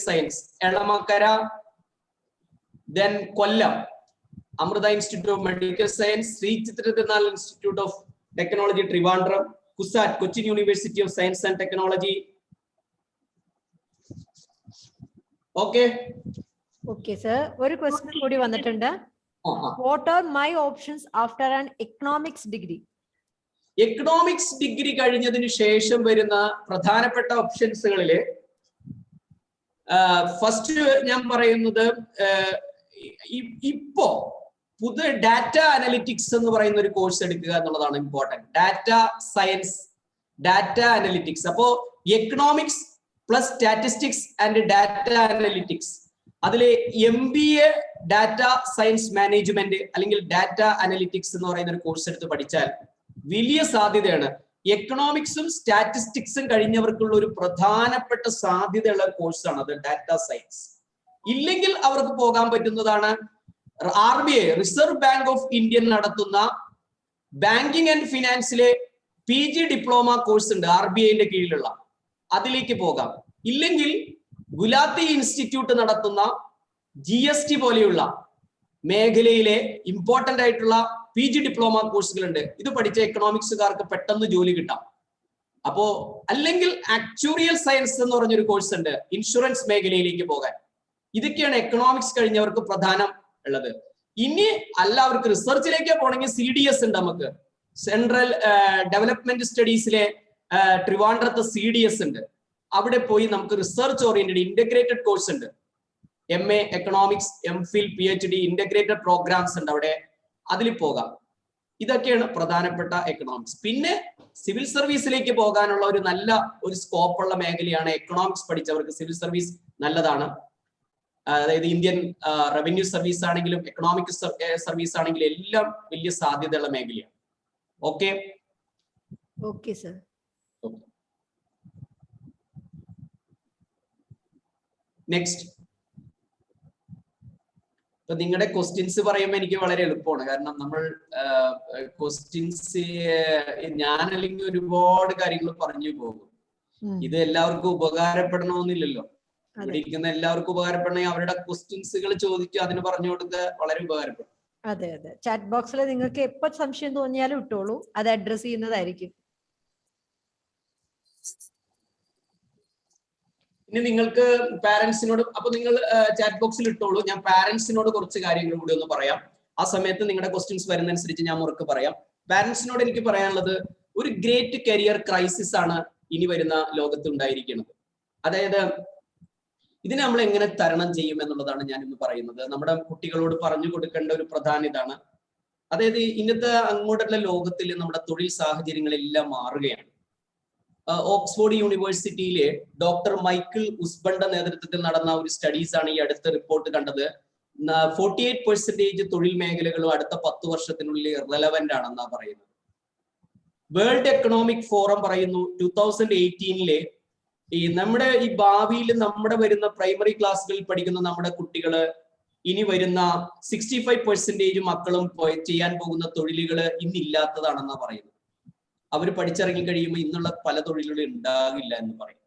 science Elamakkara, then Kollam Amrita institute of medical science, Shri Chitra Thirunal institute of technology Trivandrum, CUSAT Cochin university of science and technology. Okay sir, ഒരു question കൂടി വന്നിട്ടുണ്ട്. What are my options after an economics degree? Economics degree കഴിഞ്ഞതിന് ശേഷം വരുന്ന പ്രധാനപ്പെട്ട ഓപ്ഷൻസുകളില് first ഞാൻ പറയുന്നത് ഇപ്പോ പുതിയ ഡാറ്റ അനലിറ്റിക്സ് എന്ന് പറയുന്ന ഒരു കോഴ്സ് എടുക്കുക എന്നുള്ളതാണ് important. Data science, data analytics. അപ്പോ economics plus statistics and data analytics, അതില് MBA ഡാറ്റ സയൻസ് മാനേജ്മെന്റ് അല്ലെങ്കിൽ ഡാറ്റ അനലിറ്റിക്സ് എന്ന് പറയുന്ന ഒരു കോഴ്സ് എടുത്ത് പഠിച്ചാൽ വലിയ സാധ്യതയാണ്. എക്കണോമിക്സും സ്റ്റാറ്റിസ്റ്റിക്സും കഴിഞ്ഞവർക്കുള്ള ഒരു പ്രധാനപ്പെട്ട സാധ്യതയുള്ള കോഴ്സാണ് അത് ഡാറ്റ സയൻസ്. ഇല്ലെങ്കിൽ അവർക്ക് പോകാൻ പറ്റുന്നതാണ് RBI reserve bank of India നടത്തുന്ന ബാങ്കിങ് ആൻഡ് ഫിനാൻസിലെ PG ഡിപ്ലോമ കോഴ്സ് ഉണ്ട് RBIന്റെ കീഴിലുള്ള, അതിലേക്ക് പോകാം. ഇല്ലെങ്കിൽ ഗുലാത്തി ഇൻസ്റ്റിറ്റ്യൂട്ട് നടത്തുന്ന GST പോലെയുള്ള മേഖലയിലെ ഇമ്പോർട്ടന്റ് ആയിട്ടുള്ള PG ഡിപ്ലോമ കോഴ്സുകളുണ്ട്. ഇത് പഠിച്ച എക്കണോമിക്സുകാർക്ക് പെട്ടെന്ന് ജോലി കിട്ടാം. അപ്പോ അല്ലെങ്കിൽ ആക്ച്വറിയൽ സയൻസ് എന്ന് പറഞ്ഞൊരു കോഴ്സ് ഉണ്ട് ഇൻഷുറൻസ് മേഖലയിലേക്ക് പോകാൻ. ഇതൊക്കെയാണ് എക്കണോമിക്സ് കഴിഞ്ഞവർക്ക് പ്രധാനം ഉള്ളത്. ഇനി എല്ലാവർക്കും റിസർച്ചിലേക്ക് പോകണമെങ്കിൽ CDS ഉണ്ട്. നമുക്ക് സെൻട്രൽ ഡെവലപ്മെന്റ് സ്റ്റഡീസിലെ ട്രിവാൻഡ്രത്ത് CDS ഉണ്ട്. അവിടെ പോയി നമുക്ക് റിസർച്ച് ഓറിയന്റഡ് ഇന്റഗ്രേറ്റഡ് കോഴ്സ് ഉണ്ട്. MA economics, MPhil, PhD integrated programs ഉണ്ട് അവിടെ, അതിൽ പോകാം. ഇതൊക്കെയാണ് പ്രധാനപ്പെട്ട എക്കണോമിക്സ്. പിന്നെ സിവിൽ സർവീസിലേക്ക് പോകാനുള്ള ഒരു നല്ല ഒരു സ്കോപ്പുള്ള മേഖലയാണ് എക്കണോമിക്സ് പഠിച്ചവർക്ക്. സിവിൽ സർവീസ് നല്ലതാണ്. അതായത് ഇന്ത്യൻ റവന്യൂ സർവീസ് ആണെങ്കിലും എക്കണോമിക് സർവീസ് ആണെങ്കിലും എല്ലാം വലിയ സാധ്യതയുള്ള മേഖലയാണ്. Okay sir. നെക്സ്റ്റ്, ഇപ്പൊ നിങ്ങളുടെ ക്വസ്റ്റ്യൻസ് പറയുമ്പോൾ എനിക്ക് വളരെ എളുപ്പമാണ്. കാരണം നമ്മൾ ക്വസ്റ്റ്യൻസ് ഞാൻ അല്ലെങ്കിൽ ഒരുപാട് കാര്യങ്ങൾ പറഞ്ഞു പോകും. ഇത് എല്ലാവർക്കും ഉപകാരപ്പെടണമെന്നില്ലല്ലോ. ഇവിടെ ഇരിക്കുന്ന എല്ലാവർക്കും ഉപകാരപ്പെടണമെങ്കിൽ അവരുടെ ക്വസ്റ്റ്യൻസുകൾ ചോദിക്കുക, അതിന് പറഞ്ഞു കൊടുക്കുക, വളരെ ഉപകാരപ്പെടും. അതെ, ചാറ്റ് ബോക്സിൽ നിങ്ങൾക്ക് എപ്പോ സംശയം തോന്നിയാലും ഇട്ടോളൂ, അത് അഡ്രസ് ചെയ്യുന്നതായിരിക്കും. ഇനി നിങ്ങൾക്ക് പാരന്റ്സിനോട്, അപ്പൊ നിങ്ങൾ ചാറ്റ് ബോക്സിൽ ഇട്ടോളൂ. ഞാൻ പാരന്റ്സിനോട് കുറച്ച് കാര്യങ്ങൾ കൂടി ഒന്ന് പറയാം. ആ സമയത്ത് നിങ്ങളുടെ ക്വസ്റ്റ്യൻസ് വരുന്നതനുസരിച്ച് ഞാൻ മുറക്ക് പറയാം. പാരന്റ്സിനോട് എനിക്ക് പറയാനുള്ളത്, ഒരു ഗ്രേറ്റ് കരിയർ ക്രൈസിസ് ആണ് ഇനി വരുന്ന ലോകത്ത് ഉണ്ടായിരിക്കുന്നത്. അതായത് ഇതിനെ നമ്മൾ എങ്ങനെ തരണം ചെയ്യും എന്നുള്ളതാണ് ഞാൻ ഇന്ന് പറയുന്നത്. നമ്മുടെ കുട്ടികളോട് പറഞ്ഞു കൊടുക്കേണ്ട ഒരു പ്രധാന ഇതാണ്, അതായത് ഇന്നത്തെ അങ്ങോട്ടുള്ള ലോകത്തിൽ നമ്മുടെ തൊഴിൽ സാഹചര്യങ്ങളെല്ലാം മാറുകയാണ്. ഓക്സ്ഫോർഡ് യൂണിവേഴ്സിറ്റിയിലെ ഡോക്ടർ മൈക്കിൾ ഉസ്ബന്റെ നേതൃത്വത്തിൽ നടന്ന ഒരു സ്റ്റഡീസ് ആണ് ഈ അടുത്ത റിപ്പോർട്ട് കണ്ടത്. 48% തൊഴിൽ മേഖലകളും അടുത്ത 10 വർഷത്തിനുള്ളിൽ റെലവന്റ് ആണെന്നാ പറയുന്നത്. വേൾഡ് എക്കണോമിക് ഫോറം പറയുന്നു 2018 ഈ നമ്മുടെ ഈ ഭാവിയിൽ നമ്മുടെ വരുന്ന പ്രൈമറി ക്ലാസ്സുകളിൽ പഠിക്കുന്ന നമ്മുടെ കുട്ടികള് ഇനി വരുന്ന 65% മക്കളും ചെയ്യാൻ പോകുന്ന തൊഴിലുകൾ ഇന്നില്ലാത്തതാണെന്നാ പറയുന്നത്. അവർ പഠിച്ചിറങ്ങി കഴിയുമ്പോൾ ഇന്നുള്ള പല തൊഴിലുകളും ഉണ്ടാകില്ല എന്ന് പറയും.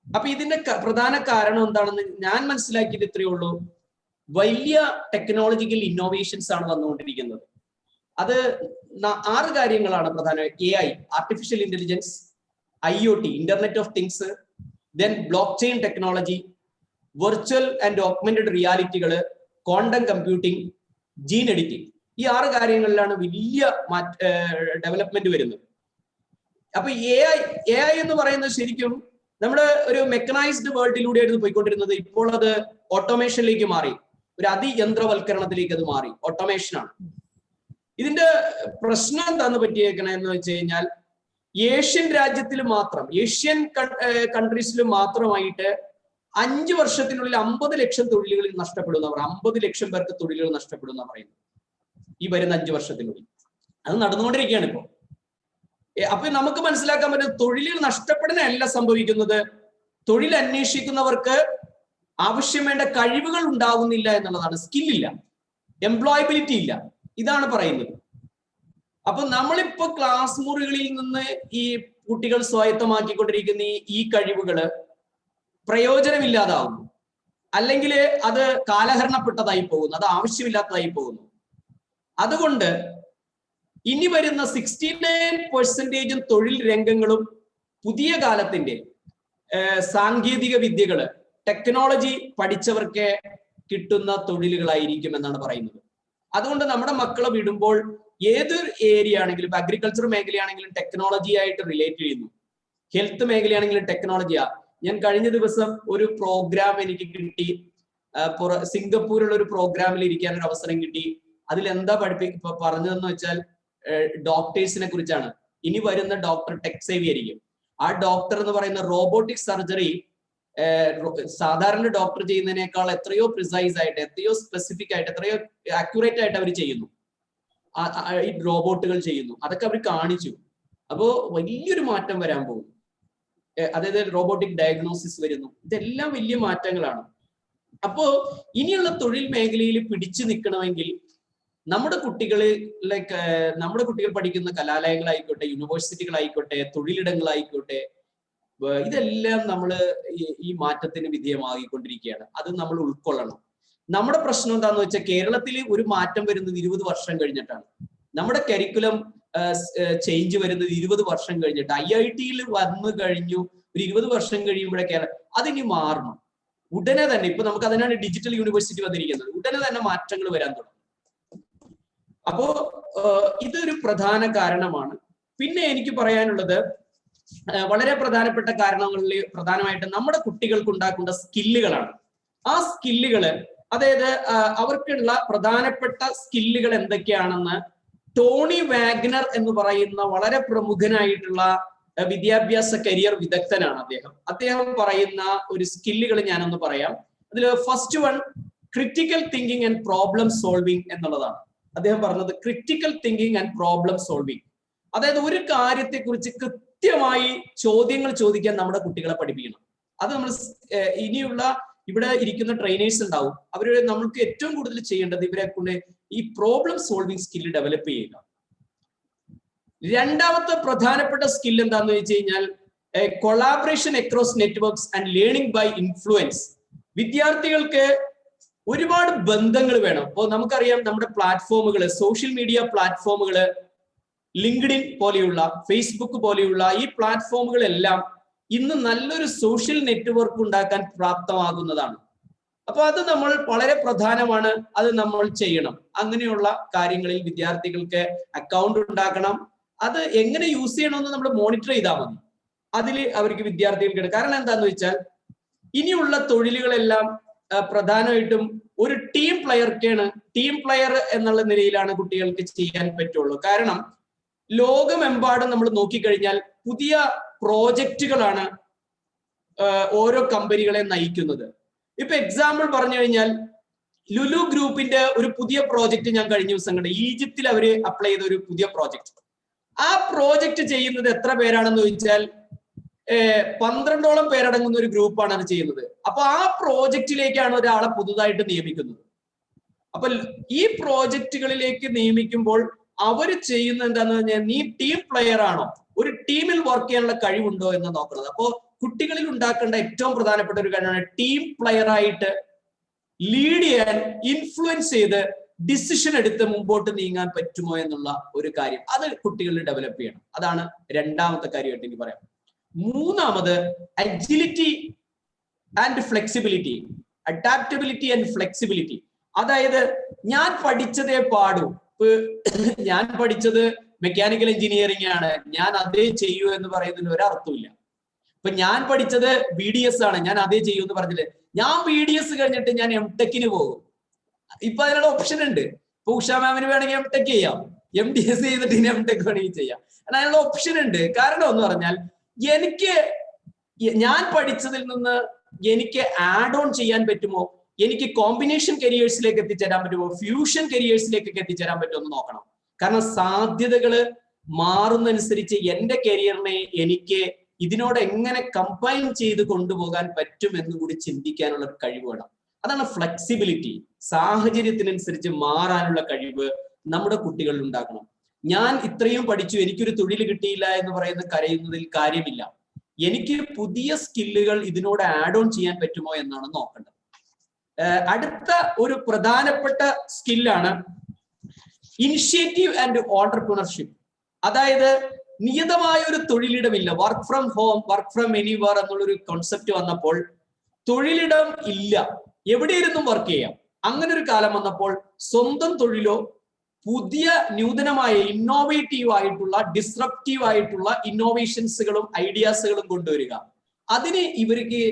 അപ്പൊ ഇതിന്റെ പ്രധാന കാരണം എന്താണെന്ന് ഞാൻ മനസ്സിലാക്കിയത് ഇത്രയേ ഉള്ളൂ. വലിയ ടെക്നോളജിക്കൽ ഇന്നോവേഷൻസ് ആണ് വന്നുകൊണ്ടിരിക്കുന്നത്. അത് 6 കാര്യങ്ങളാണ് പ്രധാനമായി. AI, artificial intelligence, IoT, internet of things, then block chain technology, virtual and augmented റിയാലിറ്റികള്, ക്വാണ്ടം കമ്പ്യൂട്ടിംഗ്, ജീൻ എഡിറ്റിംഗ്. ഈ 6 കാര്യങ്ങളിലാണ് വലിയ ഡെവലപ്മെന്റ് വരുന്നത്. അപ്പൊ AI എന്ന് പറയുന്നത് ശരിക്കും നമ്മുടെ ഒരു മെക്കനൈസ്ഡ് വേൾഡിലൂടെയായിരുന്നു പോയിക്കൊണ്ടിരുന്നത്. ഇപ്പോൾ അത് ഓട്ടോമേഷനിലേക്ക് മാറി, ഒരു അതിയന്ത്രവൽക്കരണത്തിലേക്ക് അത് മാറി. ഓട്ടോമേഷനാണ് ഇതിന്റെ പ്രശ്നം. എന്താന്ന് പറ്റിയേക്കണെന്ന് വെച്ച് കഴിഞ്ഞാൽ ഏഷ്യൻ രാജ്യത്തിൽ മാത്രം, ഏഷ്യൻ കൺട്രീസിൽ മാത്രമായിട്ട് 5 വർഷത്തിനുള്ളിൽ 50 ലക്ഷം തൊഴിലുകൾ നഷ്ടപ്പെടുന്ന 50 ലക്ഷം പേർക്ക് തൊഴിലുകൾ നഷ്ടപ്പെടുന്ന പറയുന്നത് ഈ വരുന്ന 5 വർഷത്തിനുള്ളിൽ. അത് നടന്നുകൊണ്ടിരിക്കുകയാണ് ഇപ്പോ. അപ്പൊ നമുക്ക് മനസ്സിലാക്കാൻ പറ്റുന്നത് തൊഴിലുകൾ നഷ്ടപ്പെടുന്നതല്ല സംഭവിക്കുന്നത്, തൊഴിൽ അന്വേഷിക്കുന്നവർക്ക് ആവശ്യം വേണ്ട കഴിവുകൾ ഉണ്ടാവുന്നില്ല എന്നുള്ളതാണ്. സ്കില്ലില്ല, എംപ്ലോയബിലിറ്റി ഇല്ല, ഇതാണ് പറയുന്നത്. അപ്പൊ നമ്മളിപ്പോ ക്ലാസ് മുറികളിൽ നിന്ന് ഈ കുട്ടികൾ സ്വായത്തമാക്കിക്കൊണ്ടിരിക്കുന്ന ഈ കഴിവുകള് പ്രയോജനമില്ലാതാവുന്നു, അല്ലെങ്കിൽ അത് കാലഹരണപ്പെട്ടതായി പോകുന്നു, അത് ആവശ്യമില്ലാത്തതായി പോകുന്നു. അതുകൊണ്ട് ഇനി വരുന്ന 69% തൊഴിൽ രംഗങ്ങളും പുതിയ കാലത്തിന്റെ സാങ്കേതിക വിദ്യകള്, ടെക്നോളജി പഠിച്ചവർക്ക് കിട്ടുന്ന തൊഴിലുകളായിരിക്കും എന്നാണ് പറയുന്നത്. അതുകൊണ്ട് നമ്മുടെ മക്കളെ വിടുമ്പോൾ ഏതൊരു ഏരിയ ആണെങ്കിലും, ഇപ്പൊ അഗ്രികൾച്ചർ മേഖലയാണെങ്കിലും ടെക്നോളജി ആയിട്ട് റിലേറ്റ് ചെയ്യുന്നു, ഹെൽത്ത് മേഖലയാണെങ്കിലും ടെക്നോളജിയാ. ഞാൻ കഴിഞ്ഞ ദിവസം ഒരു പ്രോഗ്രാം എനിക്ക് കിട്ടി, സിംഗപ്പൂരിലുള്ള ഒരു പ്രോഗ്രാമിൽ ഇരിക്കാൻ ഒരു അവസരം കിട്ടി. അതിലെന്താ പറഞ്ഞതെന്ന് വെച്ചാൽ ഡോക്ടേഴ്സിനെ കുറിച്ചാണ്. ഇനി വരുന്ന ഡോക്ടർ ടെക് സേവി ആയിരിക്കും. ആ ഡോക്ടർ എന്ന് പറയുന്ന റോബോട്ടിക് സർജറി സാധാരണ ഡോക്ടർ ചെയ്യുന്നതിനേക്കാൾ എത്രയോ പ്രിസൈസ് ആയിട്ട്, എത്രയോ സ്പെസിഫിക് ആയിട്ട്, എത്രയോ ആക്യുറേറ്റ് ആയിട്ട് അവർ ചെയ്യുന്നു. ഈ റോബോട്ടുകൾ ചെയ്യുന്നു. അതൊക്കെ അവർ കാണിച്ചു. അപ്പോ വലിയൊരു മാറ്റം വരാൻ പോകും. അതായത് റോബോട്ടിക് ഡയഗ്നോസിസ് വരുന്നു. ഇതെല്ലാം വലിയ മാറ്റങ്ങളാണ്. അപ്പോ ഇനിയുള്ള തൊഴിൽ മേഖലയിൽ പിടിച്ചു നിൽക്കണമെങ്കിൽ നമ്മുടെ കുട്ടികൾ പഠിക്കുന്ന കലാലയങ്ങളായിക്കോട്ടെ, യൂണിവേഴ്സിറ്റികളായിക്കോട്ടെ, തൊഴിലിടങ്ങളായിക്കോട്ടെ, ഇതെല്ലാം നമ്മൾ ഈ മാറ്റത്തിന് വിധേയമാകിക്കൊണ്ടിരിക്കുകയാണ്. അത് നമ്മൾ ഉൾക്കൊള്ളണം. നമ്മുടെ പ്രശ്നം എന്താന്ന് വെച്ചാൽ കേരളത്തിൽ ഒരു മാറ്റം വരുന്നത് 20 വർഷം കഴിഞ്ഞിട്ടാണ്. നമ്മുടെ കരിക്കുലം ചേഞ്ച് വരുന്നത് 20 വർഷം കഴിഞ്ഞിട്ട്. IIT-യിൽ വന്നു കഴിഞ്ഞു, ഒരു 20 വർഷം കഴിയുമ്പോഴേക്കാണ് അതിനി മാറണം. ഉടനെ തന്നെ ഇപ്പൊ നമുക്ക് അതിനാണ് ഡിജിറ്റൽ യൂണിവേഴ്സിറ്റി വന്നിരിക്കുന്നത്. ഉടനെ തന്നെ മാറ്റങ്ങൾ വരാൻ തുടങ്ങും. അപ്പോ ഇതൊരു പ്രധാന കാരണമാണ്. പിന്നെ എനിക്ക് പറയാനുള്ളത് വളരെ പ്രധാനപ്പെട്ട കാരണങ്ങളിൽ പ്രധാനമായിട്ട് നമ്മുടെ കുട്ടികൾക്ക് ഉണ്ടാക്കുന്ന സ്കില്ലുകളാണ്. ആ സ്കില്ലുകള്, അതായത് അവർക്കുള്ള പ്രധാനപ്പെട്ട സ്കില്ലുകൾ എന്തൊക്കെയാണെന്ന് ടോണി വാഗ്നർ എന്ന് പറയുന്ന വളരെ പ്രമുഖനായിട്ടുള്ള വിദ്യാഭ്യാസ കരിയർ വിദഗ്ധനാണ് അദ്ദേഹം പറയുന്ന ഒരു സ്കില്ലുകൾ ഞാനൊന്ന് പറയാം. അതിൽ first one critical thinking and problem solving എന്നുള്ളതാണ്. അദ്ദേഹം പറഞ്ഞത് critical thinking and problem solving. അതായത് ഒരു കാര്യത്തെക്കുറിച്ച് കൃത്യമായി ചോദ്യങ്ങൾ ചോദിക്കാൻ നമ്മുടെ കുട്ടികളെ പഠിപ്പിക്കണം. അത് നമ്മൾ ഇനിയുള്ള ഇവിടെ ഇരിക്കുന്ന ട്രെയിനേഴ്സ് ഉണ്ടാവും, അവര് നമ്മൾക്ക് ഏറ്റവും കൂടുതൽ ചെയ്യേണ്ടത് ഇവരെ കൊണ്ട് ഈ പ്രോബ്ലം സോൾവിങ് സ്കില്ല് ഡെവലപ്പ് ചെയ്യുക. രണ്ടാമത്തെ പ്രധാനപ്പെട്ട സ്കിൽ എന്താന്ന് വെച്ച് കഴിഞ്ഞാൽ collaboration across networks and learning by influence. വിദ്യാർത്ഥികൾക്ക് ഒരുപാട് ബന്ധങ്ങൾ വേണം. അപ്പോൾ നമുക്കറിയാം നമ്മുടെ പ്ലാറ്റ്ഫോമുകള്, സോഷ്യൽ മീഡിയ പ്ലാറ്റ്ഫോമുകള്, ലിങ്ക്ഡിൻ പോലെയുള്ള, ഫേസ്ബുക്ക് പോലെയുള്ള ഈ പ്ലാറ്റ്ഫോമുകളെല്ലാം ഇന്ന് നല്ലൊരു സോഷ്യൽ നെറ്റ്വർക്ക് ഉണ്ടാക്കാൻ പ്രാപ്തമാകുന്നതാണ്. അപ്പൊ അത് നമ്മൾ വളരെ പ്രധാനമാണ്, അത് നമ്മൾ ചെയ്യണം. അങ്ങനെയുള്ള കാര്യങ്ങളിൽ വിദ്യാർത്ഥികൾക്ക് അക്കൗണ്ട് ഉണ്ടാക്കണം. അത് എങ്ങനെ യൂസ് ചെയ്യണമെന്ന് നമ്മൾ മോണിറ്റർ ചെയ്താൽ മതി. അതിൽ അവർക്ക് വിദ്യാർത്ഥികൾക്ക്, കാരണം എന്താന്ന് വെച്ചാൽ ഇനിയുള്ള തൊഴിലുകളെല്ലാം പ്രധാനമായിട്ടും ഒരു ടീം പ്ലെയർ എന്നുള്ള നിലയിലാണ് കുട്ടികൾക്ക് ചെയ്യാൻ പറ്റുള്ളൂ. കാരണം ലോകമെമ്പാടും നമ്മൾ നോക്കിക്കഴിഞ്ഞാൽ പുതിയ പ്രോജക്റ്റുകളാണ് ഓരോ കമ്പനികളെ നയിക്കുന്നത്. ഇപ്പൊ എക്സാമ്പിൾ പറഞ്ഞു കഴിഞ്ഞാൽ ലുലു ഗ്രൂപ്പിന്റെ ഒരു പുതിയ പ്രോജക്റ്റ് ഞാൻ കഴിഞ്ഞ ദിവസം കണ്ടു. ഈജിപ്തിൽ അവര് അപ്ലൈ ചെയ്ത ഒരു പുതിയ പ്രോജക്റ്റ്. ആ പ്രോജക്റ്റ് ചെയ്യുന്നത് എത്ര പേരാണെന്ന് ചോദിച്ചാൽ 12ഓളം പേരടങ്ങുന്ന ഒരു ഗ്രൂപ്പാണ് അത് ചെയ്യുന്നത്. അപ്പൊ ആ പ്രോജക്റ്റിലേക്കാണ് ഒരാളെ പുതുതായിട്ട് നിയമിക്കുന്നത്. അപ്പൊ ഈ പ്രോജക്റ്റുകളിലേക്ക് നിയമിക്കുമ്പോൾ അവര് ചെയ്യുന്ന എന്താന്ന് പറഞ്ഞാൽ, നീ ടീം പ്ലെയർ ആണോ, ഒരു ടീമിൽ വർക്ക് ചെയ്യാനുള്ള കഴിവുണ്ടോ എന്ന് നോക്കുന്നത്. അപ്പോ കുട്ടികളിൽ ഉണ്ടാക്കേണ്ട ഏറ്റവും പ്രധാനപ്പെട്ട ഒരു കാര്യമാണ് ടീം പ്ലെയർ ആയിട്ട് ലീഡ് ചെയ്യാൻ, ഇൻഫ്ലുവൻസ് ചെയ്ത് ഡിസിഷൻ എടുത്ത് മുമ്പോട്ട് നീങ്ങാൻ പറ്റുമോ എന്നുള്ള ഒരു കാര്യം അത് കുട്ടികളിൽ ഡെവലപ്പ് ചെയ്യണം. അതാണ് രണ്ടാമത്തെ കാര്യമായിട്ട് എനിക്ക് പറയാം. മൂന്നാമത് agility and flexibility, adaptability and flexibility. അതായത് ഞാൻ പഠിച്ചതേ പാടൂ, ഞാൻ പഠിച്ചത് മെക്കാനിക്കൽ എഞ്ചിനീയറിംഗ് ആണ്, ഞാൻ അതേ ചെയ്യൂ എന്ന് പറയുന്നതിന് ഒരർത്ഥമില്ല. ഇപ്പൊ ഞാൻ പഠിച്ചത് BDS ആണ്, ഞാൻ അതേ ചെയ്യൂ എന്ന് പറഞ്ഞില്ലേ, ഞാൻ BDS കഴിഞ്ഞിട്ട് ഞാൻ M.Tech പോകും. ഇപ്പൊ അതിനുള്ള ഓപ്ഷൻ ഉണ്ട്. ഇപ്പൊ ഉഷ മാമിന് വേണമെങ്കിൽ M.Tech ചെയ്യാം, MDS ചെയ്തിട്ട് ഇനി M.Tech വേണമെങ്കിൽ ചെയ്യാം. അതിനുള്ള ഓപ്ഷൻ ഉണ്ട്. കാരണം എന്ന് പറഞ്ഞാൽ ഞാൻ പഠിച്ചതിൽ നിന്ന് എനിക്ക് ആഡ് ഓൺ ചെയ്യാൻ പറ്റുമോ, എനിക്ക് കോമ്പിനേഷൻ കരിയേഴ്സിലേക്ക് എത്തിച്ചേരാൻ പറ്റുമോ, ഫ്യൂഷൻ കരിയേഴ്സിലേക്കൊക്കെ എത്തിച്ചേരാൻ പറ്റുമോ എന്ന് നോക്കണം. കാരണം സാധ്യതകള് മാറുന്നതനുസരിച്ച് എന്റെ കരിയറിനെ എനിക്ക് ഇതിനോട് എങ്ങനെ കമ്പൈൻ ചെയ്ത് കൊണ്ടുപോകാൻ പറ്റും എന്ന് കൂടി ചിന്തിക്കാനുള്ള ഒരു കഴിവ് വേണം. അതാണ് ഫ്ലെക്സിബിലിറ്റി. സാഹചര്യത്തിനനുസരിച്ച് മാറാനുള്ള കഴിവ് നമ്മുടെ കുട്ടികളിൽ ഉണ്ടാക്കണം. ഞാൻ ഇത്രയും പഠിച്ചു, എനിക്കൊരു തൊഴിൽ കിട്ടിയില്ല എന്ന് പറയുന്ന കരയുന്നതിൽ കാര്യമില്ല. എനിക്ക് പുതിയ സ്കില്ലുകൾ ഇതിനോട് ആഡ് ഓൺ ചെയ്യാൻ പറ്റുമോ എന്നാണ് നോക്കേണ്ടത്. അടുത്ത ഒരു പ്രധാനപ്പെട്ട സ്കില്ലാണ് ഇനിഷ്യേറ്റീവ് ആൻഡ് ഓൺടർപ്രണർഷിപ്പ്. അതായത് നിയതമായ ഒരു തൊഴിലിടമില്ല, work from home, work from anywhere എന്നുള്ളൊരു കോൺസെപ്റ്റ് വന്നപ്പോൾ തൊഴിലിടം ഇല്ല, എവിടെ ഇരുന്നും വർക്ക് ചെയ്യാം. അങ്ങനെ ഒരു കാലം വന്നപ്പോൾ സ്വന്തം തൊഴിലോ പുതിയ നൂതനമായ ഇന്നോവേറ്റീവ് ആയിട്ടുള്ള ഡിസ്റപ്റ്റീവ് ആയിട്ടുള്ള ഇന്നോവേഷൻസുകളും ഐഡിയാസുകളും കൊണ്ടുവരിക, അതിന് ഇവർക്ക്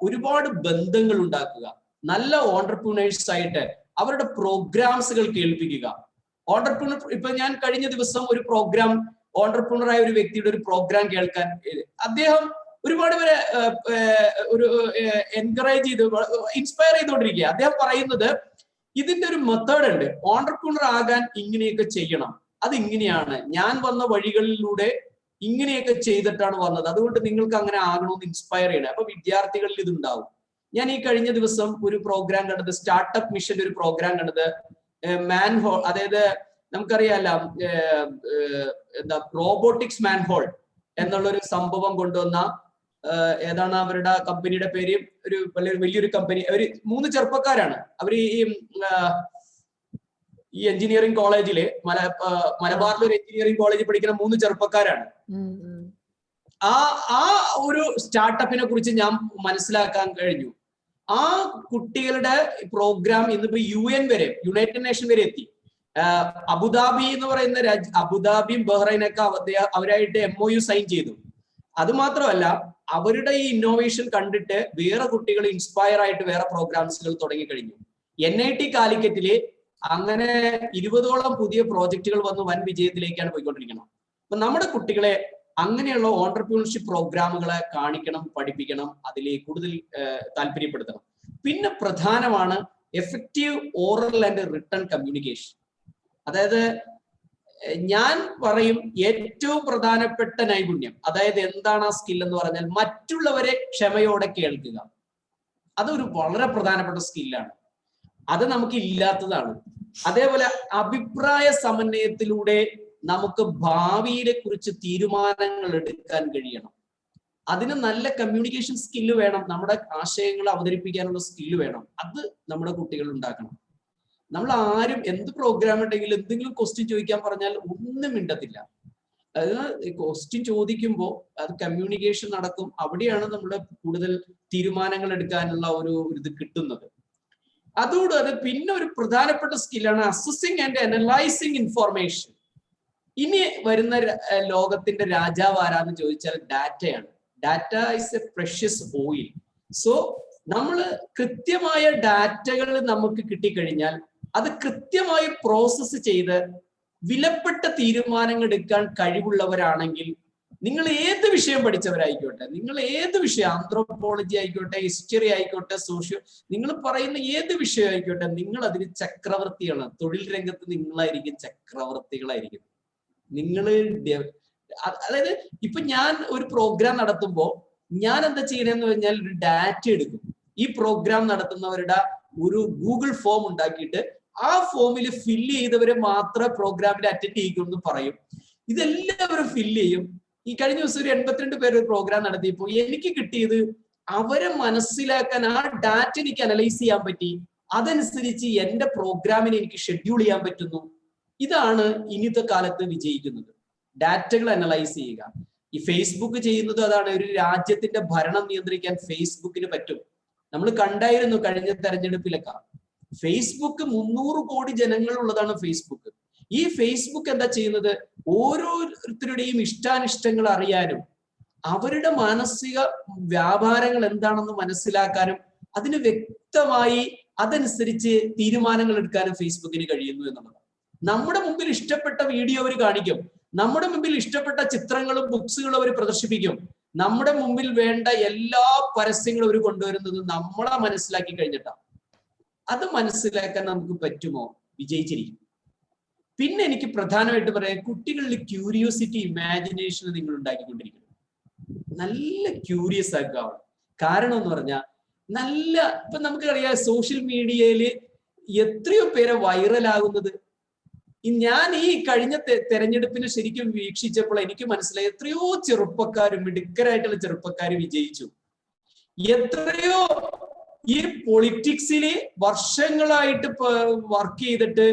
ഒരുപാട് ബന്ധങ്ങൾ ഉണ്ടാക്കുക, നല്ല ഓൺടർപ്രണേഴ്സ് ആയിട്ട് അവരുടെ പ്രോഗ്രാംസുകൾ കേൾപ്പിക്കുക. ഓൺടർപ്രണർ ഇപ്പൊ ഞാൻ കഴിഞ്ഞ ദിവസം ഒരു പ്രോഗ്രാം, ഓൺടർപ്രണറായ ഒരു വ്യക്തിയുടെ ഒരു പ്രോഗ്രാം കേൾക്കാൻ, അദ്ദേഹം ഒരുപാട് പേരെ ഒരു എൻകറേജ് ചെയ്ത് ഇൻസ്പയർ ചെയ്തുകൊണ്ടിരിക്കുക. അദ്ദേഹം പറയുന്നത് ഇതിന്റെ ഒരു മെത്തേഡ് ഉണ്ട്, ഓൺടർപ്രണർ ആകാൻ ഇങ്ങനെയൊക്കെ ചെയ്യണം, അത് ഇങ്ങനെയാണ്, ഞാൻ വന്ന വഴികളിലൂടെ ഇങ്ങനെയൊക്കെ ചെയ്തിട്ടാണ് വന്നത്, അതുകൊണ്ട് നിങ്ങൾക്ക് അങ്ങനെ ആകണമെന്ന് ഇൻസ്പയർ ചെയ്യണം. അപ്പൊ വിദ്യാർത്ഥികളിൽ ഇതുണ്ടാവും. ഞാൻ ഈ കഴിഞ്ഞ ദിവസം ഒരു പ്രോഗ്രാം കണ്ടത്, സ്റ്റാർട്ടപ്പ് മിഷന്റെ ഒരു പ്രോഗ്രാം കണ്ടത്, മാൻഹോൾ, അതായത് നമുക്കറിയാലോ റോബോട്ടിക്സ് മാൻഹോൾ എന്നുള്ളൊരു സംഭവം കൊണ്ടുവന്ന, ഏതാണ് അവരുടെ കമ്പനിയുടെ പേര്, ഒരു വലിയൊരു കമ്പനി, അവര് 3 ചെറുപ്പക്കാരാണ്. അവര് ഈ എഞ്ചിനീയറിംഗ് കോളേജില് മലബാറിലെ ഒരു എഞ്ചിനീയറിംഗ് കോളേജിൽ പഠിക്കുന്ന 3 ചെറുപ്പക്കാരാണ്. ആ ഒരു സ്റ്റാർട്ടപ്പിനെ കുറിച്ച് ഞാൻ മനസ്സിലാക്കാൻ കഴിഞ്ഞു. ആ കുട്ടികളുടെ പ്രോഗ്രാം ഇന്നിപ്പോ UN വരെ, യുണൈറ്റഡ് നേഷൻ വരെ എത്തി. അബുദാബി എന്ന് പറയുന്ന അബുദാബിയും ബഹ്റൈനൊക്കെ അവരായിട്ട് MOU സൈൻ ചെയ്തു. അത് മാത്രമല്ല, അവരുടെ ഈ ഇന്നോവേഷൻ കണ്ടിട്ട് വേറെ കുട്ടികൾ ഇൻസ്പയർ ആയിട്ട് വേറെ പ്രോഗ്രാംസുകൾ തുടങ്ങിക്കഴിഞ്ഞു. NIT കാലിക്കറ്റില് അങ്ങനെ 20ഓളം പുതിയ പ്രോജക്റ്റുകൾ വന്ന് വൻ വിജയത്തിലേക്കാണ് പോയിക്കൊണ്ടിരിക്കുന്നത്. അപ്പൊ നമ്മുടെ കുട്ടികളെ അങ്ങനെയുള്ള ഓൺടർപ്രണർഷിപ്പ് പ്രോഗ്രാമുകളെ കാണിക്കണം, പഠിപ്പിക്കണം, അതിലേക്ക് കൂടുതൽ താല്പര്യപ്പെടുത്തണം. പിന്നെ പ്രധാനമാണ് effective oral and written communication. അതായത് ഞാൻ പറയും ഏറ്റവും പ്രധാനപ്പെട്ട നൈപുണ്യം, അതായത് എന്താണ് ആ സ്കിൽ എന്ന് പറഞ്ഞാൽ മറ്റുള്ളവരെ ക്ഷമയോടെ കേൾക്കുക. അതൊരു വളരെ പ്രധാനപ്പെട്ട സ്കില്ലാണ്, അത് നമുക്ക് ഇല്ലാത്തതാണ്. അതേപോലെ അഭിപ്രായ സമന്വയത്തിലൂടെ നമുക്ക് ഭാവിയെ കുറിച്ച് തീരുമാനങ്ങൾ എടുക്കാൻ കഴിയണം. അതിന് നല്ല കമ്മ്യൂണിക്കേഷൻ സ്കില്ല് വേണം, നമ്മുടെ ആശയങ്ങൾ അവതരിപ്പിക്കാനുള്ള സ്കില്ല് വേണം. അത് നമ്മുടെ കുട്ടികൾ ഉണ്ടാക്കണം. നമ്മൾ ആരും എന്ത് പ്രോഗ്രാം ഉണ്ടെങ്കിലും എന്തെങ്കിലും ക്വസ്റ്റ്യൻ ചോദിക്കാൻ പറഞ്ഞാൽ ഒന്നും മിണ്ടത്തില്ല. അതായത് ക്വസ്റ്റ്യൻ ചോദിക്കുമ്പോൾ അത് കമ്മ്യൂണിക്കേഷൻ നടക്കും, അവിടെയാണ് നമ്മുടെ കൂടുതൽ തീരുമാനങ്ങൾ എടുക്കാനുള്ള ഒരു ഇത് കിട്ടുന്നത്. അതോടെ പിന്നെ ഒരു പ്രധാനപ്പെട്ട സ്കില്ലാണ് അസസിങ് ആൻഡ് അനലൈസിങ് ഇൻഫോർമേഷൻ. ഇനി വരുന്ന ലോകത്തിന്റെ രാജാവ് ആരാന്ന് ചോദിച്ചാൽ ഡാറ്റയാണ്. Data is A precious oil. So നമ്മൾ കൃത്യമായ ഡാറ്റകൾ നമുക്ക് കിട്ടിക്കഴിഞ്ഞാൽ അത് കൃത്യമായി പ്രോസസ്സ് ചെയ്ത് വിലപ്പെട്ട തീരുമാനങ്ങൾ എടുക്കാൻ കഴിവുള്ളവരാണെങ്കിൽ, നിങ്ങൾ ഏത് വിഷയം പഠിച്ചവരായിക്കോട്ടെ, നിങ്ങൾ ഏത് വിഷയം, ആന്ത്രോപോളജി ആയിക്കോട്ടെ, ഹിസ്റ്ററി ആയിക്കോട്ടെ, സോഷ്യോ, നിങ്ങൾ പറയുന്ന ഏത് വിഷയം ആയിക്കോട്ടെ, നിങ്ങൾ അതിന് ചക്രവർത്തിയാണ്. തൊഴിൽ രംഗത്ത് നിങ്ങളായിരിക്കും ചക്രവർത്തികളായിരിക്കും. നിങ്ങൾ അതായത് ഇപ്പൊ ഞാൻ ഒരു പ്രോഗ്രാം നടത്തുമ്പോ ഞാൻ എന്താ ചെയ്യണമെന്ന് പറഞ്ഞാൽ ഒരു ഡാറ്റ എടുക്കും. ഈ പ്രോഗ്രാം നടത്തുന്നവരുടെ ഒരു ഗൂഗിൾ ഫോം ഉണ്ടാക്കിയിട്ട് ആ ഫോമിൽ ഫില്ല് ചെയ്തവരെ മാത്രമേ പ്രോഗ്രാമിൽ അറ്റൻഡ് ചെയ്യിക്കുമെന്ന് പറയും. ഇതെല്ലാവരും ഫില്ല് ചെയ്യും. ഈ കഴിഞ്ഞ ദിവസം ഒരു 82 പേര് ഒരു പ്രോഗ്രാം നടത്തിയപ്പോൾ എനിക്ക് കിട്ടിയത് അവരെ മനസ്സിലാക്കാൻ ആ ഡാറ്റ എനിക്ക് അനലൈസ് ചെയ്യാൻ പറ്റി. അതനുസരിച്ച് എന്റെ പ്രോഗ്രാമിനെ എനിക്ക് ഷെഡ്യൂൾ ചെയ്യാൻ പറ്റുന്നു. ഇതാണ് ഇന്നത്തെ കാലത്ത് വിജയിക്കുന്നത്. ഡാറ്റകൾ അനലൈസ് ചെയ്യുക. ഈ ഫേസ്ബുക്ക് ചെയ്യുന്നത് അതാണ്. ഒരു രാജ്യത്തിന്റെ ഭരണം നിയന്ത്രിക്കാൻ ഫേസ്ബുക്കിന് പറ്റും. നമ്മൾ കണ്ടായിരുന്നു കഴിഞ്ഞ തെരഞ്ഞെടുപ്പിലൊക്കെ. ഫേസ്ബുക്ക് 300 കോടി ജനങ്ങൾ ഉള്ളതാണ് ഫേസ്ബുക്ക്. ഈ ഫേസ്ബുക്ക് എന്താ ചെയ്യുന്നത്? ഓരോരുത്തരുടെയും ഇഷ്ടാനിഷ്ടങ്ങൾ അറിയാനും അവരുടെ മാനസിക വ്യാപാരങ്ങൾ എന്താണെന്ന് മനസ്സിലാക്കാനും അതിന് വ്യക്തമായി അതനുസരിച്ച് തീരുമാനങ്ങൾ എടുക്കാനും ഫേസ്ബുക്കിന് കഴിയുന്നു എന്നുള്ളതാണ്. നമ്മുടെ മുമ്പിൽ ഇഷ്ടപ്പെട്ട വീഡിയോ അവർ കാണിക്കും. നമ്മുടെ മുമ്പിൽ ഇഷ്ടപ്പെട്ട ചിത്രങ്ങളും ബുക്സുകളും അവർ പ്രദർശിപ്പിക്കും. നമ്മുടെ മുമ്പിൽ വേണ്ട എല്ലാ പരസ്യങ്ങളും അവർ കൊണ്ടുവരുന്നത് നമ്മളെ മനസ്സിലാക്കി കഴിഞ്ഞിട്ടാണ്. അത് മനസ്സിലാക്കാൻ നമുക്ക് പറ്റുമോ? വിജയിച്ചിരിക്കും. പിന്നെ എനിക്ക് പ്രധാനമായിട്ട് പറയാം, കുട്ടികളിൽ ക്യൂരിയോസിറ്റി, ഇമാജിനേഷൻ നിങ്ങൾ ഉണ്ടാക്കിക്കൊണ്ടിരിക്കണം. നല്ല ക്യൂരിയസ് ആക്കുക. കാരണം എന്ന് പറഞ്ഞാൽ നല്ല, ഇപ്പൊ നമുക്കറിയാം സോഷ്യൽ മീഡിയയിൽ എത്രയോ പേരെ വൈറലാകുന്നത്. ഞാൻ ഈ കഴിഞ്ഞ തെരഞ്ഞെടുപ്പിന് ശരിക്കും വീക്ഷിച്ചപ്പോൾ എനിക്ക് മനസ്സിലായി എത്രയോ ചെറുപ്പക്കാരും മിടുക്കരായിട്ടുള്ള ചെറുപ്പക്കാർ വിജയിച്ചു. എത്രയോ ഈ പൊളിറ്റിക്സില് വർഷങ്ങളായിട്ട് വർക്ക് ചെയ്തിട്ട്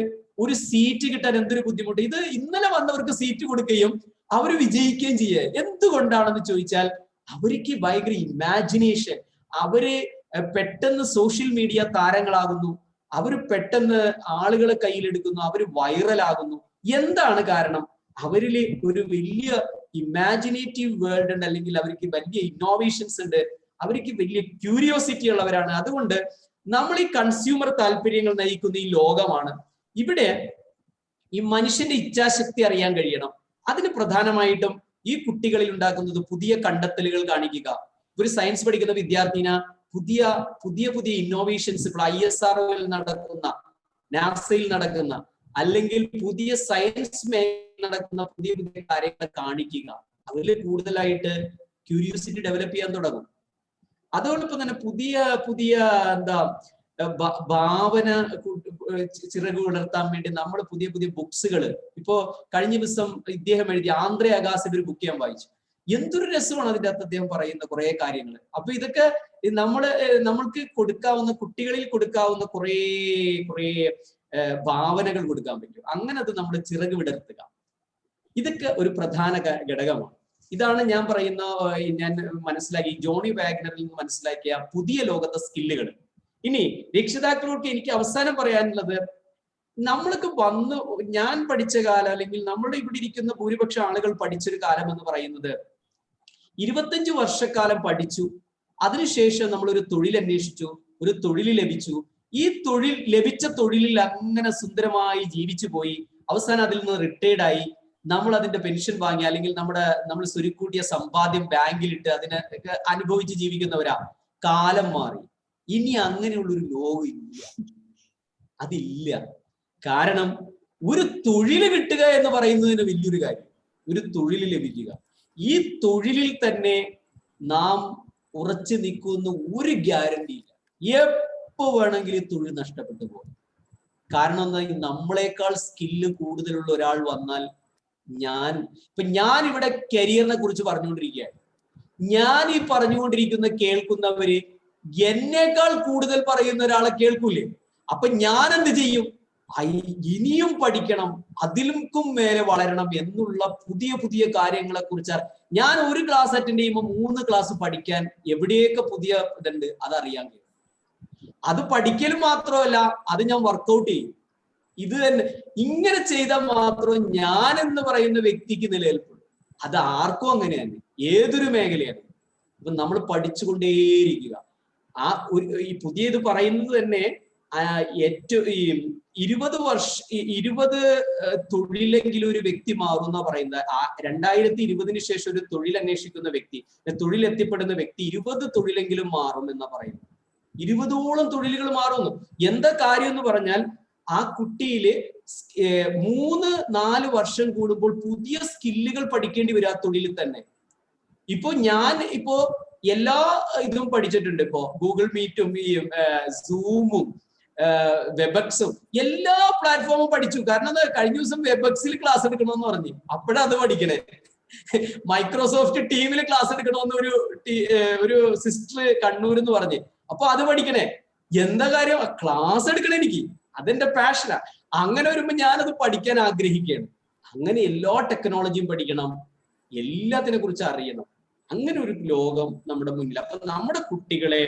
ഒരു സീറ്റ് കിട്ടാൻ എന്തൊരു ബുദ്ധിമുട്ട്. ഇത് ഇന്നലെ വന്നവർക്ക് സീറ്റ് കൊടുക്കുകയും അവർ വിജയിക്കുകയും ചെയ്യുക. എന്തുകൊണ്ടാണെന്ന് ചോദിച്ചാൽ അവർക്ക് ഭയങ്കര ഇമാജിനേഷൻ. അവര് പെട്ടെന്ന് സോഷ്യൽ മീഡിയ താരങ്ങളാകുന്നു. അവര് പെട്ടെന്ന് ആളുകളെ കയ്യിലെടുക്കുന്നു. അവര് വൈറലാകുന്നു. എന്താണ് കാരണം? അവരിൽ ഒരു വലിയ ഇമാജിനേറ്റീവ് വേൾഡ് ഉണ്ട്, അല്ലെങ്കിൽ അവർക്ക് വലിയ ഇന്നോവേഷൻസ് ഉണ്ട്, അവർക്ക് വലിയ ക്യൂരിയോസിറ്റി ഉള്ളവരാണ്. അതുകൊണ്ട് നമ്മൾ ഈ കൺസ്യൂമർ താല്പര്യങ്ങൾ നയിക്കുന്ന ഈ ലോകമാണ്. ഇവിടെ ഈ മനുഷ്യന്റെ ഇച്ഛാശക്തി അറിയാൻ കഴിയണം. അതിന് പ്രധാനമായിട്ടും ഈ കുട്ടികളിൽ ഉണ്ടാക്കുന്നത് പുതിയ കണ്ടെത്തലുകൾ കാണിക്കുക. ഒരു സയൻസ് പഠിക്കുന്ന വിദ്യാർത്ഥിന പുതിയ പുതിയ പുതിയ ഇന്നോവേഷൻസ്, ഇപ്പോൾ ISROയിൽ നടക്കുന്ന, നാസയിൽ നടക്കുന്ന, അല്ലെങ്കിൽ പുതിയ സയൻസ് മേഖലയിൽ നടക്കുന്ന പുതിയ പുതിയ കാര്യങ്ങൾ കാണിക്കുക. അതിൽ കൂടുതലായിട്ട് ക്യൂരിയോസിറ്റി ഡെവലപ്പ് ചെയ്യാൻ തുടങ്ങും. അതോടൊപ്പം തന്നെ പുതിയ പുതിയ ഭാവന ചിറക് വിടർത്താൻ വേണ്ടി നമ്മൾ പുതിയ പുതിയ ബുക്സുകൾ, ഇപ്പോ കഴിഞ്ഞ ദിവസം ഇദ്ദേഹം എഴുതിയ ആന്ദ്രേ അഗാസിന്റെ ഒരു ബുക്ക് ഞാൻ വായിച്ചു. എന്തൊരു രസമാണ് അതിൻ്റെ അകത്ത് അദ്ദേഹം പറയുന്ന കുറെ കാര്യങ്ങൾ. അപ്പൊ ഇതൊക്കെ നമ്മൾക്ക് കൊടുക്കാവുന്ന, കുട്ടികളിൽ കൊടുക്കാവുന്ന കുറെ ഭാവനകൾ കൊടുക്കാൻ പറ്റും. അങ്ങനെ അത് നമ്മൾ ചിറക് വിടർത്തുക. ഇതൊക്കെ ഒരു പ്രധാന ഘടകമാണ്. ഇതാണ് ഞാൻ പറയുന്ന, ഞാൻ മനസ്സിലാക്കി ജോണി വാഗ്നറിൽ നിന്ന് മനസ്സിലാക്കിയ പുതിയ ലോകത്തെ സ്കില്ലുകൾ. ഇനി രക്ഷിതാക്കളോട് എനിക്ക് അവസാനം പറയാനുള്ളത്, നമ്മൾക്ക് ഞാൻ പഠിച്ച കാലം, അല്ലെങ്കിൽ നമ്മുടെ ഇവിടെ ഇരിക്കുന്ന ഭൂരിപക്ഷം ആളുകൾ പഠിച്ചൊരു കാലം എന്ന് പറയുന്നത് 25 വർഷക്കാലം പഠിച്ചു, അതിനുശേഷം നമ്മൾ ഒരു തൊഴിൽ അന്വേഷിച്ചു, ഒരു തൊഴിൽ ലഭിച്ചു, ഈ ലഭിച്ച തൊഴിലിൽ അങ്ങനെ സുന്ദരമായി ജീവിച്ചു പോയി, അവസാനം അതിൽ നിന്ന് റിട്ടയർഡ് ആയി, നമ്മൾ അതിന്റെ പെൻഷൻ വാങ്ങി, അല്ലെങ്കിൽ നമ്മൾ സ്വരുക്കൂട്ടിയ സമ്പാദ്യം ബാങ്കിലിട്ട് അതിനെ അനുഭവിച്ച് ജീവിക്കുന്നവരാ. കാലം മാറി. ഇനി അങ്ങനെയുള്ളൊരു ലോകം ഇല്ല, അതില്ല. കാരണം ഒരു തൊഴിൽ കിട്ടുക എന്ന് പറയുന്നതിന് വലിയൊരു കാര്യം. ഒരു തൊഴിൽ ലഭിക്കുക, ഈ തൊഴിലിൽ തന്നെ നാം ഉറച്ചു നിൽക്കുന്ന ഒരു ഗ്യാരണ്ടി ഇല്ല. എപ്പോ വേണമെങ്കിലും ഈ തൊഴിൽ നഷ്ടപ്പെട്ടു പോകും. കാരണം എന്താ, നമ്മളെക്കാൾ സ്കില്ല് കൂടുതലുള്ള ഒരാൾ വന്നാൽ, ഞാൻ ഇവിടെ കരിയറിനെ കുറിച്ച് പറഞ്ഞുകൊണ്ടിരിക്കുകയാണ്. ഞാൻ ഈ പറഞ്ഞുകൊണ്ടിരിക്കുന്ന കേൾക്കുന്നവര് എന്നേക്കാൾ കൂടുതൽ പറയുന്ന ഒരാളെ കേൾക്കൂലേ? അപ്പൊ ഞാൻ എന്ത് ചെയ്യും? ഇനിയും പഠിക്കണം, അതിലും മേലെ വളരണം എന്നുള്ള പുതിയ പുതിയ കാര്യങ്ങളെ കുറിച്ച് ഞാൻ ഒരു ക്ലാസ് അറ്റൻഡ് ചെയ്യുമ്പോൾ 3 ക്ലാസ് പഠിക്കാൻ എവിടെയൊക്കെ പുതിയ ഇതുണ്ട് അതറിയാൻ കഴിയും. അത് പഠിക്കലും മാത്രമല്ല, അത് ഞാൻ വർക്കൗട്ട് ചെയ്യും. ഇത് തന്നെ ഇങ്ങനെ ചെയ്താൽ മാത്രമേ ഞാൻ എന്ന് പറയുന്ന വ്യക്തിക്ക് നിലനിൽപ്പുള്ളൂ. അത് ആർക്കും അങ്ങനെ തന്നെ, ഏതൊരു മേഖലയാണ്. ഇപ്പൊ നമ്മൾ പഠിച്ചുകൊണ്ടേയിരിക്കുക. ഈ പുതിയ ഇത് പറയുന്നത് തന്നെ ഏറ്റവും ഈ 20 തൊഴിലെങ്കിലും ഒരു വ്യക്തി മാറുന്ന പറയുന്നത്. 2020 ശേഷം ഒരു തൊഴിൽ അന്വേഷിക്കുന്ന വ്യക്തി, തൊഴിൽ എത്തിപ്പെടുന്ന വ്യക്തി 20 തൊഴിലെങ്കിലും മാറും എന്നാ പറയുന്നത്. 20ഓളം തൊഴിലുകൾ മാറുന്നു. എന്താ കാര്യം എന്ന് പറഞ്ഞാൽ ആ കുട്ടിയില് 3-4 വർഷം കൂടുമ്പോൾ പുതിയ സ്കില്ലുകൾ പഠിക്കേണ്ടി വരും ആ തൊഴിലിൽ തന്നെ. ഇപ്പൊ ഞാൻ എല്ലാ ഇതും പഠിച്ചിട്ടുണ്ട്. ഇപ്പോ ഗൂഗിൾ മീറ്റും ഈ സൂമും വെബക്സും എല്ലാ പ്ലാറ്റ്ഫോമും പഠിച്ചു. കാരണം കഴിഞ്ഞ ദിവസം വെബക്സിൽ ക്ലാസ് എടുക്കണമെന്ന് പറഞ്ഞു, അപ്പോഴത് പഠിക്കണേ. മൈക്രോസോഫ്റ്റ് ടീമിൽ ക്ലാസ് എടുക്കണമെന്ന് ഒരു സിസ്റ്റർ കണ്ണൂർ എന്ന് പറഞ്ഞ്, അപ്പൊ അത് പഠിക്കണേ. എന്താ കാര്യം? ക്ലാസ് എടുക്കണേ എനിക്ക്, അതെന്റെ പാഷനാ. അങ്ങനെ വരുമ്പോ ഞാനത് പഠിക്കാൻ ആഗ്രഹിക്കുകയാണ്. അങ്ങനെ എല്ലാ ടെക്നോളജിയും പഠിക്കണം, എല്ലാത്തിനെ കുറിച്ച് അറിയണം. അങ്ങനെ ഒരു ലോകം നമ്മുടെ മുന്നിൽ. അപ്പൊ നമ്മുടെ കുട്ടികളെ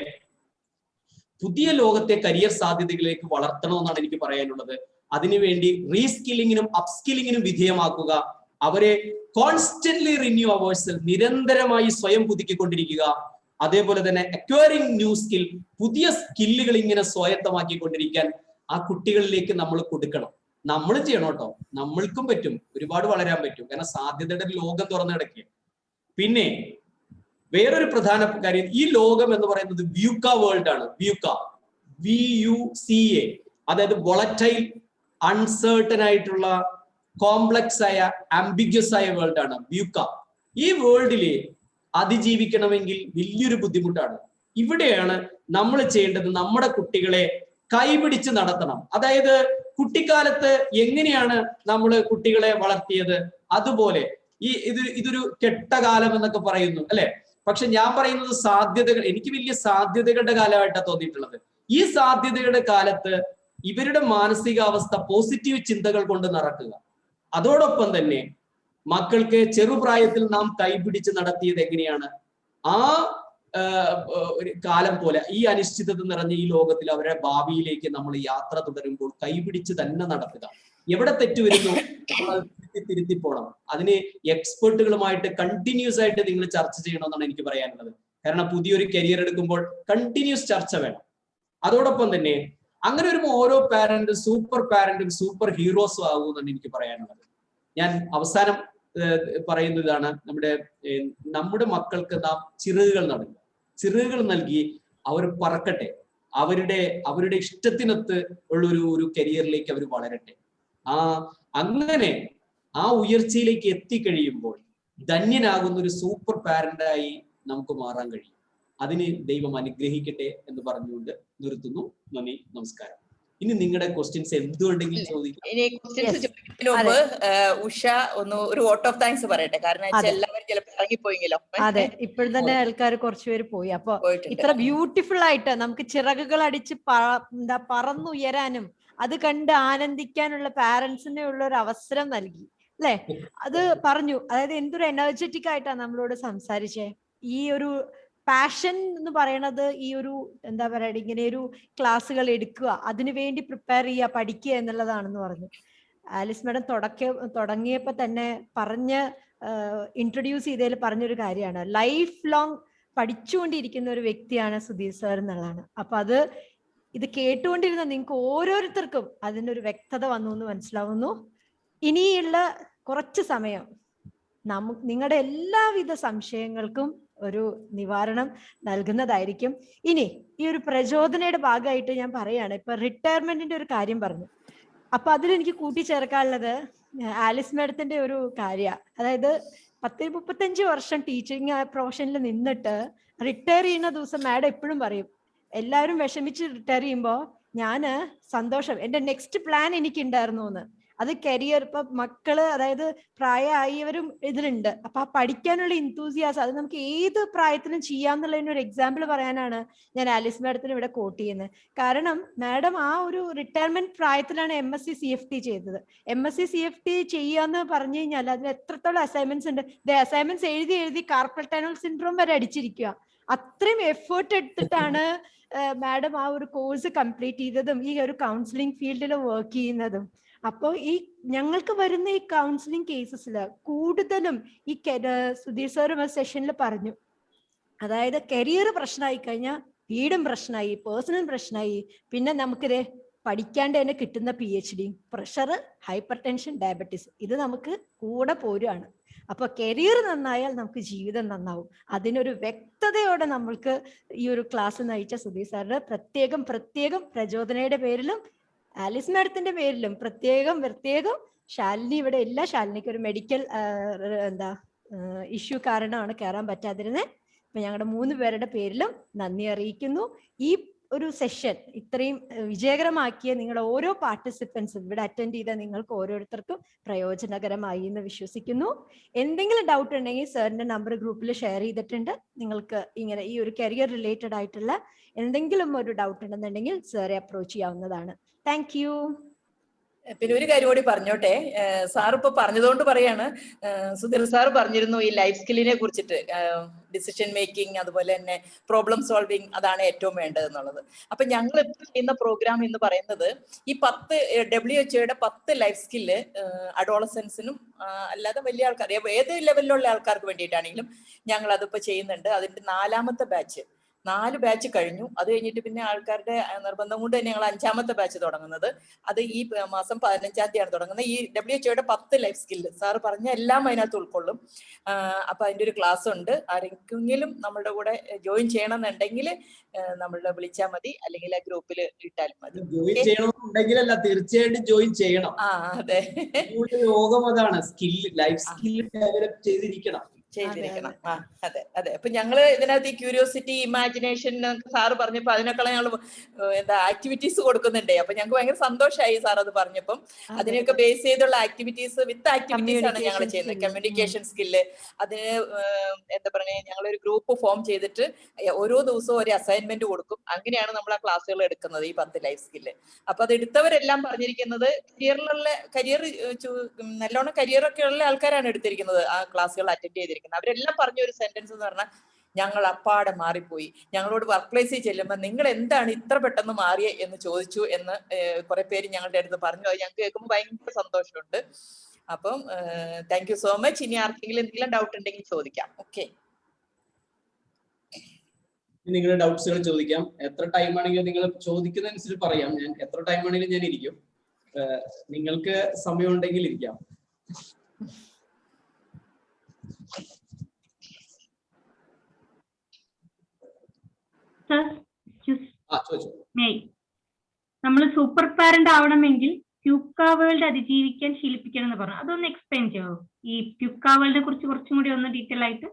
പുതിയ ലോകത്തെ കരിയർ സാധ്യതകളിലേക്ക് വളർത്തണമെന്നാണ് എനിക്ക് പറയാനുള്ളത്. അതിനുവേണ്ടി റീസ്കില്ലിങ്ങിനും അപ്സ്കില്ലിങ്ങിനും വിധേയമാക്കുക. അവരെ കോൺസ്റ്റന്റ്ലി റിന്യൂ അവേഴ്സ്, നിരന്തരമായി സ്വയം പുതുക്കിക്കൊണ്ടിരിക്കുക. അതേപോലെ തന്നെ അക്വയറിംഗ് ന്യൂ സ്കിൽ, പുതിയ സ്കില്ലുകൾ ഇങ്ങനെ സ്വായത്തമാക്കിക്കൊണ്ടിരിക്കാൻ ആ കുട്ടികളിലേക്ക് നമ്മൾ കൊടുക്കണം. നമ്മൾ ചെയ്യണം കേട്ടോ, നമ്മൾക്കും പറ്റും, ഒരുപാട് വളരാൻ പറ്റും. കാരണം സാധ്യതയുടെ ലോകം തുറന്നു കിടക്കുക. പിന്നെ വേറൊരു പ്രധാന കാര്യം, ഈ ലോകം എന്ന് പറയുന്നത് വ്യൂക്ക വേൾഡ് ആണ്. വ്യൂക്ക, VUCA, അതായത് വോളറ്റൈൽ, അൺസേർട്ടൻ ആയിട്ടുള്ള, കോംപ്ലക്സ് ആയ, ആംബിഗ്യസ് ആയ വേൾഡ് ആണ് വ്യൂക്ക. ഈ വേൾഡില് അതിജീവിക്കണമെങ്കിൽ വലിയൊരു ബുദ്ധിമുട്ടാണ്. ഇവിടെയാണ് നമ്മൾ ചെയ്യേണ്ടത്, നമ്മുടെ കുട്ടികളെ കൈപിടിച്ച് നടത്തണം. അതായത് കുട്ടിക്കാലത്ത് എങ്ങനെയാണ് നമ്മൾ കുട്ടികളെ വളർത്തിയത് അതുപോലെ ഇതൊരു കെട്ട കാലം എന്നൊക്കെ പറയുന്നു അല്ലെ. പക്ഷെ ഞാൻ പറയുന്നത് സാധ്യതകൾ, എനിക്ക് വലിയ സാധ്യതകളുടെ കാലമായിട്ടാണ് തോന്നിയിട്ടുള്ളത്. ഈ സാധ്യതയുടെ കാലത്ത് ഇവരുടെ മാനസികാവസ്ഥ പോസിറ്റീവ് ചിന്തകൾ കൊണ്ട് നിറക്കുക. അതോടൊപ്പം തന്നെ മക്കൾക്ക് ചെറുപ്രായത്തിൽ നാം കൈപിടിച്ച് നടത്തിയത് എങ്ങനെയാണ്, ആ ഒരു കാലം പോലെ ഈ അനിശ്ചിതത നിറഞ്ഞ ഈ ലോകത്തിൽ അവരുടെ ഭാവിയിലേക്ക് നമ്മൾ യാത്ര തുടരുമ്പോൾ കൈപിടിച്ച് തന്നെ നടത്തുക. എവിടെ തെറ്റുവരുന്നു തിരുത്തി പോകണം. അതിന് എക്സ്പെർട്ടുകളുമായിട്ട് കണ്ടിന്യൂസ് ആയിട്ട് നിങ്ങൾ ചർച്ച ചെയ്യണമെന്നാണ് എനിക്ക് പറയാനുള്ളത്. കാരണം പുതിയൊരു കരിയർ എടുക്കുമ്പോൾ കണ്ടിന്യൂസ് ചർച്ച വേണം. അതോടൊപ്പം തന്നെ അങ്ങനെ വരുമ്പോൾ ഓരോ പാരന്റും സൂപ്പർ ഹീറോസും ആകുമെന്നാണ് എനിക്ക് പറയാനുള്ളത്. ഞാൻ അവസാനം പറയുന്ന ഇതാണ്, നമ്മുടെ മക്കൾക്ക് നാം ചിറകുകൾ നൽകി അവർ പറക്കട്ടെ. അവരുടെ ഇഷ്ടത്തിനൊത്ത് ഉള്ള ഒരു കരിയറിലേക്ക് അവർ വളരട്ടെ. അങ്ങനെ ആ ഉയർച്ചയിലേക്ക് എത്തിക്കഴിയുമ്പോൾ ധന്യനാകുന്ന ഒരു സൂപ്പർ പാരന്റായി നമുക്ക് മാറാൻ കഴിയും. അതിന് ദൈവം അനുഗ്രഹിക്കട്ടെ എന്ന് പറഞ്ഞുകൊണ്ട് നിർത്തുന്നു. നന്ദി, നമസ്കാരം. ഇനി നിങ്ങളുടെ ക്വസ്റ്റ്യൻസ് എന്തുകൊണ്ടെങ്കിലും ചോദിക്കാം. ഇനി ക്വസ്റ്റ്യൻസ് ചോദിക്കുന്നതിന് മുമ്പ് ഉഷ ഒരു വോട്ട് ഓഫ് താങ്ക്സ് പറയട്ടെ. കാരണം എല്ലാവരും ചിലപ്പോൾ ഇറങ്ങിപ്പോയെങ്കിലോ. അതെ, ഇപ്പോഴും തന്നെ ആൾക്കാർ കുറച്ചുപേര് പോയി. അപ്പൊ ഇത്ര ബ്യൂട്ടിഫുൾ ആയിട്ട് നമുക്ക് ചിറകുകൾ അടിച്ച് പറന്നുയരാനും അത് കണ്ട് ആനന്ദിക്കാനുള്ള പാരന്റ്സിനെ ഉള്ള ഒരു അവസരം നൽകി അല്ലെ. അത് പറഞ്ഞു, അതായത് എന്തൊരു എനർജറ്റിക് ആയിട്ടാണ് നമ്മളോട് സംസാരിച്ചേ. ഈ ഒരു പാഷൻ എന്ന് പറയണത് ഈ ഒരു എന്താ പറയുക, ഇങ്ങനെ ഒരു ക്ലാസ്സുകൾ എടുക്കുക, അതിനു വേണ്ടി പ്രിപ്പയർ ചെയ്യുക, പഠിക്കുക എന്നുള്ളതാണെന്ന് പറഞ്ഞു. ആലിസ് മാഡം തുടങ്ങിയപ്പോ തന്നെ ഇൻട്രൊഡ്യൂസ് ചെയ്തതിൽ പറഞ്ഞൊരു കാര്യമാണ്, ലൈഫ് ലോങ് പഠിച്ചുകൊണ്ടിരിക്കുന്ന ഒരു വ്യക്തിയാണ് സുധീർ സാർ എന്നുള്ളതാണ്. അപ്പൊ ഇത് കേട്ടുകൊണ്ടിരുന്ന നിങ്ങൾക്ക് ഓരോരുത്തർക്കും അതിനൊരു വ്യക്തത വന്നു എന്ന് മനസ്സിലാവുന്നു. ഇനിയുള്ള കുറച്ച് സമയം നിങ്ങളുടെ എല്ലാവിധ സംശയങ്ങൾക്കും ഒരു നിവാരണം നൽകുന്നതായിരിക്കും. ഇനി ഈ ഒരു പ്രചോദനയുടെ ഭാഗമായിട്ട് ഞാൻ പറയാണ്, ഇപ്പൊ റിട്ടയർമെന്റിന്റെ ഒരു കാര്യം പറഞ്ഞു. അപ്പൊ അതിലെനിക്ക് കൂട്ടിച്ചേർക്കാനുള്ളത് ആലിസ് മാഡത്തിന്റെ ഒരു കാര്യമാണ്. അതായത് 30-35 വർഷം ടീച്ചിങ് പ്രൊഫഷനിൽ നിന്നിട്ട് റിട്ടയർ ചെയ്യുന്ന ദിവസം മാഡം എപ്പോഴും പറയും, എല്ലാവരും വിഷമിച്ച് റിട്ടയർ ചെയ്യുമ്പോ ഞാന് സന്തോഷം, എന്റെ നെക്സ്റ്റ് പ്ലാൻ എനിക്കുണ്ടായിരുന്നു എന്ന്. അത് കരിയർ, ഇപ്പൊ മക്കള് അതായത് പ്രായമായവരും ഇതിലുണ്ട്. അപ്പൊ ആ പഠിക്കാനുള്ള ഇൻതൂസിയാസം അത് നമുക്ക് ഏത് പ്രായത്തിലും ചെയ്യാന്നുള്ളതിന് ഒരു എക്സാമ്പിൾ പറയാനാണ് ഞാൻ ആലിസ് മാഡത്തിന് ഇവിടെ കോട്ട് ചെയ്യുന്നത്. കാരണം മാഡം ആ ഒരു റിട്ടയർമെന്റ് പ്രായത്തിലാണ് MSc CFT ചെയ്തത്. MSc CFT ചെയ്യാന്ന് പറഞ്ഞു കഴിഞ്ഞാൽ അതിന് എത്രത്തോളം അസൈൻമെന്റ്സ് ഉണ്ട്. അസൈൻമെന്റ്സ് എഴുതി കാർപ്പൽ ടണൽ സിൻഡ്രോം വരെ അടിച്ചിരിക്കുക. അത്രയും എഫേർട്ട് എടുത്തിട്ടാണ് മാഡം ആ ഒരു കോഴ്സ് കംപ്ലീറ്റ് ചെയ്തതും ഈ ഒരു കൗൺസിലിംഗ് ഫീൽഡിൽ വർക്ക് ചെയ്യുന്നതും. അപ്പോൾ ഈ ഞങ്ങൾക്ക് വരുന്ന ഈ കൗൺസിലിംഗ് കേസസിൽ കൂടുതലും ഈ സുധീർ സാർ സെഷനിൽ പറഞ്ഞു, അതായത് കരിയർ പ്രശ്നമായി കഴിഞ്ഞാൽ വീടും പ്രശ്നമായി, പേഴ്സണൽ പ്രശ്നമായി, പിന്നെ നമുക്കിത് പഠിക്കാണ്ട് തന്നെ കിട്ടുന്ന PhD, pressure, hyper tension, diabetes, ഇത് നമുക്ക് കൂടെ പോരുകയാണ്. അപ്പൊ കരിയർ നന്നായാൽ നമുക്ക് ജീവിതം നന്നാവും. അതിനൊരു വ്യക്തതയോടെ നമ്മൾക്ക് ഈ ഒരു ക്ലാസ് നയിച്ച സുധീർ സാറിന് പ്രത്യേകം പ്രചോദനയുടെ പേരിലും ആലിസ് മാഡത്തിന്റെ പേരിലും പ്രത്യേകം ശാലിനി ഇവിടെ ഇല്ല, ശാലിനിക്ക് ഒരു മെഡിക്കൽ ഇഷ്യൂ കാരണമാണ് കയറാൻ പറ്റാതിരുന്നത്. അപ്പൊ ഞങ്ങളുടെ 3 പേരുടെ പേരിലും നന്ദി അറിയിക്കുന്നു. ഈ ഒരു സെഷൻ ഇത്രയും വിജയകരമാക്കിയ നിങ്ങളുടെ ഓരോ പാർട്ടിസിപ്പൻസും, ഇവിടെ അറ്റൻഡ് ചെയ്ത നിങ്ങൾക്ക് ഓരോരുത്തർക്കും പ്രയോജനകരമായി എന്ന് വിശ്വസിക്കുന്നു. എന്തെങ്കിലും ഡൗട്ട് ഉണ്ടെങ്കിൽ സാറിന്റെ നമ്പർ ഗ്രൂപ്പിൽ ഷെയർ ചെയ്തിട്ടുണ്ട്. നിങ്ങൾക്ക് ഇങ്ങനെ ഈ ഒരു കരിയർ റിലേറ്റഡ് ആയിട്ടുള്ള എന്തെങ്കിലും ഒരു ഡൗട്ട് ഉണ്ടെന്നുണ്ടെങ്കിൽ സാറെ അപ്രോച്ച് ചെയ്യാവുന്നതാണ്. Thank you. പിന്നെ ഒരു കാര്യം കൂടി പറഞ്ഞോട്ടെ, സാർ ഇപ്പൊ പറഞ്ഞതുകൊണ്ട് പറയാണ്, സുധീർ സാർ പറഞ്ഞിരുന്നു ഈ ലൈഫ് സ്കില്ലിനെ കുറിച്ചിട്ട്, ഡിസിഷൻ മേക്കിംഗ്, അതുപോലെ തന്നെ പ്രോബ്ലം സോൾവിങ്, അതാണ് ഏറ്റവും വേണ്ടത് എന്നുള്ളത്. അപ്പൊ ഞങ്ങൾ ഇപ്പോൾ ചെയ്യുന്ന പ്രോഗ്രാം എന്ന് പറയുന്നത് ഈ 10 WHO 10 ലൈഫ് സ്കില്ല് അഡോളസൻസിനും അല്ലാതെ വലിയ ആൾക്കാർ, ഏത് ലെവലിലുള്ള ആൾക്കാർക്ക് വേണ്ടിയിട്ടാണെങ്കിലും ഞങ്ങൾ അതിപ്പോ ചെയ്യുന്നുണ്ട്. അതിന്റെ 4ാമത്തെ ബാച്ച്, 4 ബാച്ച് കഴിഞ്ഞു. അത് കഴിഞ്ഞിട്ട് പിന്നെ ആൾക്കാരുടെ നിർബന്ധം കൊണ്ട് തന്നെ ഞങ്ങൾ 5ാമത്തെ ബാച്ച് തുടങ്ങുന്നത്. അത് ഈ മാസം 15-ാം തീയതിയാണ് തുടങ്ങുന്നത്. ഈ WHO 10 ലൈഫ് സ്കില്ല് സാറ് പറഞ്ഞ എല്ലാം അതിനകത്ത് ഉൾക്കൊള്ളും. അപ്പൊ അതിന്റെ ഒരു ക്ലാസ് ഉണ്ട്. ആരെങ്കിലും നമ്മളുടെ കൂടെ ജോയിൻ ചെയ്യണമെന്നുണ്ടെങ്കിൽ നമ്മളുടെ വിളിച്ചാൽ മതി, അല്ലെങ്കിൽ ആ ഗ്രൂപ്പിൽ ഇട്ടാലും മതി. ജോയിൻ ചെയ്യണമെന്നുണ്ടെങ്കിലല്ല, തീർച്ചയായിട്ടും ജോയിൻ ചെയ്യണം. അതെ, യോഗം അതാണ്, സ്കില്ല്, ലൈഫ് സ്കില്ല് ഡെവലപ്പ് ചെയ്തിരിക്കണം. അതെ. അപ്പൊ ഞങ്ങള് ഇതിനകത്ത് ഈ ക്യൂരിയോസിറ്റി, ഇമാജിനേഷൻ സാറ് പറഞ്ഞപ്പോ അതിനൊക്കെയുള്ള ഞങ്ങൾ ആക്ടിവിറ്റീസ് കൊടുക്കുന്നുണ്ടേ. അപ്പൊ ഞങ്ങൾക്ക് ഭയങ്കര സന്തോഷമായി സാർ അത് പറഞ്ഞപ്പം. അതിനെയൊക്കെ ബേസ് ചെയ്തുള്ള ആക്ടിവിറ്റീസ്, വിത്ത് ആക്ടിവിറ്റീസ് ആണ് ഞങ്ങൾ ചെയ്യുന്നത്. കമ്മ്യൂണിക്കേഷൻ സ്കില്ല്, അതിന് എന്താ പറയുക, ഞങ്ങളൊരു ഗ്രൂപ്പ് ഫോം ചെയ്തിട്ട് ഓരോ ദിവസവും ഒരു അസൈൻമെന്റ് കൊടുക്കും. അങ്ങനെയാണ് നമ്മൾ ആ ക്ലാസ്സുകൾ എടുക്കുന്നത്, ഈ 10 ലൈഫ് സ്കില്ല്. അപ്പൊ അത് എടുത്തവരെല്ലാം പറഞ്ഞിരിക്കുന്നത് കരിയർ നല്ലോണം കരിയറൊക്കെ ഉള്ള ആൾക്കാരാണ് എടുത്തിരിക്കുന്നത്, ആ ക്ലാസ്സുകൾ അറ്റൻഡ് ചെയ്തിരിക്കുന്നത്. അവരെല്ലാം പറഞ്ഞ ഒരു സെന്റൻസ് എന്ന് പറഞ്ഞാൽ, ഞങ്ങൾ അപ്പാടെ മാറിപ്പോയി. ഞങ്ങളോട് വർക്ക് പ്ലേസിൽ ചെല്ലുമ്പോൾ നിങ്ങൾ എന്താണ് ഇത്ര പെട്ടെന്ന് മാറിയേ എന്ന് ചോദിച്ചു എന്ന് കുറെ പേര് ഞങ്ങളുടെ അടുത്ത് പറഞ്ഞു. അത് ഞങ്ങൾക്ക് കേൾക്കുമ്പോൾ ഭയങ്കര സന്തോഷമുണ്ട്. അപ്പം താങ്ക് യു സോ മച്ച്. ഇനി ആർക്കെങ്കിലും എന്തെങ്കിലും ഡൗട്ട് ഉണ്ടെങ്കിൽ ചോദിക്കാം. ഓക്കെ, നിങ്ങളുടെ ഡൗട്ട്സുകൾ ചോദിക്കാം. എത്ര ടൈം ആണെങ്കിലും നിങ്ങൾ ചോദിക്കുന്നതനുസരിച്ച് പറയാം. ഞാൻ എത്ര ടൈം ആണെങ്കിലും ഞാൻ ഇരിക്കും. നിങ്ങൾക്ക് സമയം ഉണ്ടെങ്കിൽ ഇരിക്കാം. നമ്മൾ സൂപ്പർ പാരന്റ് ആവണമെങ്കിൽ പ്യൂക്ക വേൾഡ് അതിജീവിക്കാൻ ശീലിപ്പിക്കണം എന്ന് പറഞ്ഞു. അതൊന്ന് എക്സ്പ്ലെയിൻ ചെയ്യാമോ? ഈ പ്യൂക്ക വേൾഡിനെ കുറിച്ച് കുറച്ചും കൂടി ഒന്ന് ഡീറ്റെയിൽ ആയിട്ട്.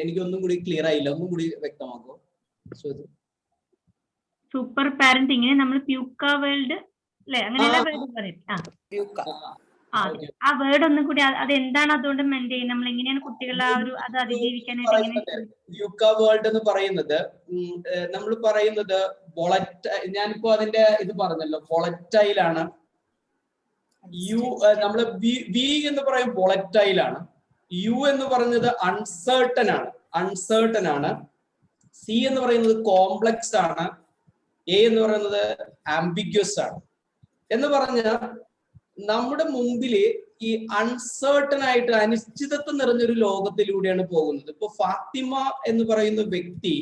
എനിക്കൊന്നും കൂടി ക്ലിയർ ആയില്ല, ഒന്നും കൂടി വ്യക്തമാക്കോ? സൂപ്പർ പാരന്റിങ്ങിനെ നമ്മൾ പ്യൂക്ക വേൾഡ് അല്ലെ, അങ്ങനെയല്ല വേർഡ് പറയും. ആ വേർഡ് ഒന്നും കൂടി, അത് എന്താണ്, അതുകൊണ്ട് മെയിൻറ്റെയിൻ നമ്മൾ എങ്ങനെയാണ് കുട്ടികളെ ആ ഒരു അത് അതിജീവിക്കാനായിട്ട്? പ്യൂക്ക വേൾഡ് എന്ന് പറയുന്നത് നമ്മൾ പറയുന്നത് ഞാനിപ്പോ അതിന്റെ ഇത് പറഞ്ഞല്ലോ, വോളറ്റൈൽ ആണ്. നമ്മള് വി എന്ന് പറയും വോളറ്റൈൽ ആണ്. യു എന്ന് പറയുന്നത് അൺസേർട്ടൻ ആണ്. സി എന്ന് പറയുന്നത് കോംപ്ലക്സ് ആണ്. എ എന്ന് പറയുന്നത് ആംബിഗ്വസ് ആണ്. എന്ന് പറഞ്ഞാൽ നമ്മുടെ മുമ്പില് ഈ അൺസേർട്ടൻ ആയിട്ട് അനിശ്ചിതത്വം നിറഞ്ഞൊരു ലോകത്തിലൂടെയാണ് പോകുന്നത്. ഇപ്പൊ ഫാത്തിമ എന്ന് പറയുന്ന വ്യക്തി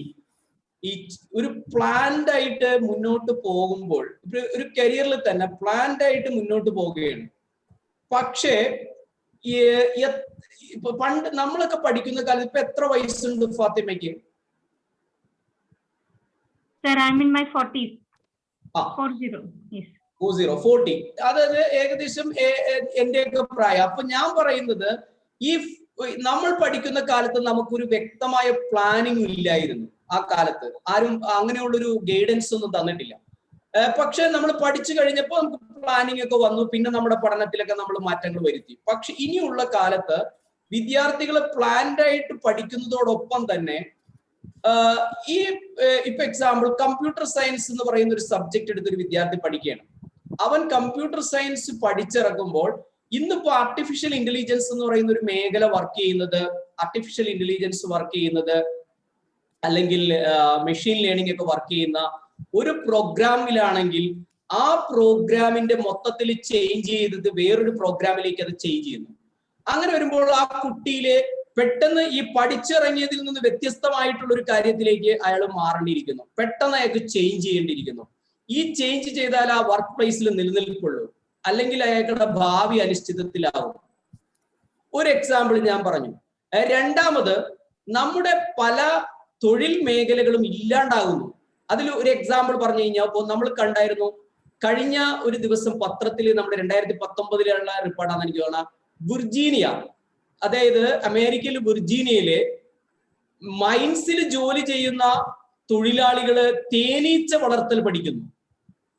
ഈ ഒരു പ്ലാൻഡ് ആയിട്ട് മുന്നോട്ട് പോകുമ്പോൾ, ഒരു കരിയറിൽ തന്നെ പ്ലാൻഡ് ആയിട്ട് മുന്നോട്ട് പോവുകയാണ്. പക്ഷേ ഇപ്പൊ പണ്ട് നമ്മളൊക്കെ പഠിക്കുന്ന കാലത്ത് ഇപ്പൊ എത്ര വയസ്സുണ്ട് ഫാത്തിമയ്ക്ക്? Sir, I'm in my 40s. 40. അതായത് ഏകദേശം എന്റെയൊക്കെ പ്രായം. അപ്പൊ ഞാൻ പറയുന്നത്, ഈ നമ്മൾ പഠിക്കുന്ന കാലത്ത് നമുക്കൊരു വ്യക്തമായ പ്ലാനിങ് ഇല്ലായിരുന്നു. ആ കാലത്ത് ആരും അങ്ങനെയുള്ളൊരു ഗൈഡൻസ് ഒന്നും തന്നിട്ടില്ല. പക്ഷെ നമ്മൾ പഠിച്ചു കഴിഞ്ഞപ്പോൾ നമുക്ക് പ്ലാനിങ് ഒക്കെ വന്നു. പിന്നെ നമ്മുടെ പഠനത്തിലൊക്കെ നമ്മൾ മാറ്റങ്ങൾ വരുത്തി. പക്ഷെ ഇനിയുള്ള കാലത്ത് വിദ്യാർത്ഥികൾ പ്ലാൻഡ് ആയിട്ട് പഠിക്കുന്നതോടൊപ്പം തന്നെ ഇപ്പൊ എക്സാമ്പിൾ കമ്പ്യൂട്ടർ സയൻസ് എന്ന് പറയുന്ന ഒരു സബ്ജക്ട് എടുത്തൊരു വിദ്യാർത്ഥി പഠിക്കുകയാണ്. അവൻ കമ്പ്യൂട്ടർ സയൻസ് പഠിച്ചിറങ്ങുമ്പോൾ ഇന്നിപ്പോ ആർട്ടിഫിഷ്യൽ ഇന്റലിജൻസ് എന്ന് പറയുന്ന ഒരു മേഖല വർക്ക് ചെയ്യുന്നത്, അല്ലെങ്കിൽ മെഷീൻ ലേണിംഗ് ഒക്കെ വർക്ക് ചെയ്യുന്ന ഒരു പ്രോഗ്രാമിലാണെങ്കിൽ ആ പ്രോഗ്രാമിന്റെ മൊത്തത്തിൽ ചേഞ്ച് ചെയ്തത് വേറൊരു പ്രോഗ്രാമിലേക്ക് അത് ചേഞ്ച് ചെയ്യുന്നു. അങ്ങനെ വരുമ്പോൾ ആ കുട്ടിയിലെ പെട്ടെന്ന് ഈ പഠിച്ചിറങ്ങിയതിൽ നിന്ന് വ്യത്യസ്തമായിട്ടുള്ള ഒരു കാര്യത്തിലേക്ക് അയാൾ മാറേണ്ടിയിരിക്കുന്നു. പെട്ടെന്ന് അയാൾക്ക് ചേഞ്ച് ചെയ്യേണ്ടിയിരിക്കുന്നു. ഈ ചേഞ്ച് ചെയ്താൽ ആ വർക്ക് പ്ലേസിൽ നിലനിൽക്കുള്ളൂ, അല്ലെങ്കിൽ അയാളുടെ ഭാവി അനിശ്ചിതത്തിലാവും. ഒരു എക്സാമ്പിൾ ഞാൻ പറഞ്ഞു. രണ്ടാമത്, നമ്മുടെ പല തൊഴിൽ മേഖലകളും ഇല്ലാണ്ടാകുന്നു. അതിൽ ഒരു എക്സാമ്പിൾ പറഞ്ഞു കഴിഞ്ഞാൽ, ഇപ്പോൾ നമ്മൾ കണ്ടായിരുന്നു കഴിഞ്ഞ ഒരു ദിവസം പത്രത്തിൽ, നമ്മുടെ 2019 റിപ്പോർട്ടാണെന്ന് എനിക്ക് തോന്നാം, വിർജീനിയ, അതായത് അമേരിക്കയിൽ വിർജീനിയയിലെ മൈൻസിൽ ജോലി ചെയ്യുന്ന തൊഴിലാളികള് തേനീച്ച വളർത്തൽ പഠിക്കുന്നു.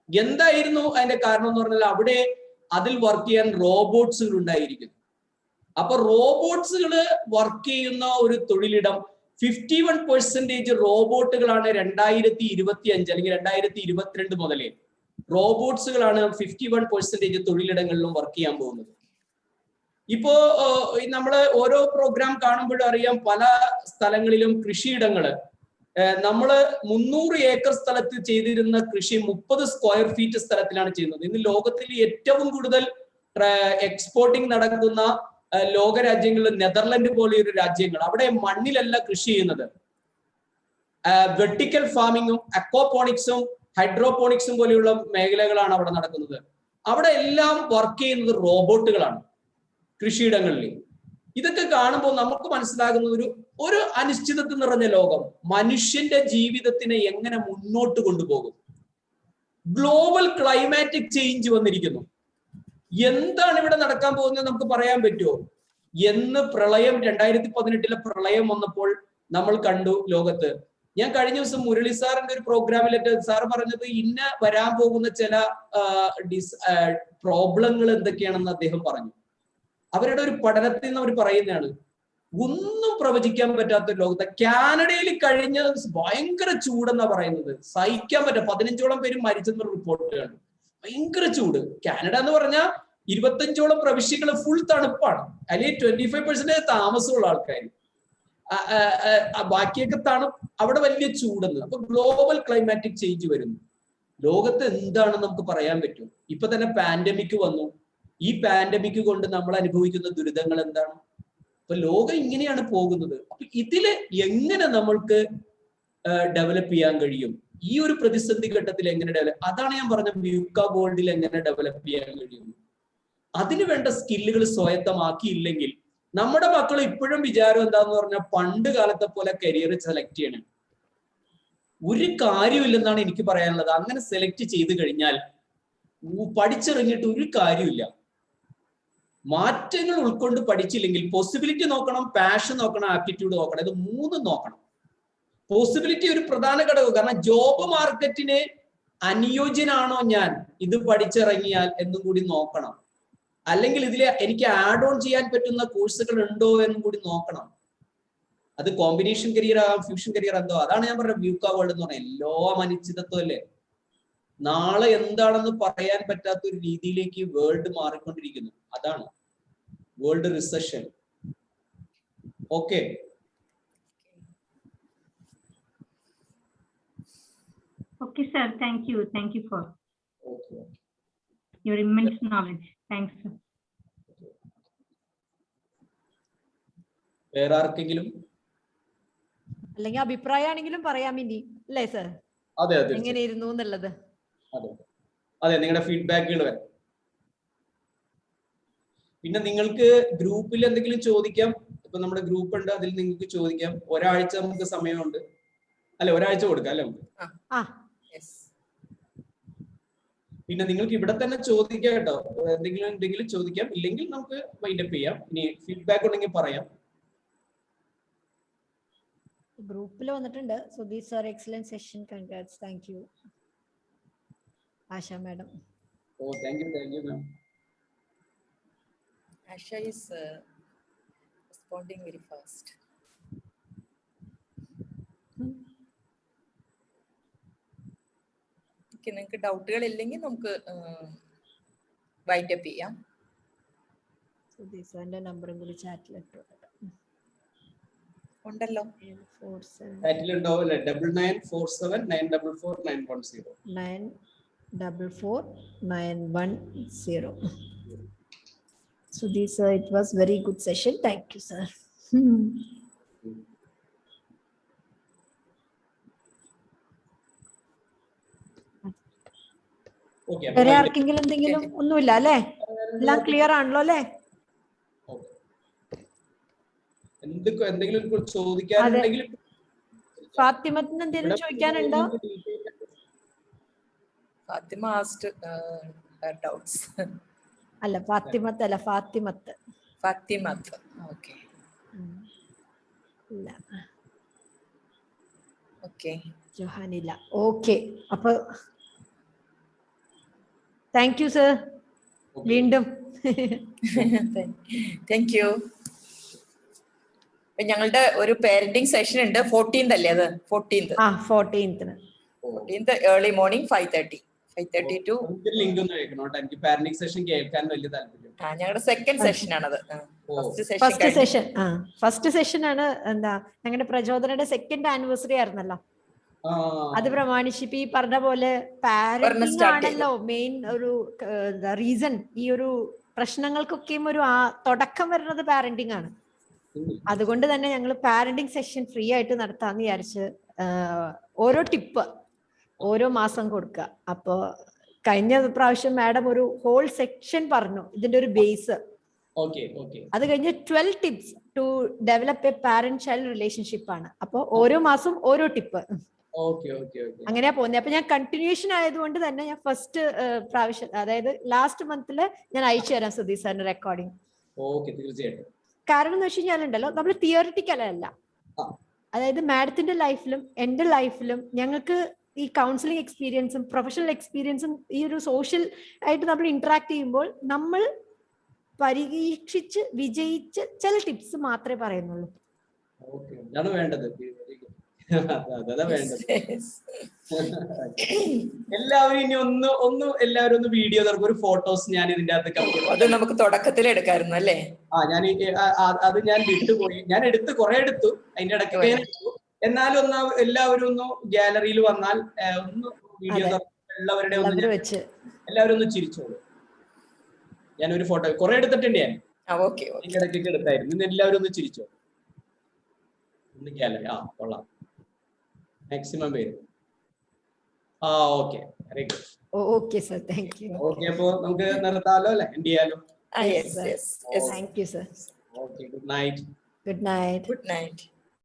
എന്തായിരുന്നു അതിന്റെ കാരണം എന്ന് പറഞ്ഞാൽ, അവിടെ അതിൽ വർക്ക് ചെയ്യാൻ റോബോട്ട്സുകൾ ഉണ്ടായിരിക്കുന്നു. അപ്പൊ റോബോട്ട്സുകള് വർക്ക് ചെയ്യുന്ന ഒരു തൊഴിലിടം 51% റോബോട്ടുകളാണ് 2025 അല്ലെങ്കിൽ 2022 മുതലേ റോബോട്ട്സുകളാണ് 51% തൊഴിലിടങ്ങളിലും വർക്ക് ചെയ്യാൻ പോകുന്നത്. ഇപ്പോ നമ്മള് ഓരോ പ്രോഗ്രാം കാണുമ്പോഴും അറിയാം, പല സ്ഥലങ്ങളിലും കൃഷിയിടങ്ങള് നമ്മള് 300 ഏക്കർ സ്ഥലത്ത് ചെയ്തിരുന്ന കൃഷി 30 സ്ക്വയർ ഫീറ്റ് സ്ഥലത്തിലാണ് ചെയ്യുന്നത്. ഇന്ന് ലോകത്തിൽ ഏറ്റവും കൂടുതൽ എക്സ്പോർട്ടിംഗ് നടക്കുന്ന ലോകരാജ്യങ്ങളിൽ നെതർലൻഡ് പോലെയൊരു രാജ്യങ്ങൾ, അവിടെ മണ്ണിലല്ല കൃഷി ചെയ്യുന്നത്. വെർട്ടിക്കൽ ഫാമിങ്ങും അക്വാപോണിക്സും ഹൈഡ്രോപോണിക്സും പോലെയുള്ള മേഖലകളാണ് അവിടെ നടക്കുന്നത്. അവിടെ എല്ലാം വർക്ക് ചെയ്യുന്നത് റോബോട്ടുകളാണ് കൃഷിയിടങ്ങളിൽ. ഇതൊക്കെ കാണുമ്പോൾ നമുക്ക് മനസ്സിലാകുന്ന ഒരു അനിശ്ചിതത്വം നിറഞ്ഞ ലോകം മനുഷ്യന്റെ ജീവിതത്തിനെ എങ്ങനെ മുന്നോട്ട് കൊണ്ടുപോകും. ഗ്ലോബൽ ക്ലൈമാറ്റിക് ചേഞ്ച് വന്നിരിക്കുന്നു. എന്താണ് ഇവിടെ നടക്കാൻ പോകുന്നത് നമുക്ക് പറയാൻ പറ്റുമോ? എന്ന് പ്രളയം 2018 പ്രളയം വന്നപ്പോൾ നമ്മൾ കണ്ടു ലോകത്ത്. ഞാൻ കഴിഞ്ഞ ദിവസം മുരളി സാറിന്റെ ഒരു പ്രോഗ്രാമിലേക്ക് സാർ പറഞ്ഞത് ഇന്ന വരാൻ പോകുന്ന ചില പ്രോബ്ലങ്ങൾ എന്തൊക്കെയാണെന്ന് അദ്ദേഹം പറഞ്ഞു. അവരുടെ ഒരു പഠനത്തിൽ നിന്ന് അവർ പറയുന്നതാണ്, ഒന്നും പ്രവചിക്കാൻ പറ്റാത്ത ലോകത്തെ കാനഡയിൽ കഴിഞ്ഞ ഭയങ്കര ചൂടെന്നാ പറയുന്നത്, സഹിക്കാൻ പറ്റാം. 15ഓളം പേര് മരിച്ചെന്ന റിപ്പോർട്ടുകൾ. ഭയങ്കര ചൂട്. കാനഡ എന്ന് പറഞ്ഞാൽ 25ഓളം പ്രവിശ്യകൾ ഫുൾ തണുപ്പാണ്. അല്ലെങ്കിൽ 25% താമസമുള്ള ആൾക്കാർ, ബാക്കിയൊക്കെ അവിടെ വലിയ ചൂടെന്ന്. അപ്പൊ ഗ്ലോബൽ ക്ലൈമാറ്റിക് ചേഞ്ച് വരുന്നു. ലോകത്ത് എന്താണെന്ന് നമുക്ക് പറയാൻ പറ്റും. ഇപ്പൊ തന്നെ പാൻഡമിക് വന്നു. ഈ പാൻഡമിക് കൊണ്ട് നമ്മൾ അനുഭവിക്കുന്ന ദുരിതങ്ങൾ എന്താണ്? അപ്പൊ ലോകം ഇങ്ങനെയാണ് പോകുന്നത്. അപ്പൊ ഇതില് എങ്ങനെ നമ്മൾക്ക് ഡെവലപ്പ് ചെയ്യാൻ കഴിയും? ഈ ഒരു പ്രതിസന്ധി ഘട്ടത്തിൽ എങ്ങനെ ഡെവലപ്പ്, അതാണ് ഞാൻ പറഞ്ഞ വ്യൂക്ക വേൾഡിൽ എങ്ങനെ ഡെവലപ്പ് ചെയ്യാൻ കഴിയും. അതിന് വേണ്ട സ്കില്ലുകൾ സ്വായത്തമാക്കിയില്ലെങ്കിൽ നമ്മുടെ മക്കൾ ഇപ്പോഴും വിചാരം എന്താന്ന് പറഞ്ഞാൽ പണ്ട് കാലത്തെ പോലെ കരിയർ സെലക്ട് ചെയ്യണം. ഒരു കാര്യമില്ലെന്നാണ് എനിക്ക് പറയാനുള്ളത്. അങ്ങനെ സെലക്ട് ചെയ്ത് കഴിഞ്ഞാൽ പഠിച്ചിറങ്ങിയിട്ട് ഒരു കാര്യമില്ല. മാറ്റങ്ങൾ ഉൾക്കൊണ്ട് പഠിച്ചില്ലെങ്കിൽ പോസിബിലിറ്റി നോക്കണം, പാഷൻ നോക്കണം, ആപ്റ്റിറ്റ്യൂഡ് നോക്കണം. ഇത് മൂന്നും നോക്കണം. പോസിബിലിറ്റി ഒരു പ്രധാന ഘടകം. കാരണം ജോബ് മാർക്കറ്റിന് അനുയോജ്യനാണോ ഞാൻ ഇത് പഠിച്ചിറങ്ങിയാൽ എന്നും കൂടി നോക്കണം. അല്ലെങ്കിൽ ഇതിൽ എനിക്ക് ആഡ് ഓൺ ചെയ്യാൻ പറ്റുന്ന കോഴ്സുകൾ ഉണ്ടോ എന്നും കൂടി നോക്കണം. അത് കോമ്പിനേഷൻ കരിയർ ആകാം, ഫ്യൂഷൻ കരിയർ എന്തോ. അതാണ് ഞാൻ പറഞ്ഞത് വ്യൂക്ക വേൾഡ് എന്ന് പറഞ്ഞാൽ എല്ലാം അനിശ്ചിതത്വം അല്ലേ. നാളെ എന്താണെന്ന് പറയാൻ പറ്റാത്ത ഒരു രീതിയിലേക്ക് വേൾഡ് മാറിക്കൊണ്ടിരിക്കുന്നു. അതാണ് world recession. Okay, Okay, sir. Thank you for your immense knowledge. Thanks, sir. വേറെ ആർക്കെങ്കിലും അല്ലെങ്കിൽ അഭിപ്രായമാണെങ്കിലും പറയാം ഇനി, അല്ലേ സർ? അതെ അതെ, എങ്ങനെയായിരുന്നു എന്നുള്ളത്. അതെ അതെ, നിങ്ങളുടെ ഫീഡ്ബാക്കുകൾ വരാം. പിന്നെ നിങ്ങൾക്ക് ഗ്രൂപ്പിൽ എന്തെങ്കിലും ചോദിക്കാം. ഇപ്പൊ നമ്മുടെ ഗ്രൂപ്പ് ഉണ്ട്, അതിൽ നിങ്ങൾക്ക് ചോദിക്കാം. ഒരാഴ്ച നമുക്ക് സമയമുണ്ട്, അല്ലെ? ഒരാഴ്ച കൊടുക്കാം അല്ലെ നമുക്ക്? പിന്നെ നിങ്ങൾക്ക് ഇവിടെ തന്നെ ചോദിക്കാം കേട്ടോ. എന്തെങ്കിലും ചോദിക്കാം. ഇല്ലെങ്കിൽ നമുക്ക് വൈൻഡപ്പ് ചെയ്യാം. ഇനി ഫീഡ്ബാക്ക് ഉണ്ടെങ്കിൽ പറയാം. ഗ്രൂപ്പിൽ വന്നിട്ടുണ്ട്. Sudheer sir, excellent session, congrats, thank you. Asha madam. Oh, thank you ma'am. Asha is responding very fast. നിങ്ങൾക്ക് ഡൗട്ടുകൾ ഇല്ലെങ്കിൽ നമുക്ക് വൈൻഡപ്പ് ചെയ്യാം. സുധീർ സാറിന്റെ നമ്പറും കൂടി ചാറ്റിൽ ഇട്ടു ഉണ്ടല്ലോ. ചാറ്റിലുണ്ടോ? 9947944910 9449110. Sudhir sir, it was very good session. Thank you, sir. Okay, വേറെ ആർക്കെങ്കിലും എന്തെങ്കിലും ഒന്നുമില്ല അല്ലേ? എല്ലാം ക്ലിയർ ആണല്ലോ അല്ലേ? എന്തെങ്കിലും ചോദിക്കാനുണ്ടെങ്കിൽ ഫാത്തിമത്തിന് എന്തെങ്കിലും ചോദിക്കാനുണ്ടോ? Fathima asked her doubts. അല്ല ഫാത്തിമത്ത് അല്ല, ഫാത്തിമത്ത്. ഫാത്തിമത്ത്, ഓക്കെ ഇല്ല, ഓക്കെ. ജോഹാനില്ല. ഓക്കെ, അപ്പൊ താങ്ക് യു സർ. വീണ്ടും താങ്ക് യു. ഞങ്ങളുടെ ഒരു പേരന്റിംഗ് സെഷൻ ഉണ്ട് 14th അല്ലേ? അത് 14th 14th early morning 5:30 to link ഒന്ന് കേൾക്കണം. എനിക്ക് പാരന്റിംഗ് സെഷൻ കേൾക്കാൻ വലിയ താല്പര്യം. ഞങ്ങളുടെ സെക്കൻഡ് സെഷൻ ആണത്. ഫസ്റ്റ് സെഷൻ ആണ്. എന്താ, ഞങ്ങളുടെ പ്രചോദനയുടെ 2nd ആനിവേഴ്സറി ആയിരുന്നല്ലോ. അത് പ്രമാണിച്ച് ഇപ്പൊ ഈ പറഞ്ഞ പോലെ പാരന്റിംഗ് ആണല്ലോ മെയിൻ ഒരു റീസൺ. ഈ ഒരു പ്രശ്നങ്ങൾക്കൊക്കെയും ഒരു തുടക്കം വരുന്നത് പാരന്റിംഗ് ആണ്. അതുകൊണ്ട് തന്നെ ഞങ്ങൾ പാരന്റിംഗ് സെഷൻ ഫ്രീ ആയിട്ട് നടത്താന്ന് വിചാരിച്ച് ഓരോ ടിപ്പ് ഓരോ മാസം കൊടുക്കുക. അപ്പോ കഴിഞ്ഞ പ്രാവശ്യം മാഡം ഒരു ഹോൾ സെക്ഷൻ പറഞ്ഞു ഇതിന്റെ ഒരു ബേസ്. അത് കഴിഞ്ഞ് 12 tips to develop a parent child relationship ആണ്. അപ്പൊ ഓരോ മാസം ഓരോ ടിപ്പ് അങ്ങനെയാ പോകുന്നത്. അപ്പൊ ഞാൻ കണ്ടിന്യൂഷൻ ആയതുകൊണ്ട് തന്നെ ഞാൻ ഫസ്റ്റ് പ്രാവശ്യം, അതായത് ലാസ്റ്റ് മന്തില് ഞാൻ അയച്ചു തരാം സുധീർ സാറിന്റെ റെക്കോർഡിങ്. കാരണം എന്ന് വെച്ച് കഴിഞ്ഞാലുണ്ടല്ലോ, നമ്മൾ തിയറിറ്റിക്കൽ അല്ല. അതായത് മാഡത്തിന്റെ ലൈഫിലും എന്റെ ലൈഫിലും ഞങ്ങൾക്ക് ഈ കൗൺസിലിംഗ് എക്സ്പീരിയൻസും പ്രൊഫഷണൽ എക്സ്പീരിയൻസും ഈ ഒരു സോഷ്യൽ ആയിട്ട് നമ്മൾ ഇന്ററാക്ട് ചെയ്യുമ്പോൾ നമ്മൾ പരീക്ഷിച്ച് വിജയിച്ച് ചില ടിപ്സ് മാത്രമേ പറയുന്നുള്ളൂ. എല്ലാവരും ഇനി എല്ലാവരും ഒന്ന് വീഡിയോ ഒരു ഫോട്ടോസ് ഞാൻ ഇതിന്റെ അകത്ത് അത് നമുക്ക് തുടക്കത്തിൽ എടുക്കായിരുന്നു അല്ലേ? അത് ഞാൻ വിട്ടുപോയി. ഞാൻ കുറെ എടുത്തു അതിന്റെ ഇടയ്ക്ക് എടുത്തു. എന്നാലും എല്ലാവരും ഒന്ന് ഗാലറിയിൽ വന്നാൽ ഒന്ന് വീഡിയോ എല്ലാവരുടെ എല്ലാവരും ഒന്ന് ചിരിച്ചോളൂ. ഞാനൊരു ഫോട്ടോ കുറെ എടുത്തിട്ടുണ്ട്. ഞാൻ അതിന്റെ ഇടയ്ക്കൊക്കെ എടുത്തായിരുന്നു. ഇന്ന് എല്ലാവരും ഒന്ന് ചിരിച്ചോളൂ. ഒന്ന് ഗാലറി കൊള്ളാം. മാക്സിമം പേര്. Okay, very good. Okay sir, thank you. Okay, അപ്പോ നമുക്ക് നിർത്താലോ അല്ലെ? എൻഡ് ചെയ്യാലോ? Thank you sir. Okay, good night. Good night. Good night.